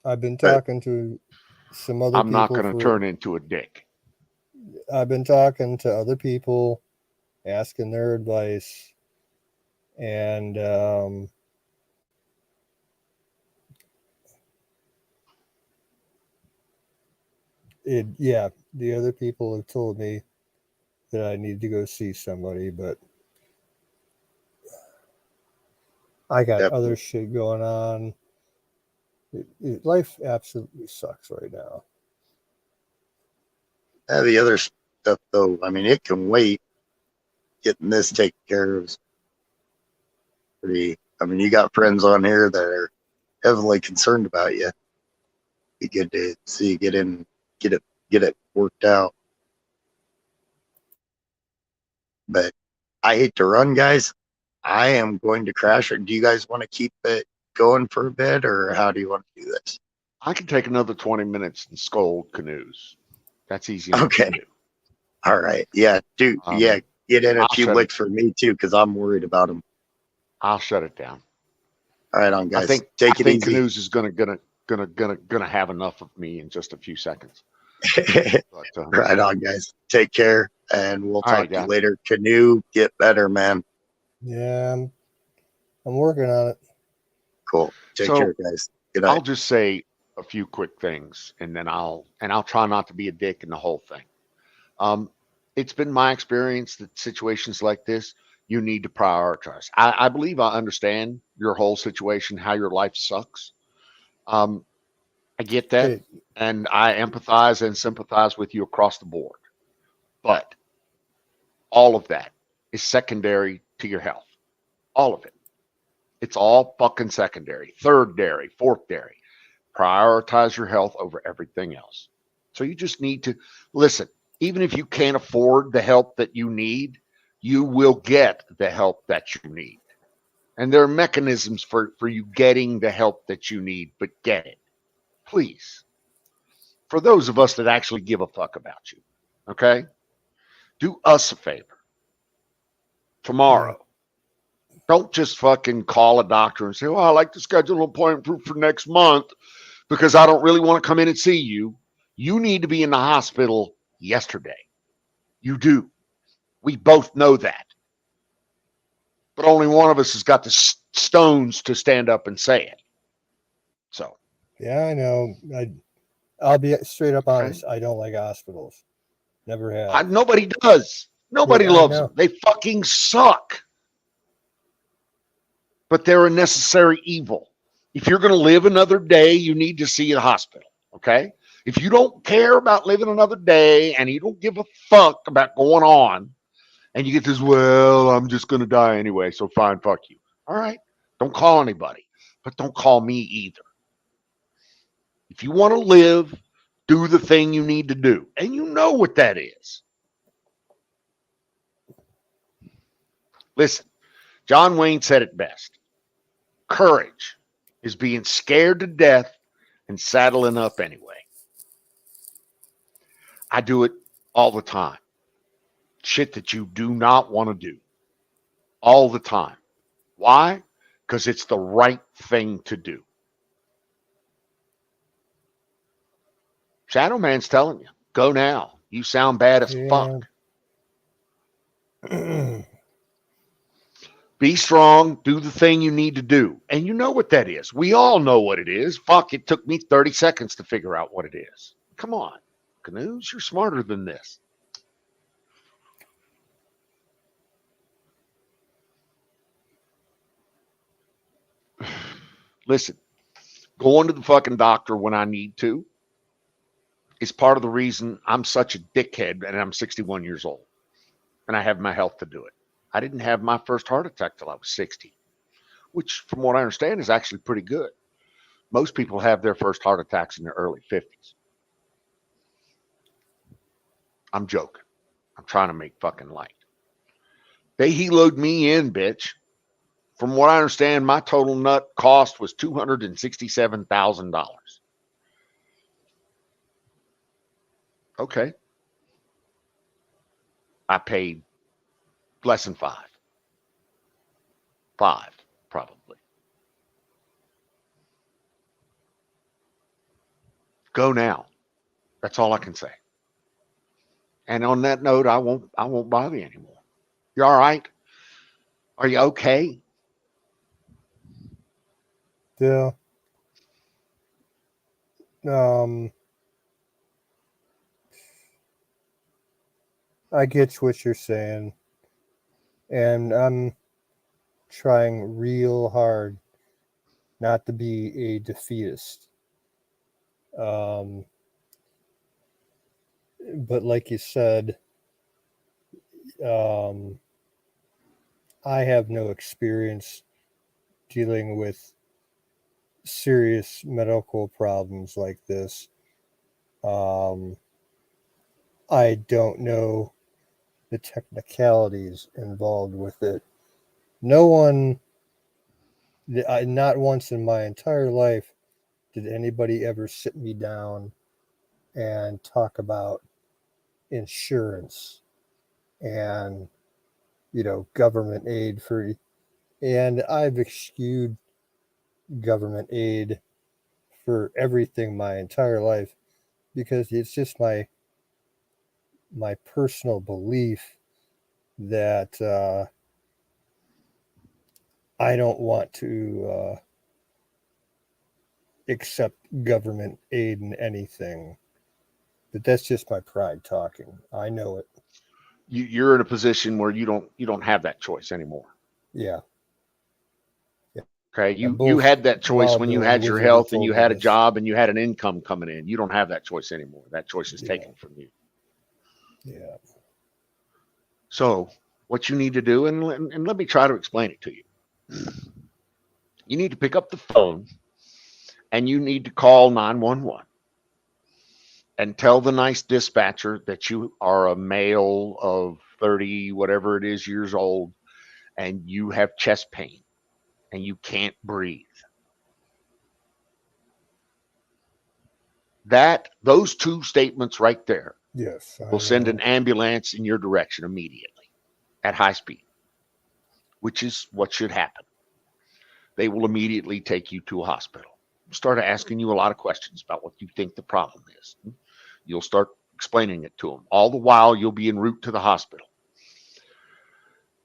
I've been talking to some other I'm not people. going to turn into a dick. I've been talking to other people, asking their advice, and the other people have told me that I need to go see somebody, but I got Definitely. other shit going on. Life absolutely sucks right now. The other stuff, though, I mean, it can wait. Getting this taken care of is pretty. I mean, you got friends on here that are heavily concerned about you. Be good to see you get it worked out. But I hate to run, guys. I am going to crash it. Do you guys want to keep it going for a bit, or how do you want to do this? I can take another 20 minutes and scold canoes. That's easy enough Okay. to do. All right. Yeah, dude. Yeah, get in a I'll few shut licks for me too, because I'm worried about them. I'll shut it down. All right, on guys. I think Take it easy. Canoes is gonna have enough of me in just a few seconds. But, Right on, guys. Take care, and we'll talk right, to you guys. later. Canoe, get better, man. Yeah, I'm working on it. Cool. Take care, guys. Good night. I'll just say a few quick things, and then I'll try not to be a dick in the whole thing. It's been my experience that situations like this, you need to prioritize. I believe I understand your whole situation, how your life sucks. I get that, Hey, and I empathize and sympathize with you across the board. But all of that is secondary to your health. All of it. It's all fucking secondary, third dairy, fourth dairy. Prioritize your health over everything else. So you just need to listen. Even if you can't afford the help that you need, you will get the help that you need. And there are mechanisms for you getting the help that you need, but get it. Please. For those of us that actually give a fuck about you, okay? Do us a favor. Tomorrow, don't just fucking call a doctor and say, "Oh, I'd like to schedule an appointment for next month because I don't really want to come in and see you." You need to be in the hospital yesterday. You do. We both know that. But only one of us has got the stones to stand up and say it. So. Yeah, I know. I'll be straight up honest. Okay. I don't like hospitals. Never have. Nobody does. Nobody Yeah, I loves them. know. They fucking suck. But they're a necessary evil. If you're going to live another day, you need to see a hospital. Okay. If you don't care about living another day and you don't give a fuck about going on, and you get this, well, I'm just going to die anyway, so fine, fuck you. All right. Don't call anybody, but don't call me either. If you want to live, do the thing you need to do. And you know what that is. Listen, John Wayne said it best. Courage is being scared to death and saddling up anyway. I do it all the time. Shit that you do not want to do. All the time. Why? Because it's the right thing to do. Shadow Man's telling you, go now. You sound bad as fuck. Be strong, do the thing you need to do. And you know what that is. We all know what it is. Fuck, it took me 30 seconds to figure out what it is. Come on, Canoes, you're smarter than this. Listen, going to the fucking doctor when I need to is part of the reason I'm such a dickhead and I'm 61 years old and I have my health to do it. I didn't have my first heart attack till I was 60. which from what I understand is actually pretty good. Most people have their first heart attacks in their early 50s. I'm joking. I'm trying to make fucking light. They heloed me in, bitch. From what I understand, my total nut cost was $267,000. Okay. I paid less than five. Five, probably. Go now. That's all I can say. And on that note, I won't bother you anymore. You all right? Are you okay? Yeah. I get what you're saying, and I'm trying real hard not to be a defeatist. But like you said, I have no experience dealing with serious medical problems like this. I don't know the technicalities involved with it. No one, not once in my entire life, did anybody ever sit me down and talk about insurance and, government aid for, and I've eschewed government aid for everything my entire life because it's just my personal belief that I don't want to accept government aid in anything. But that's just my pride talking. I know it. You're in a position where you don't have that choice anymore. Yeah. Okay. You had that choice when you had your health and you had a job and you had an income coming in. You don't have that choice anymore. That choice is taken from you. Yeah. So what you need to do, and let me try to explain it to you. You need to pick up the phone and you need to call 911 and tell the nice dispatcher that you are a male of 30, whatever it is, years old, and you have chest pain and you can't breathe. Those two statements right there will send an ambulance in your direction immediately at high speed, which is what should happen. They will immediately take you to a hospital. Start asking you a lot of questions about what you think the problem is. You'll start explaining it to them. All the while, you'll be en route to the hospital.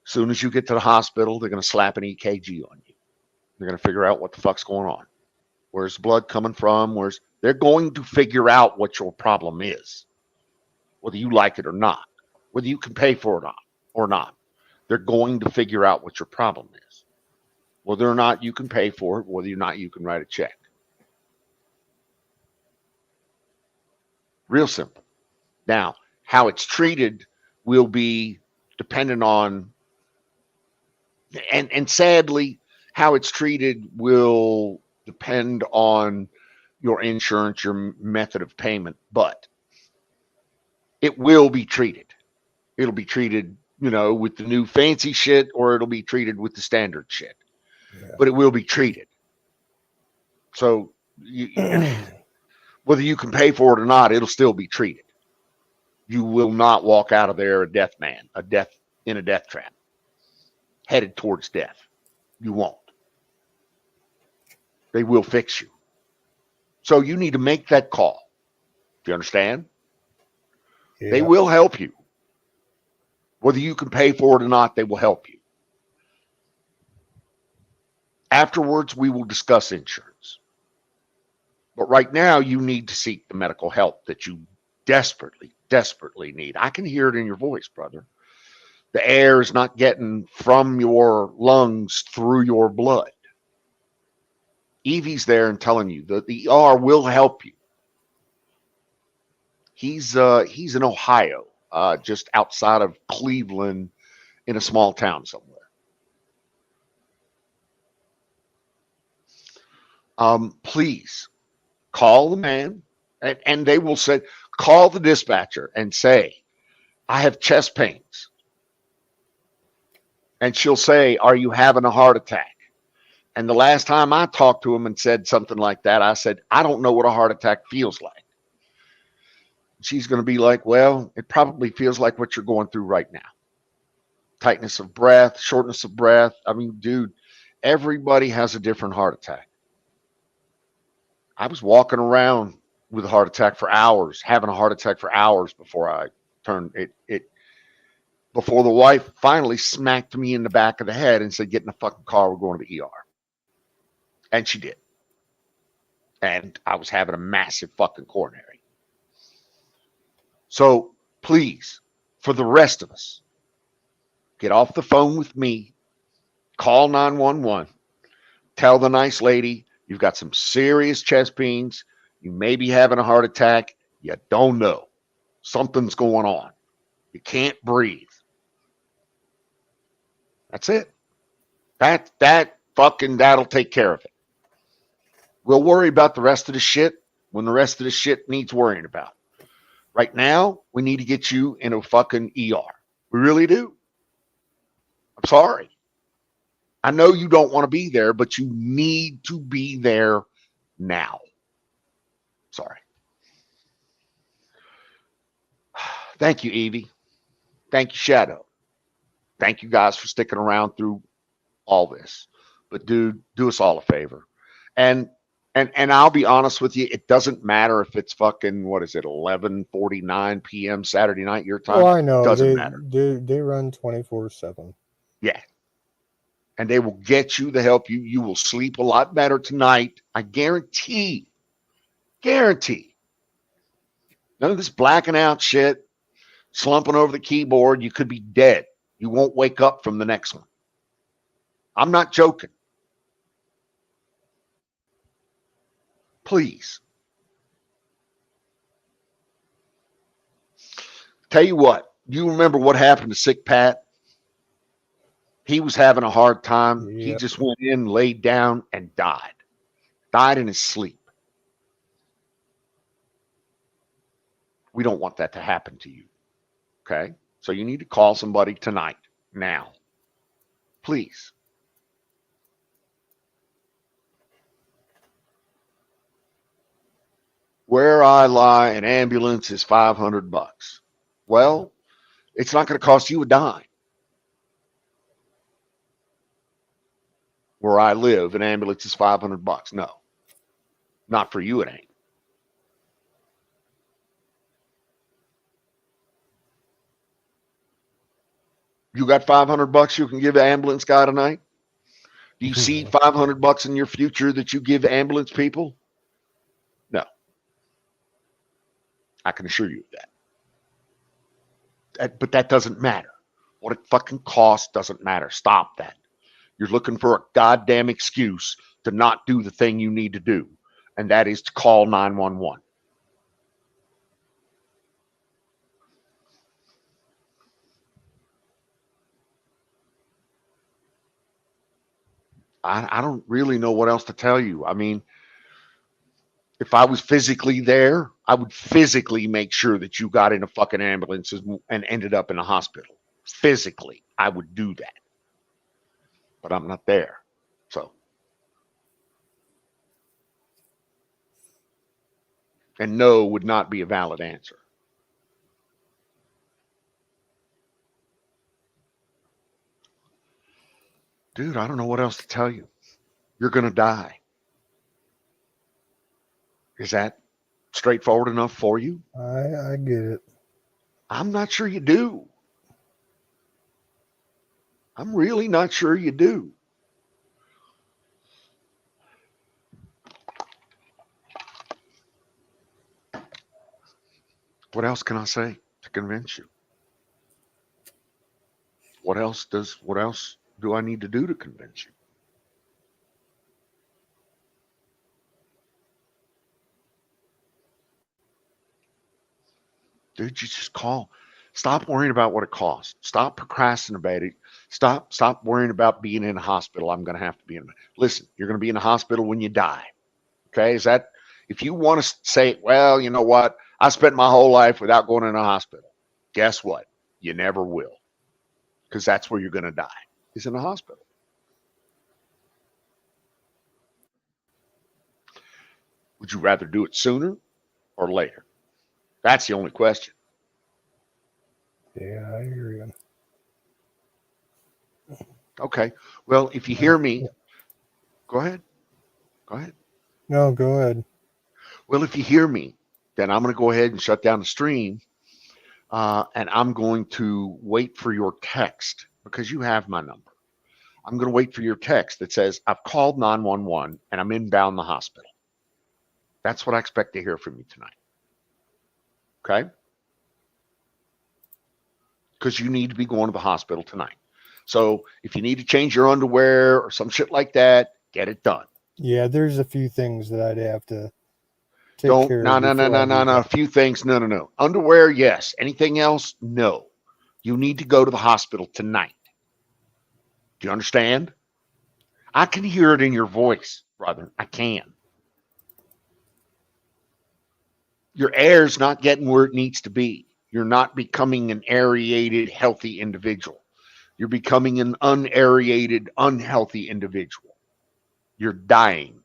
As soon as you get to the hospital, they're going to slap an EKG on you. They're going to figure out what the fuck's going on. Where's the blood coming from? They're going to figure out what your problem is, whether you like it or not, whether you can pay for it or not. They're going to figure out what your problem is, whether or not you can pay for it, whether or not you can write a check. Real simple. Now, how it's treated will be dependent on, and sadly, how it's treated will depend on your insurance, your method of payment, but it will be treated. It'll be treated, with the new fancy shit, or it'll be treated with the standard shit. Yeah. But it will be treated. So whether you can pay for it or not, it'll still be treated. You will not walk out of there a death in a death trap, headed towards death. You won't. They will fix you. So you need to make that call. Do you understand? Yeah. They will help you. Whether you can pay for it or not, they will help you. Afterwards, we will discuss insurance. But right now, you need to seek the medical help that you desperately, desperately need. I can hear it in your voice, brother. The air is not getting from your lungs through your blood. Evie's there and telling you that the ER will help you. He's in Ohio, just outside of Cleveland, in a small town somewhere. Please call the man, and they will say, call the dispatcher and say, I have chest pains. And she'll say, are you having a heart attack? And the last time I talked to him and said something like that, I said, I don't know what a heart attack feels like. She's going to be like, well, it probably feels like what you're going through right now. Tightness of breath, shortness of breath. I mean, dude, everybody has a different heart attack. I was walking around with a heart attack for hours, having a heart attack for hours before I turned it before the wife finally smacked me in the back of the head and said, get in the fucking car, we're going to the ER. And she did. And I was having a massive fucking coronary. So please, for the rest of us, get off the phone with me, call 911, tell the nice lady you've got some serious chest pains, you may be having a heart attack, you don't know. Something's going on. You can't breathe. That's it. That'll take care of it. We'll worry about the rest of the shit when the rest of the shit needs worrying about. Right now, we need to get you in a fucking ER. We really do. I'm sorry. I know you don't want to be there, but you need to be there now. Sorry. Thank you, Evie. Thank you, Shadow. Thank you guys for sticking around through all this. But dude, do us all a favor. And I'll be honest with you, it doesn't matter if it's fucking, what is it, 11:49 p.m. Saturday night your time. Oh, I know. It doesn't matter. They run 24/7. Yeah. And they will get you the help. You will sleep a lot better tonight. I guarantee. Guarantee. None of this blacking out shit, slumping over the keyboard. You could be dead. You won't wake up from the next one. I'm not joking. Please. Tell you what, you remember what happened to Sick Pat? He was having a hard time. Yep. He just went in, laid down, and died. Died in his sleep. We don't want that to happen to you. Okay? So you need to call somebody tonight, now. Please. Where I lie, an ambulance is $500. Well, it's not going to cost you a dime. Where I live, an ambulance is $500. No, not for you. It ain't. You got $500 you can give an ambulance guy tonight? Do you see $500 in your future that you give ambulance people? No. I can assure you of that. But that doesn't matter. What it fucking costs doesn't matter. Stop that. You're looking for a goddamn excuse to not do the thing you need to do, and that is to call 911. I don't really know what else to tell you. I mean, if I was physically there, I would physically make sure that you got in a fucking ambulance and ended up in a hospital. Physically, I would do that. But I'm not there. So. And no would not be a valid answer. Dude, I don't know what else to tell you. You're going to die. Is that straightforward enough for you? I get it. I'm not sure you do. I'm really not sure you do. What else can I say to convince you? What else do I need to do to convince you? Dude, you just call. Stop worrying about what it costs. Stop procrastinating. Stop worrying about being in a hospital. I'm going to have to be in. Listen, you're going to be in a hospital when you die. Okay. Is that, if you want to say, well, you know what? I spent my whole life without going in a hospital. Guess what? You never will. Because that's where you're going to die, is in a hospital. Would you rather do it sooner or later? That's the only question. Yeah, I hear you. Okay. Well, if you hear me, go ahead. Go ahead. No, go ahead. Well, if you hear me, then I'm going to go ahead and shut down the stream. And I'm going to wait for your text because you have my number. I'm going to wait for your text that says, I've called 911 and I'm inbound the hospital. That's what I expect to hear from you tonight. Okay? Because you need to be going to the hospital tonight. So if you need to change your underwear or some shit like that, get it done. Yeah, there's a few things that I'd have to take Don't, care no, of. no, no, before I no, no, do no. A that. few things, no, no, no. Underwear, yes. Anything else, no. You need to go to the hospital tonight. Do you understand? I can hear it in your voice, brother. I can. Your air's not getting where it needs to be. You're not becoming an aerated, healthy individual. You're becoming an unaerated, unhealthy individual. You're dying.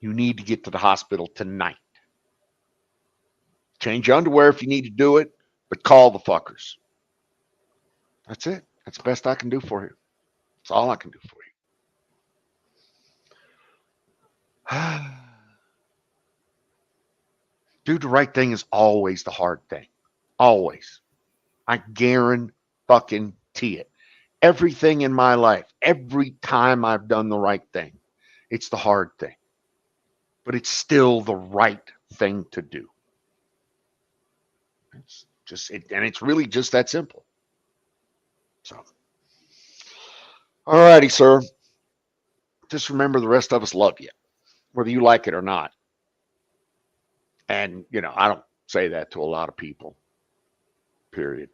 You need to get to the hospital tonight. Change your underwear if you need to do it, but call the fuckers. That's it. That's the best I can do for you. That's all I can do for you. Do the right thing is always the hard thing. Always. I guarantee it. Everything in my life, every time I've done the right thing, it's the hard thing. But it's still the right thing to do. It's just it, and it's really just that simple. So, all righty, sir. Just remember the rest of us love you, whether you like it or not. And, I don't say that to a lot of people, period.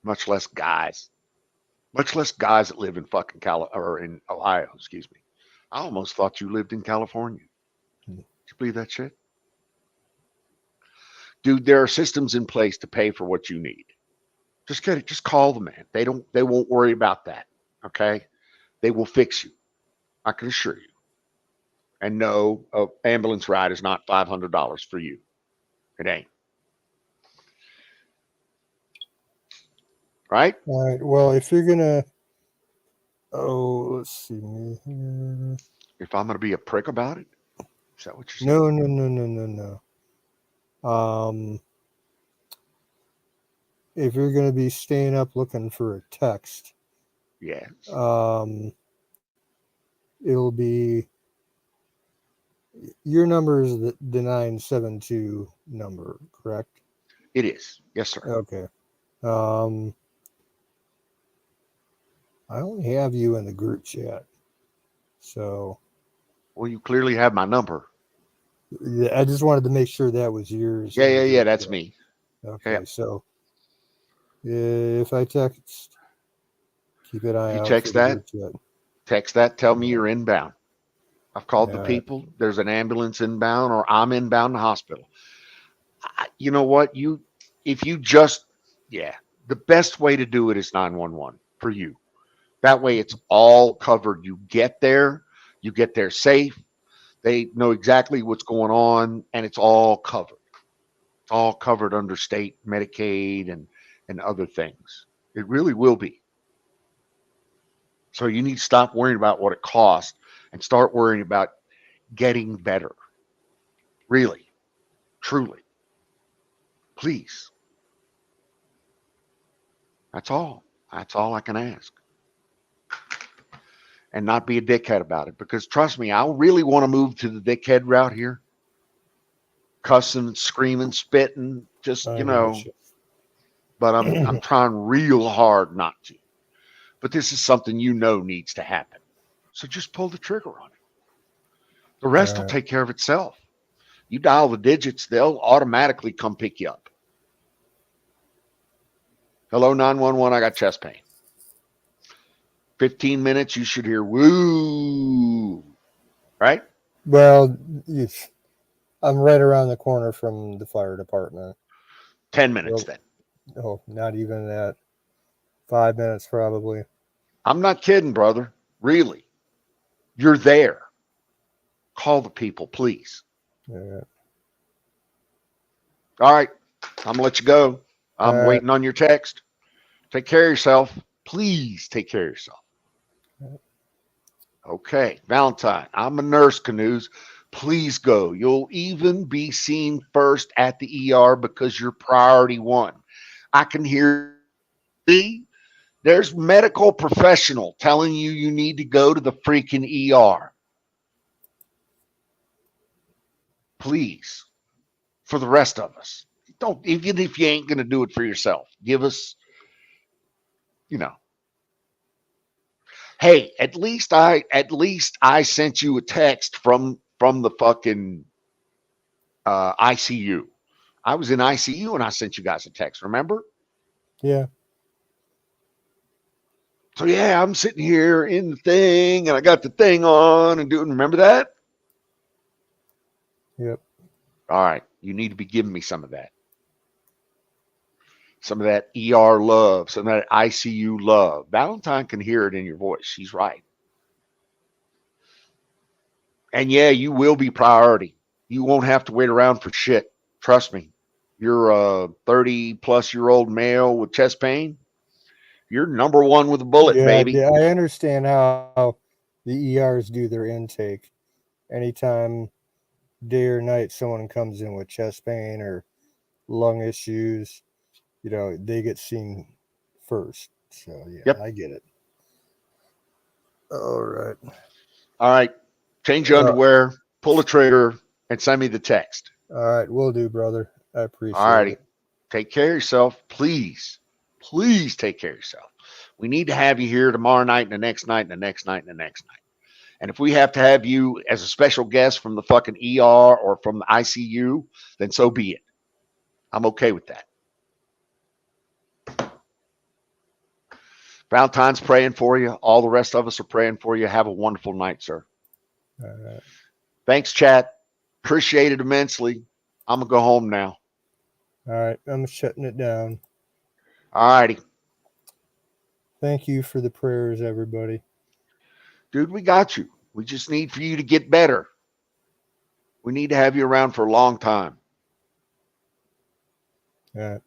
Much less guys. Much less guys that live in fucking or in Ohio, excuse me. I almost thought you lived in California. Did you believe that shit? Dude, there are systems in place to pay for what you need. Just get it. Just call the man. They won't worry about that. Okay? They will fix you. I can assure you. And no, an ambulance ride is not $500 for you. It ain't. Right? All right. Well, if you're gonna, let's see. If I'm gonna be a prick about it, is that what you're saying? No. If you're gonna be staying up looking for a text, Yes. It'll be your number is the 972 number, correct? It is. Yes, sir. Okay. I only have you in the group chat, so. Well, you clearly have my number. Yeah, I just wanted to make sure that was yours. Yeah. That's me. Okay, Yeah. so if I text, keep an eye You out text for the that. group chat. Text that. Tell me you're inbound. I've called the Yeah. people. There's an ambulance inbound, or I'm inbound the hospital. You know what? The best way to do it is 911 for you. That way it's all covered. You get there safe. They know exactly what's going on, and it's all covered. It's all covered under state Medicaid and other things. It really will be. So you need to stop worrying about what it costs and start worrying about getting better. Really, truly. Please. That's all. That's all I can ask. And not be a dickhead about it. Because trust me, I really want to move to the dickhead route here. Cussing, screaming, spitting, just, I gotcha. But I'm trying real hard not to. But this is something needs to happen. So just pull the trigger on it. The rest will take care of itself. You dial the digits, they'll automatically come pick you up. Hello, 911, I got chest pain. 15 minutes, you should hear woo. right? Well, I'm right around the corner from the fire department. 10 minutes Well, then. oh, not even that. 5 minutes probably. I'm not kidding, brother. Really. You're there. Call the people, please. Yeah. All right. I'm going to let you go. I'm All right. waiting on your text. Take care of yourself. Please take care of yourself. Okay. Valentine, I'm a nurse, Canoes. Please go. You'll even be seen first at the ER because you're priority one. I can hear. There's medical professional telling you you need to go to the freaking ER. Please, for the rest of us, don't, even if you ain't going to do it for yourself, give us, you know, hey, at least I sent you a text from the fucking ICU. I was in ICU and I sent you guys a text, remember? Yeah. So yeah, I'm sitting here in the thing and I got the thing on and doing, remember that? Yep. All right, you need to be giving me some of that. Some of that ER love, some of that ICU love. Valentine can hear it in your voice. She's right. And yeah, you will be priority. You won't have to wait around for shit. Trust me. You're a 30-plus-year-old male with chest pain. You're number one with a bullet, Yeah, baby. I understand how the ERs do their intake. Anytime, day or night, someone comes in with chest pain or lung issues, they get seen first. So yeah, Yep. I get it. All right. All right. Change your underwear, pull the trigger, and send me the text. All right, will do, brother. I All appreciate righty. it. Take care of yourself. Please. Please take care of yourself. We need to have you here tomorrow night and the next night and the next night and the next night. And if we have to have you as a special guest from the fucking ER or from the ICU, then so be it. I'm okay with that. Valentine's praying for you. All the rest of us are praying for you. Have a wonderful night, sir. All right. Thanks, chat. Appreciate it immensely. I'm going to go home now. All right, I'm shutting it down. All righty. Thank you for the prayers, everybody. Dude, we got you. We just need for you to get better. We need to have you around for a long time. All right.